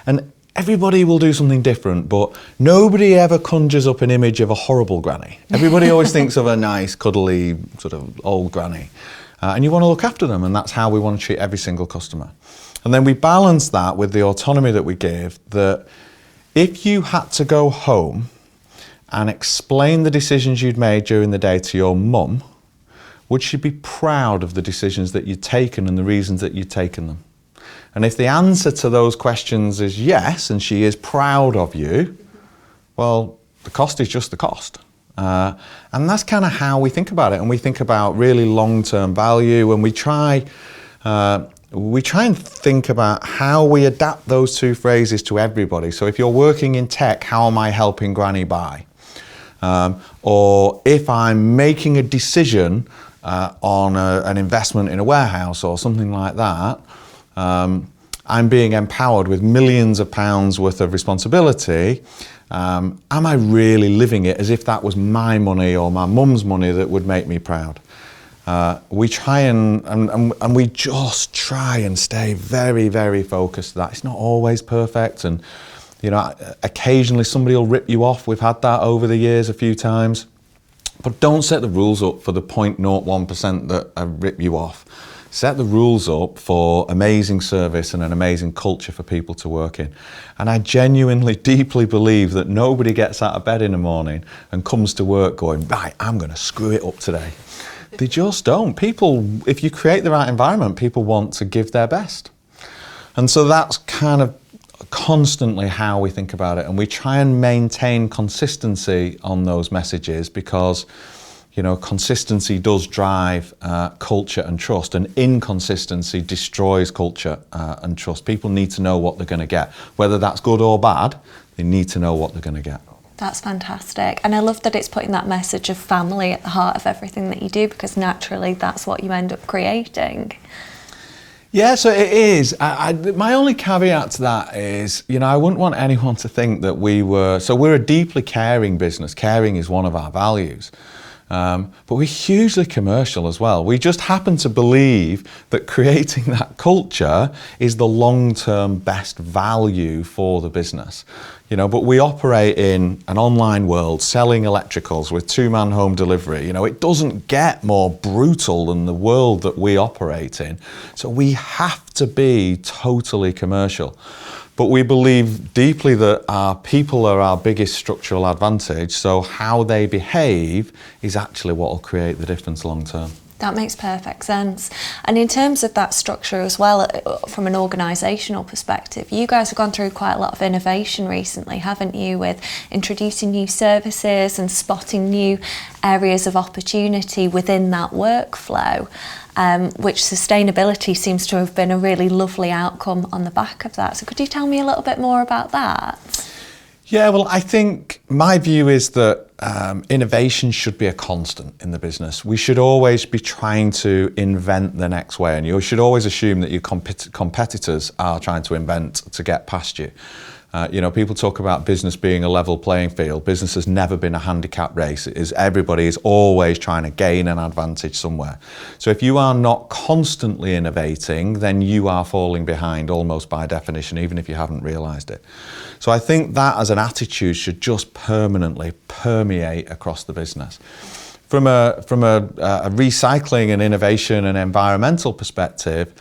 And everybody will do something different, but nobody ever conjures up an image of a horrible granny. Everybody always thinks of a nice, cuddly, sort of old granny. And you want to look after them, and that's how we want to treat every single customer. And then we balance that with the autonomy that we give, that if you had to go home and explain the decisions you'd made during the day to your mum, would she be proud of the decisions that you'd taken and the reasons that you'd taken them? And if the answer to those questions is yes, and she is proud of you, well, the cost is just the cost. And that's kind of how we think about it. And we think about really long-term value, and we try and think about how we adapt those two phrases to everybody. So if you're working in tech, how am I helping Granny buy? Or if I'm making a decision on an investment in a warehouse or something like that, I'm being empowered with millions of pounds worth of responsibility. Am I really living it as if that was my money or my mum's money that would make me proud? We try and we just try and stay very, very focused to that. It's not always perfect, and you know, occasionally somebody will rip you off. We've had that over the years a few times. But don't set the rules up for the 0.01% that rip you off. Set the rules up for amazing service and an amazing culture for people to work in. And I genuinely, deeply believe that nobody gets out of bed in the morning and comes to work going, right, I'm going to screw it up today. They just don't. People, if you create the right environment, people want to give their best. And so that's kind of constantly how we think about it, and we try and maintain consistency on those messages, because you know, consistency does drive culture and trust, and inconsistency destroys culture and trust. People need to know what they're going to get, whether that's good or bad. They need to know what they're going to get. That's fantastic, and I love that it's putting that message of family at the heart of everything that you do, because naturally that's what you end up creating. Yeah, so it is. My only caveat to that is, you know, I wouldn't want anyone to think that we're a deeply caring business. Caring is one of our values. But we're hugely commercial as well. We just happen to believe that creating that culture is the long-term best value for the business. You know, but we operate in an online world selling electricals with two-man home delivery. You know, it doesn't get more brutal than the world that we operate in. So we have to be totally commercial. But we believe deeply that our people are our biggest structural advantage, so how they behave is actually what will create the difference long term. That makes perfect sense. And in terms of that structure as well, from an organisational perspective, you guys have gone through quite a lot of innovation recently, haven't you, with introducing new services and spotting new areas of opportunity within that workflow, which sustainability seems to have been a really lovely outcome on the back of that. So could you tell me a little bit more about that? Yeah, well, I think my view is that innovation should be a constant in the business. We should always be trying to invent the next way, and you should always assume that your competitors are trying to invent to get past you. You know, people talk about business being a level playing field. Business has never been a handicap race. Everybody is always trying to gain an advantage somewhere. So if you are not constantly innovating, then you are falling behind almost by definition, even if you haven't realised it. So I think that as an attitude should just permanently permeate across the business. From a recycling and innovation and environmental perspective,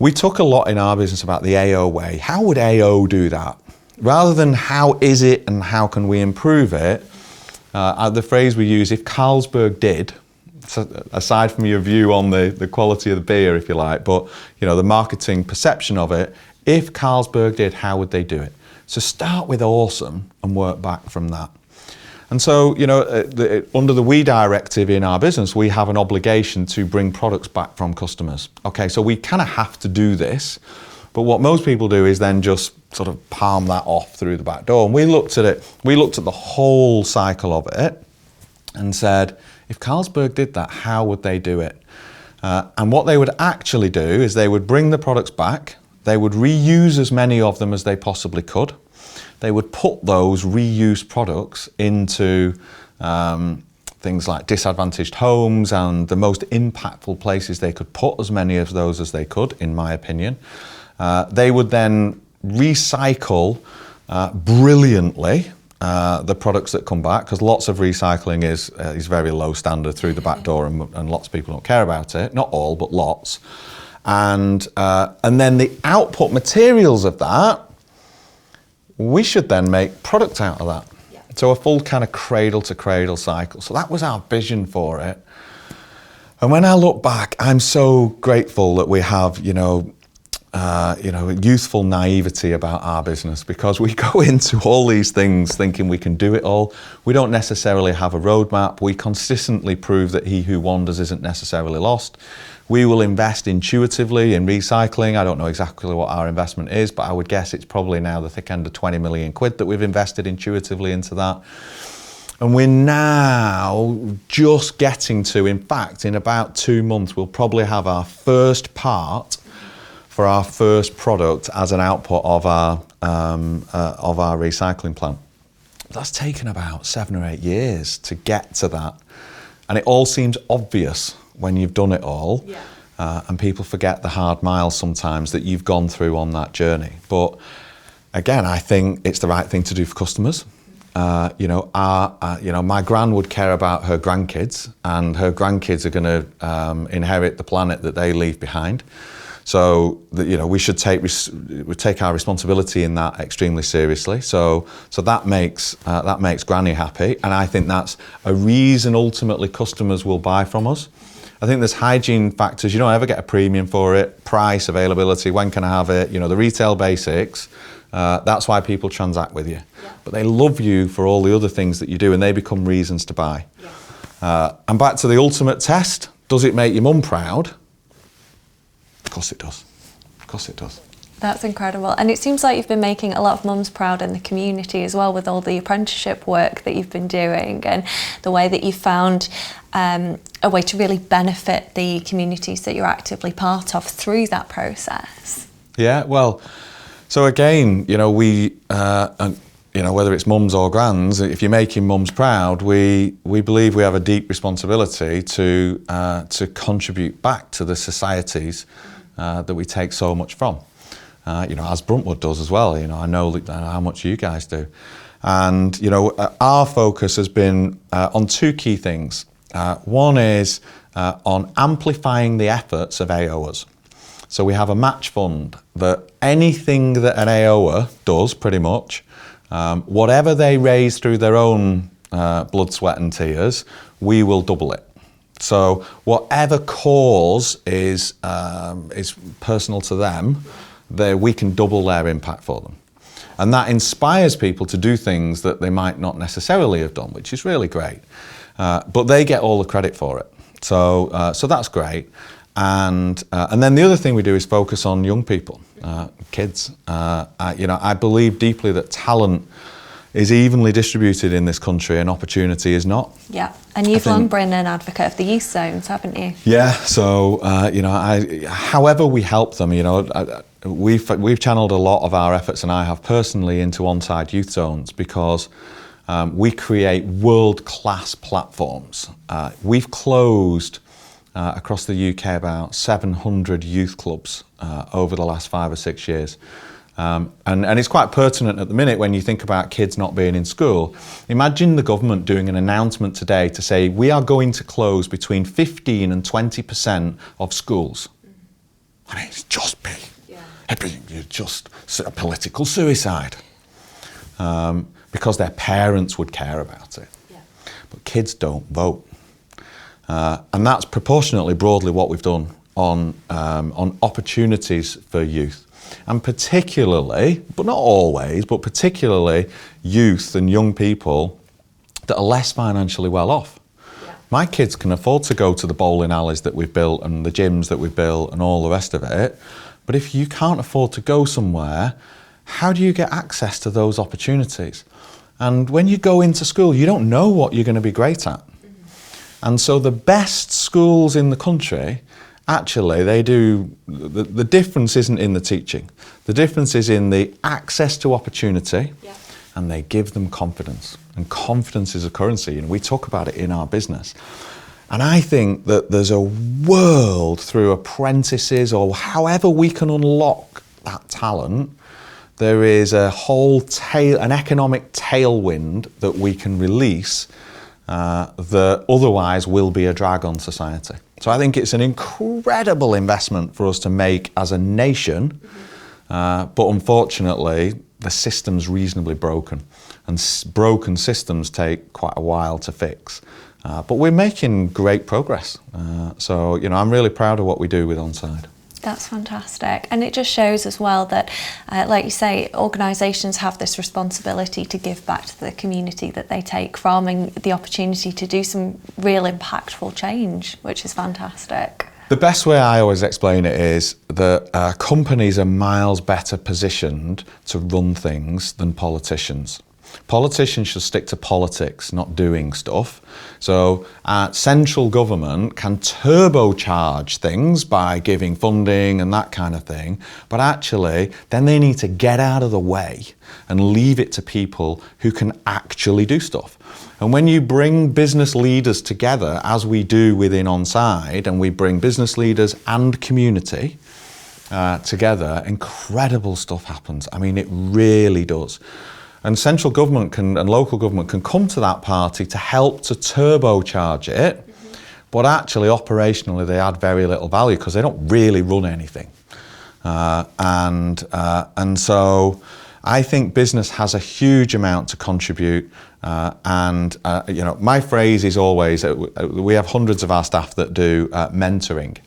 we talk a lot in our business about the AO way. How would AO do that? Rather than how is it and how can we improve it, the phrase we use, if Carlsberg did, so aside from your view on the quality of the beer, if you like, but you know, the marketing perception of it, if Carlsberg did, how would they do it? So start with awesome and work back from that. And so, you know, under the We Directive in our business, we have an obligation to bring products back from customers. Okay, so we kind of have to do this, but what most people do is then just sort of palm that off through the back door. And we looked at it, we looked at the whole cycle of it and said, if Carlsberg did that, how would they do it? And what they would actually do is they would bring the products back, they would reuse as many of them as they possibly could. they would put those reused products into things like disadvantaged homes and the most impactful places they could put as many of those as they could, in my opinion. They would then recycle brilliantly the products that come back, because lots of recycling is very low standard through the back door, and lots of people don't care about it. Not all, but lots. And then the output materials of that, we should then make product out of that. Yeah. So a full kind of cradle to cradle cycle. So that was our vision for it. And when I look back, I'm so grateful that we have, youthful naivety about our business, because we go into all these things thinking we can do it all. We don't necessarily have a roadmap. We consistently prove that he who wanders isn't necessarily lost. We will invest intuitively in recycling. I don't know exactly what our investment is, but I would guess it's probably now the thick end of 20 million quid that we've invested intuitively into that. And we're now just getting to, in fact, in about 2 months, we'll probably have our first part for our first product as an output of our recycling plant. That's taken about 7 or 8 years to get to that. And it all seems obvious when you've done it all. Yeah. And people forget the hard miles sometimes that you've gone through on that journey. But again, I think it's the right thing to do for customers. My gran would care about her grandkids, and her grandkids are going to inherit the planet that they leave behind. So we should take our responsibility in that extremely seriously. So that makes Granny happy, and I think that's a reason ultimately customers will buy from us. I think there's hygiene factors. You don't ever get a premium for it. Price, availability, when can I have it? The retail basics. That's why people transact with you. Yeah. But they love you for all the other things that you do, and they become reasons to buy. Yeah. And back to the ultimate test, does it make your mum proud? Of course it does. Of course it does. That's incredible. And it seems like you've been making a lot of mums proud in the community as well, with all the apprenticeship work that you've been doing, and the way that you've found a way to really benefit the communities that you're actively part of through that process. Yeah, well, so again, whether it's mums or grands, if you're making mums proud, we believe we have a deep responsibility to contribute back to the societies that we take so much from. As Bruntwood does as well. I know how much you guys do. And, our focus has been on 2 key things. One is on amplifying the efforts of AOers. So we have a match fund that anything that an AOer does, pretty much, whatever they raise through their own blood, sweat and tears, we will double it. So whatever cause is personal to them, we can double their impact for them. And that inspires people to do things that they might not necessarily have done, which is really great. But they get all the credit for it. So that's great. And then the other thing we do is focus on young people, kids. I believe deeply that talent is evenly distributed in this country and opportunity is not. Yeah, and you've long been an advocate of the youth zones, haven't you? Yeah, so, however we help them, we've channeled a lot of our efforts, and I have personally, into on-site youth zones, because we create world-class platforms. We've closed across the UK about 700 youth clubs over the last 5 or 6 years. And it's quite pertinent at the minute when you think about kids not being in school. Imagine the government doing an announcement today to say we are going to close between 15 and 20% of schools. I mean, it's just big. It's just a political suicide. Because their parents would care about it. Yeah. But kids don't vote. And that's proportionately broadly what we've done on opportunities for youth. And particularly, but not always, but particularly youth and young people that are less financially well off. Yeah. My kids can afford to go to the bowling alleys that we've built and the gyms that we've built and all the rest of it. But if you can't afford to go somewhere, how do you get access to those opportunities? And when you go into school, you don't know what you're going to be great at. And so the best schools in the country actually they do, the difference isn't in the teaching. The difference is in the access to opportunity, and they give them confidence. And confidence is a currency, and we talk about it in our business. And I think that there's a world through apprentices or however we can unlock that talent. There is a whole an economic tailwind that we can release that otherwise will be a drag on society. So I think it's an incredible investment for us to make as a nation, but unfortunately the system's reasonably broken, and broken systems take quite a while to fix. But we're making great progress. So, you know, I'm really proud of what we do with Onside. That's fantastic. And it just shows as well that, like you say, organisations have this responsibility to give back to the community that they take from, and the opportunity to do some real impactful change, which is fantastic. The best way I always explain it is that companies are miles better positioned to run things than politicians. Politicians should stick to politics, not doing stuff. So central government can turbocharge things by giving funding and that kind of thing, but actually then they need to get out of the way and leave it to people who can actually do stuff. And when you bring business leaders together, as we do within Onside, and we bring business leaders and community together, incredible stuff happens. I mean, it really does. And central government and local government can come to that party to help to turbocharge it, but actually operationally they add very little value because they don't really run anything. And so I think business has a huge amount to contribute. You know, my phrase is always, we have hundreds of our staff that do mentoring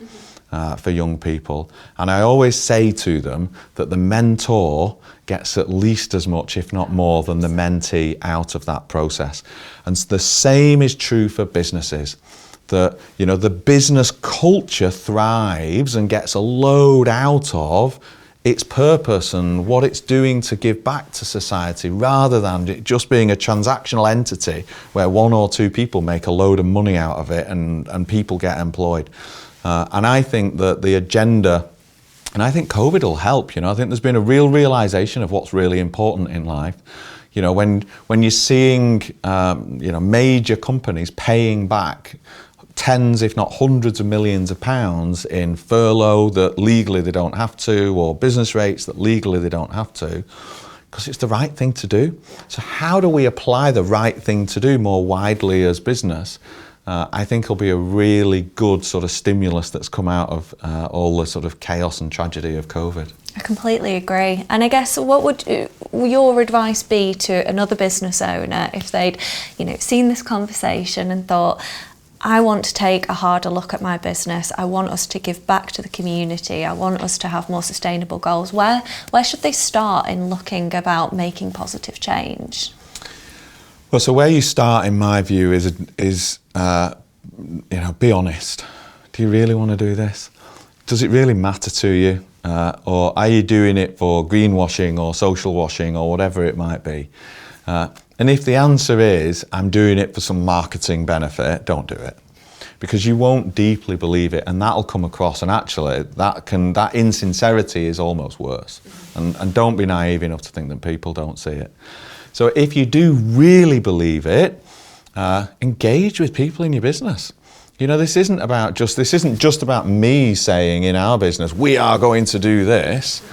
for young people. And I always say to them that the mentor gets at least as much, if not more, than the mentee out of that process. And the same is true for businesses. That, you know, the business culture thrives and gets a load out of its purpose and what it's doing to give back to society, rather than it just being a transactional entity where one or two people make a load of money out of it and people get employed. And I think that the agenda, and I think COVID will help, you know, I think there's been a real realization of what's really important in life. You know, when you're seeing, you know, major companies paying back tens, if not hundreds of millions of pounds in furlough that legally they don't have to, or business rates that legally they don't have to, because it's the right thing to do. So how do we apply the right thing to do more widely as business? I think will be a really good sort of stimulus that's come out of all the sort of chaos and tragedy of COVID. I completely agree. And I guess what would your advice be to another business owner if they'd, you know, seen this conversation and thought, I want to take a harder look at my business. I want us to give back to the community. I want us to have more sustainable goals. Where should they start in looking about making positive change? Well, so where you start, in my view, is you know, be honest. Do you really want to do this? Does it really matter to you? Or are you doing it for greenwashing or social washing or whatever it might be? And if the answer is, I'm doing it for some marketing benefit, don't do it. Because you won't deeply believe it, and that'll come across, and actually that insincerity is almost worse. And don't be naive enough to think that people don't see it. So if you do really believe it, engage with people in your business. You know, this isn't just about me saying in our business, we are going to do this.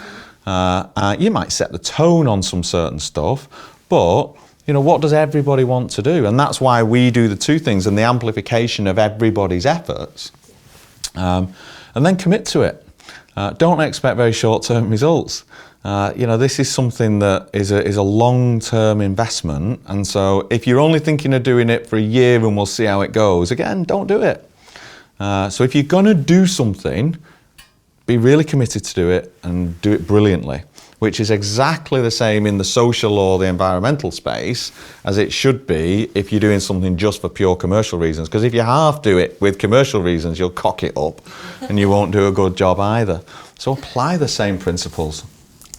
You might set the tone on some certain stuff, but you know, what does everybody want to do? And that's why we do the two things and the amplification of everybody's efforts. And then commit to it. Don't expect very short-term results. You know, this is something that is a long-term investment, and so if you're only thinking of doing it for a year and we'll see how it goes, again, don't do it. So if you're going to do something, be really committed to do it and do it brilliantly, which is exactly the same in the social or the environmental space as it should be if you're doing something just for pure commercial reasons. Because if you half do it with commercial reasons, you'll cock it up and you won't do a good job either. So apply the same principles.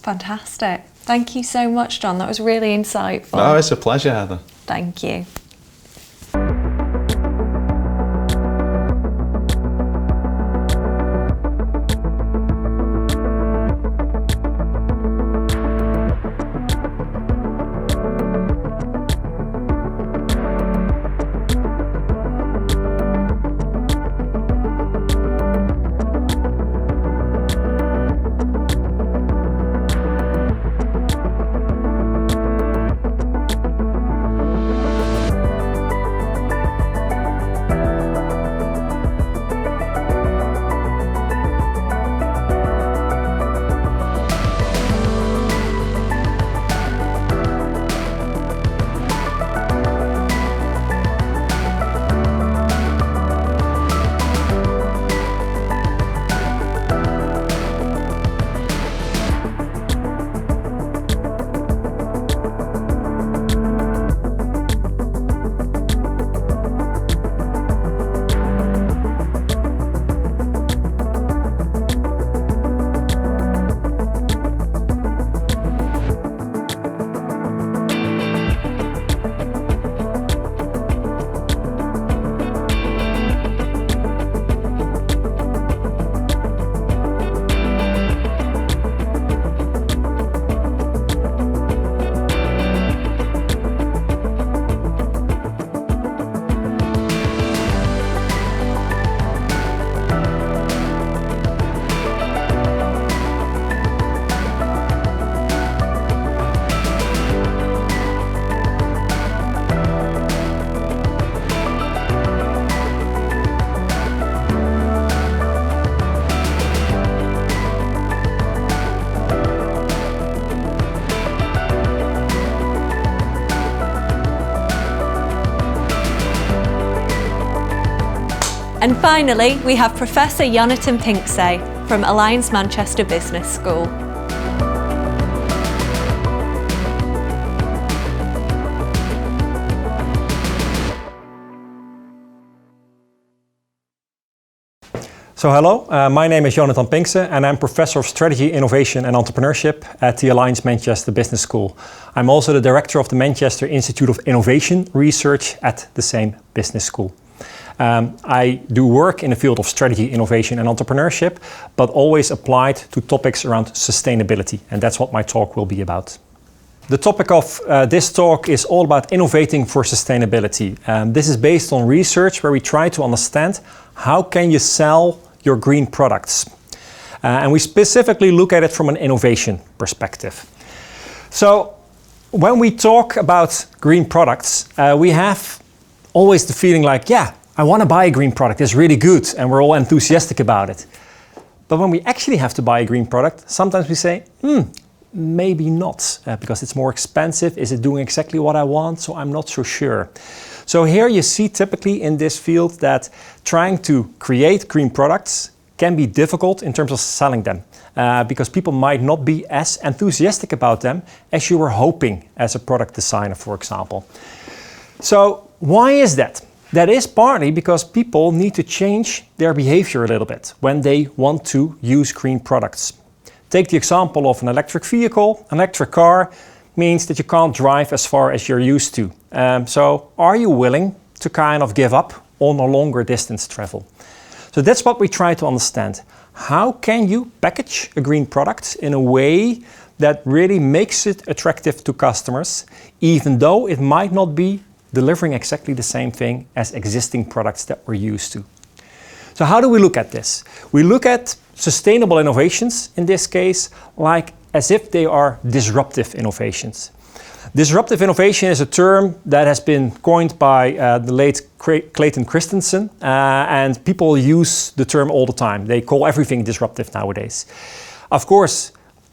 Fantastic. Thank you so much, John. That was really insightful. Oh, it's a pleasure, Heather. Thank you. And finally, we have Professor Jonathan Pinksay from Alliance Manchester Business School. So hello, my name is Jonathan Pinksay and I'm Professor of Strategy, Innovation and Entrepreneurship at the Alliance Manchester Business School. I'm also the Director of the Manchester Institute of Innovation Research at the same business school. I do work in the field of strategy, innovation and entrepreneurship, but always applied to topics around sustainability, and that's what my talk will be about. The topic of this talk is all about innovating for sustainability. This is based on research where we try to understand how can you sell your green products. And we specifically look at it from an innovation perspective. So when we talk about green products, we have always the feeling like, yeah, I want to buy a green product, it's really good, and we're all enthusiastic about it. But when we actually have to buy a green product, sometimes we say, maybe not, because it's more expensive. Is it doing exactly what I want? So I'm not so sure. So here you see typically in this field that trying to create green products can be difficult in terms of selling them, because people might not be as enthusiastic about them as you were hoping as a product designer, for example. So why is that? That is partly because people need to change their behavior a little bit when they want to use green products. Take the example of an electric vehicle. An electric car means that you can't drive as far as you're used to. So are you willing to kind of give up on a longer distance travel? So that's what we try to understand. How can you package a green product in a way that really makes it attractive to customers, even though it might not be delivering exactly the same thing as existing products that we're used to? So how do we look at this? We look at sustainable innovations, in this case, like as if they are disruptive innovations. Disruptive innovation is a term that has been coined by the late Clayton Christensen, and people use the term all the time. They call everything disruptive nowadays. Of course,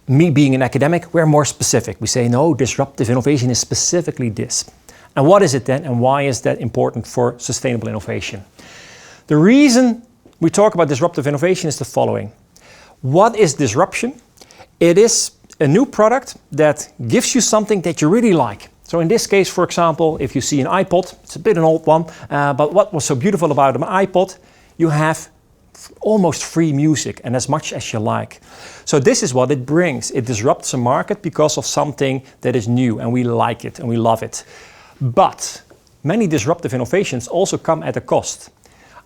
me being an academic, we're more specific. We say, no, disruptive innovation is specifically this. And what is it then, and why is that important for sustainable innovation? The reason we talk about disruptive innovation is the following. What is disruption? It is a new product that gives you something that you really like. So in this case, for example, if you see an iPod, it's a bit an old one, but what was so beautiful about an iPod, you have almost free music and as much as you like. So this is what it brings. It disrupts a market because of something that is new, and we like it and we love it. But many disruptive innovations also come at a cost.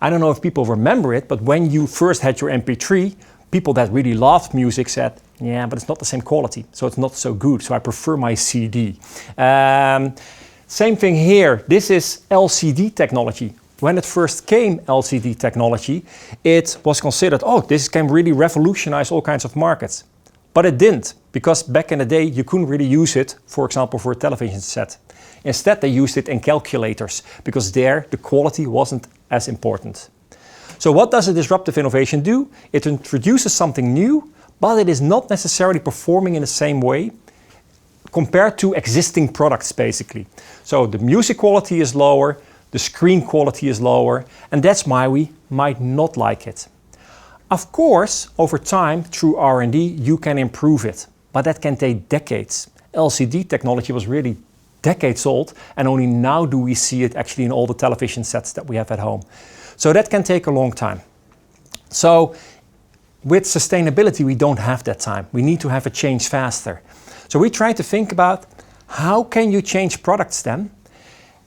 I don't know if people remember it, but when you first had your MP3, people that really loved music said, yeah, but it's not the same quality, so it's not so good, so I prefer my CD. Same thing here. This is LCD technology. When it first came, LCD technology, it was considered, oh, this can really revolutionize all kinds of markets. But it didn't, because back in the day, you couldn't really use it, for example, for a television set. Instead, they used it in calculators, because there the quality wasn't as important. So what does a disruptive innovation do? It introduces something new, but it is not necessarily performing in the same way compared to existing products, basically. So the music quality is lower, the screen quality is lower, and that's why we might not like it. Of course, over time, through R&D, you can improve it, but that can take decades. LCD technology was really decades old, and only now do we see it actually in all the television sets that we have at home. So that can take a long time. So with sustainability, we don't have that time. We need to have a change faster. So we try to think about how can you change products then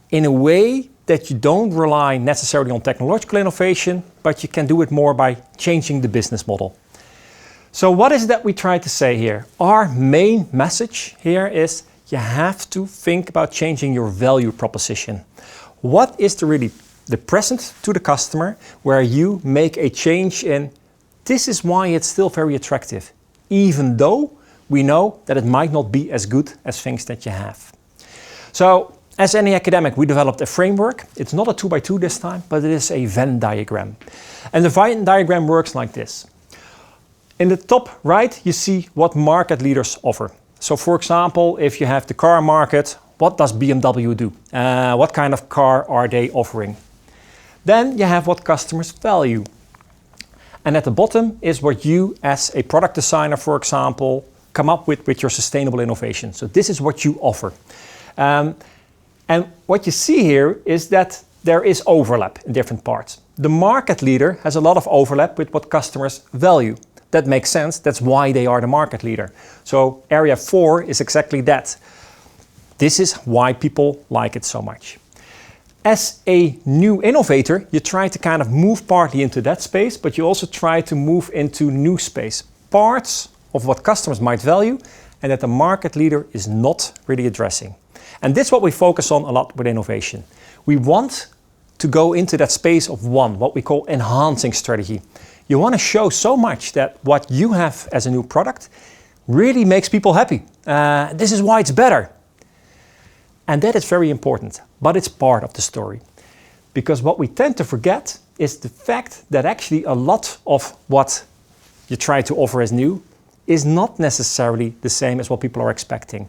in a way that you don't rely necessarily on technological innovation, but you can do it more by changing the business model. So what is it that we try to say here? Our main message here is you have to think about changing your value proposition. What is the present to the customer where you make a change in this is why it's still very attractive, even though we know that it might not be as good as things that you have. So as any academic, we developed a framework. It's not a 2x2 this time, but it is a Venn diagram. And the Venn diagram works like this. In the top right, you see what market leaders offer. So for example, if you have the car market, what does BMW do? What kind of car are they offering? Then you have what customers value. And at the bottom is what you, as a product designer, for example, come up with your sustainable innovation. So this is what you offer. And what you see here is that there is overlap in different parts. The market leader has a lot of overlap with what customers value. That makes sense. That's why they are the market leader. So area 4 is exactly that. This is why people like it so much. As a new innovator, you try to kind of move partly into that space, but you also try to move into new space. Parts of what customers might value and that the market leader is not really addressing. And this is what we focus on a lot with innovation. We want to go into that space of one, what we call enhancing strategy. You want to show so much that what you have as a new product really makes people happy. This is why it's better. And that is very important, but it's part of the story. Because what we tend to forget is the fact that actually a lot of what you try to offer as new is not necessarily the same as what people are expecting.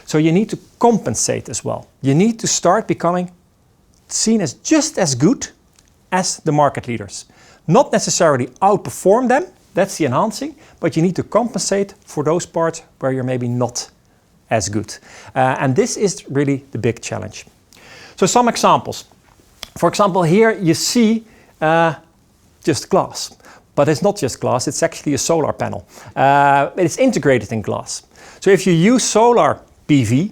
So you need to compensate as well. You need to start becoming seen as just as good as the market leaders. Not necessarily outperform them, that's the enhancing, but you need to compensate for those parts where you're maybe not as good. And this is really the big challenge. So some examples. For example, here you see just glass. But it's not just glass, it's actually a solar panel. It's integrated in glass. So if you use solar PV,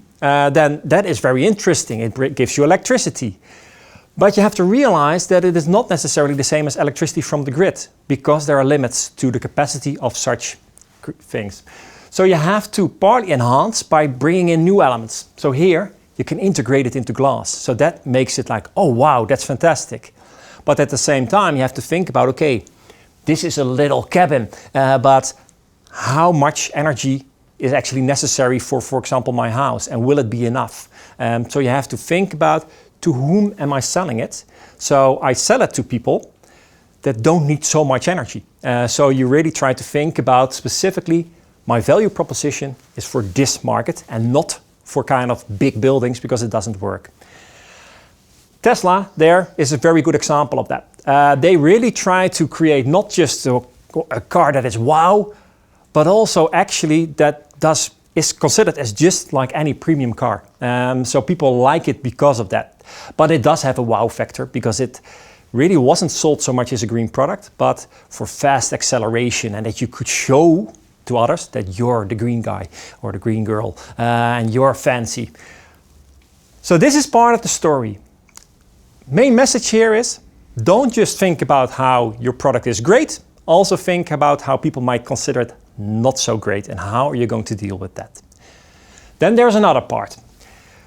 then that is very interesting. It gives you electricity. But you have to realize that it is not necessarily the same as electricity from the grid, because there are limits to the capacity of such things. So you have to partly enhance by bringing in new elements. So here you can integrate it into glass. So that makes it like, oh wow, that's fantastic. But at the same time, you have to think about, okay, this is a little cabin, but how much energy is actually necessary for example, my house, and will it be enough? So you have to think about, to whom am I selling it? So I sell it to people that don't need so much energy. So you really try to think about specifically, my value proposition is for this market and not for kind of big buildings, because it doesn't work. Tesla there is a very good example of that. They really try to create not just a car that is wow, but also actually that is considered as just like any premium car. So people like it because of that. But it does have a wow factor, because it really wasn't sold so much as a green product, but for fast acceleration, and that you could show to others that you're the green guy or the green girl and you're fancy. So this is part of the story. Main message here is, don't just think about how your product is great, also think about how people might consider it not so great, and how are you going to deal with that. Then there's another part.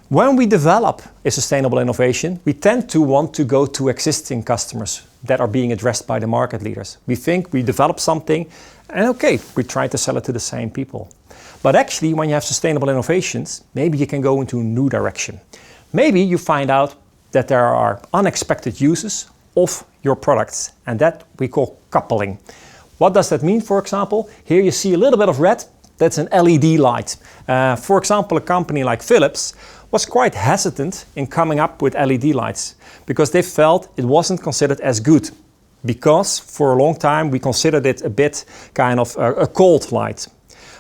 When we develop a sustainable innovation, we tend to want to go to existing customers that are being addressed by the market leaders. We think we develop something, and okay, we try to sell it to the same people. But actually, when you have sustainable innovations, maybe you can go into a new direction. Maybe you find out that there are unexpected uses of your products, and that we call coupling. What does that mean, for example? Here you see a little bit of red, that's an LED light. For example, a company like Philips was quite hesitant in coming up with LED lights, because they felt it wasn't considered as good, because for a long time we considered it a bit kind of a cold light.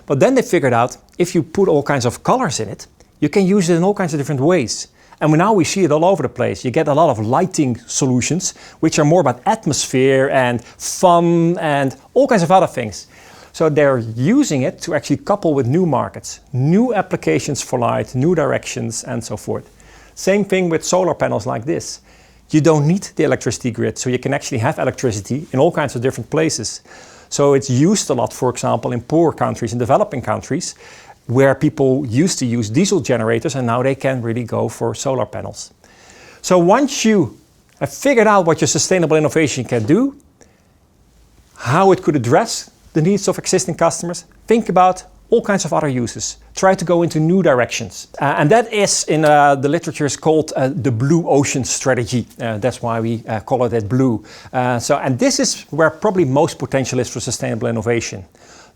But then they figured out, if you put all kinds of colors in it, you can use it in all kinds of different ways. And now we see it all over the place. You get a lot of lighting solutions, which are more about atmosphere and fun and all kinds of other things. So they're using it to actually couple with new markets, new applications for light, new directions, and so forth. Same thing with solar panels like this. You don't need the electricity grid, so you can actually have electricity in all kinds of different places. So it's used a lot, for example, in poor countries, in developing countries, where people used to use diesel generators, and now they can really go for solar panels. So once you have figured out what your sustainable innovation can do, how it could address the needs of existing customers, think about all kinds of other uses. Try to go into new directions. And that is, in the literature, is called the blue ocean strategy. That's why we call it blue. And this is where probably most potential is for sustainable innovation.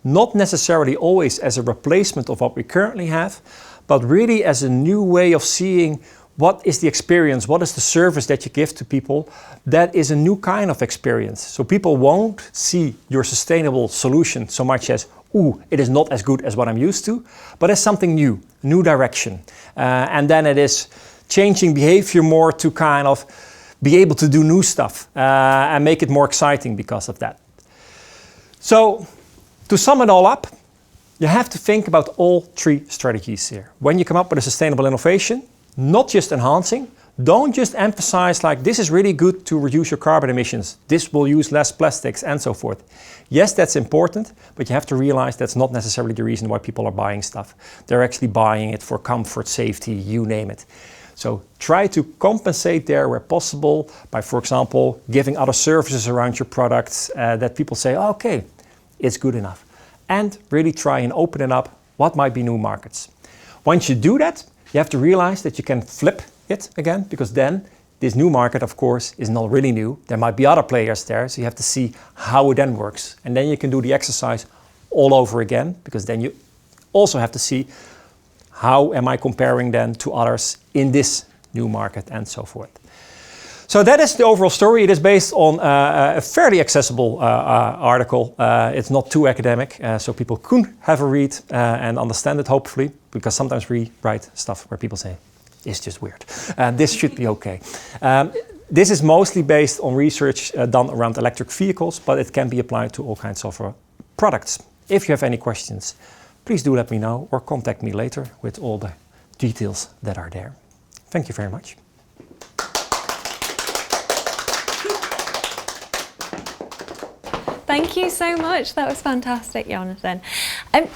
Not necessarily always as a replacement of what we currently have, but really as a new way of seeing what is the experience, what is the service that you give to people, that is a new kind of experience. So people won't see your sustainable solution so much as, ooh, it is not as good as what I'm used to, but as something new direction. And then it is changing behavior more to kind of be able to do new stuff and make it more exciting because of that. So to sum it all up, you have to think about all three strategies here. When you come up with a sustainable innovation, not just enhancing, don't just emphasize like this is really good to reduce your carbon emissions, this will use less plastics and so forth. Yes, that's important, but you have to realize that's not necessarily the reason why people are buying stuff. They're actually buying it for comfort, safety, you name it. So try to compensate there where possible by, for example, giving other services around your products that people say, oh, okay, it's good enough. And really try and open it up what might be new markets. Once you do that, you have to realize that you can flip it again, because then this new market, of course, is not really new. There might be other players there, so you have to see how it then works. And then you can do the exercise all over again, because then you also have to see how am I comparing then to others in this new market and so forth. So that is the overall story. It is based on a fairly accessible article. It's not too academic, so people could have a read and understand it, hopefully, because sometimes we write stuff where people say, it's just weird. This should be okay. This is mostly based on research done around electric vehicles, but it can be applied to all kinds of products. If you have any questions, please do let me know or contact me later with all the details that are there. Thank you very much. Thank you so much. That was fantastic, Jonathan.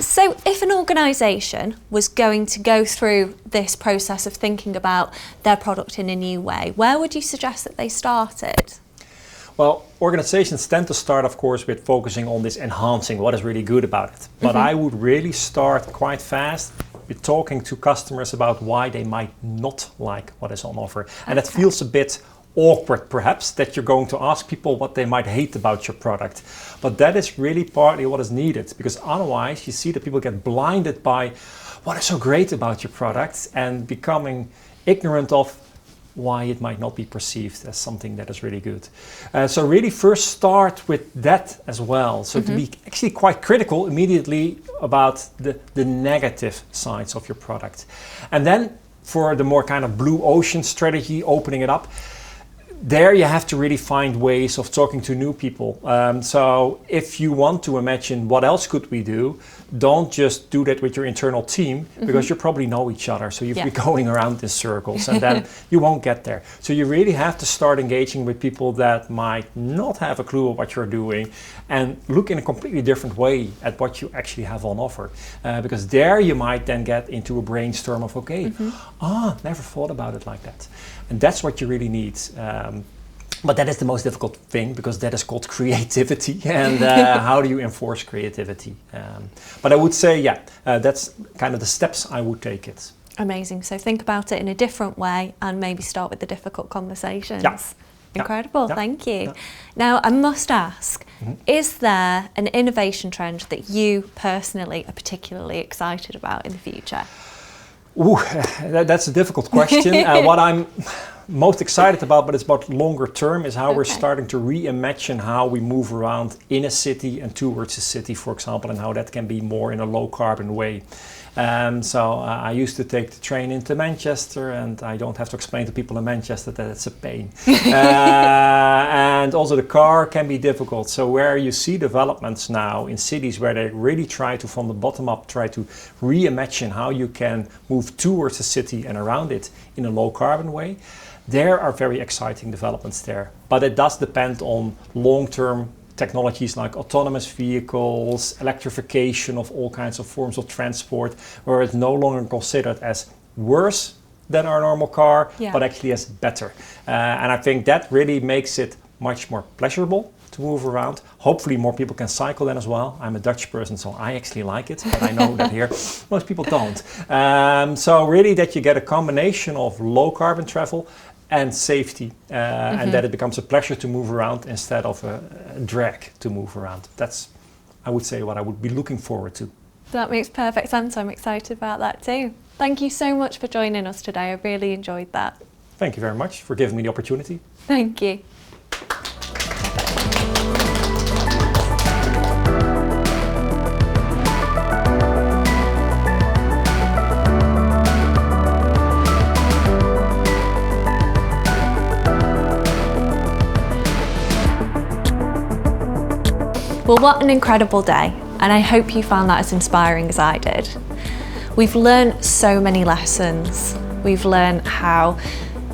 So if an organisation was going to go through this process of thinking about their product in a new way, where would you suggest that they started? Well, organizations tend to start, of course, with focusing on this enhancing, what is really good about it. But I would really start quite fast with talking to customers about why they might not like what is on offer. And that feels a bit awkward, perhaps, that you're going to ask people what they might hate about your product. But that is really partly what is needed, because otherwise you see that people get blinded by what is so great about your product and becoming ignorant of why it might not be perceived as something that is really good. So really first start with that as well. So to be actually quite critical immediately about the negative sides of your product. And then for the more kind of blue ocean strategy, opening it up, there you have to really find ways of talking to new people. So if you want to imagine what else could we do, don't just do that with your internal team, because you probably know each other. So you'll be going around in circles and then you won't get there. So you really have to start engaging with people that might not have a clue of what you're doing and look in a completely different way at what you actually have on offer. Because there you might then get into a brainstorm of, okay, never thought about it like that. And that's what you really need. But that is the most difficult thing, because that is called creativity. And how do you enforce creativity? But I would say, that's kind of the steps I would take it. Amazing. So think about it in a different way and maybe start with the difficult conversations. Yeah. Incredible, Yeah. thank you. Yeah. Now, I must ask, is there an innovation trend that you personally are particularly excited about in the future? Ooh, that's a difficult question. What I'm most excited about, but it's about longer term, is how we're starting to reimagine how we move around in a city and towards a city, for example, and how that can be more in a low carbon way. So I used to take the train into Manchester, and I don't have to explain to people in Manchester that it's a pain. And also the car can be difficult. So where you see developments now in cities where they really try to, from the bottom up, try to reimagine how you can move towards a city and around it in a low carbon way, there are very exciting developments there. But it does depend on long-term technologies like autonomous vehicles, electrification of all kinds of forms of transport, where it's no longer considered as worse than our normal car, but actually as better. And I think that really makes it much more pleasurable to move around. Hopefully more people can cycle then as well. I'm a Dutch person, so I actually like it, but I know that here most people don't. So really that you get a combination of low carbon travel and safety, and that it becomes a pleasure to move around instead of a drag to move around. That's, I would say, what I would be looking forward to. That makes perfect sense. I'm excited about that too. Thank you so much for joining us today. I really enjoyed that. Thank you very much for giving me the opportunity. Thank you. Well, what an incredible day, and I hope you found that as inspiring as I did. We've learned so many lessons. We've learned how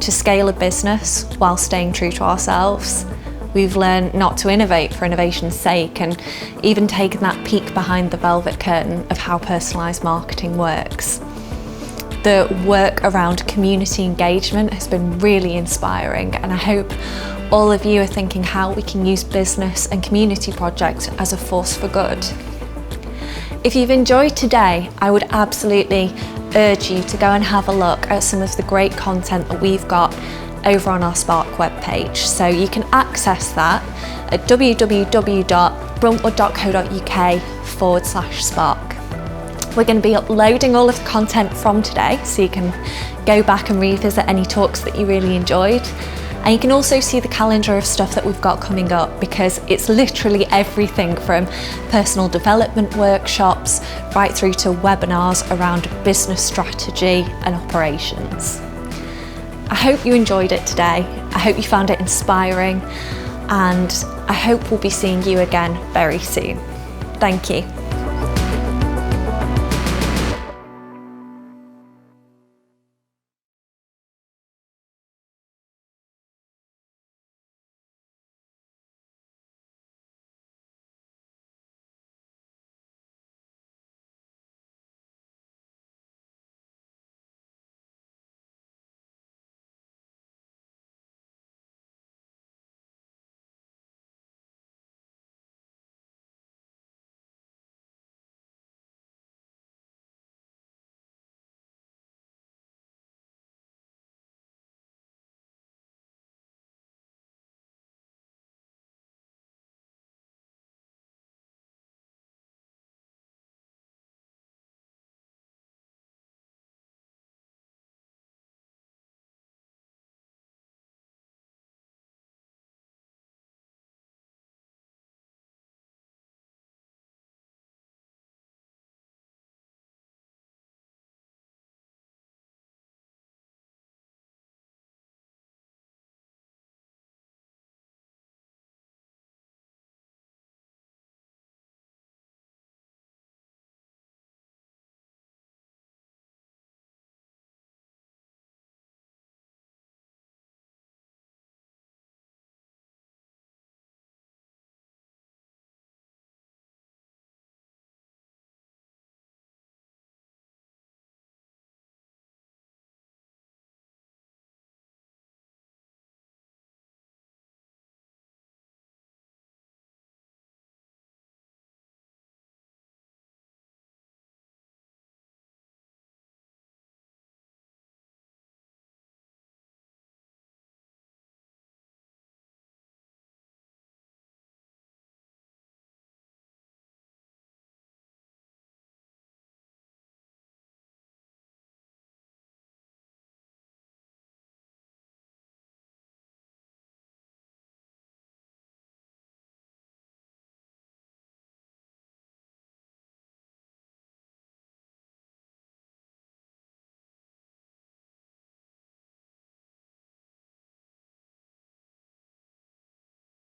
to scale a business while staying true to ourselves. We've learned not to innovate for innovation's sake, and even taken that peek behind the velvet curtain of how personalised marketing works. The work around community engagement has been really inspiring, and I hope all of you are thinking how we can use business and community projects as a force for good. If you've enjoyed today, I would absolutely urge you to go and have a look at some of the great content that we've got over on our Spark webpage. So you can access that at www.bruntwood.co.uk/Spark. We're going to be uploading all of the content from today, so you can go back and revisit any talks that you really enjoyed. And you can also see the calendar of stuff that we've got coming up, because it's literally everything from personal development workshops right through to webinars around business strategy and operations. I hope you enjoyed it today. I hope you found it inspiring, and I hope we'll be seeing you again very soon. Thank you.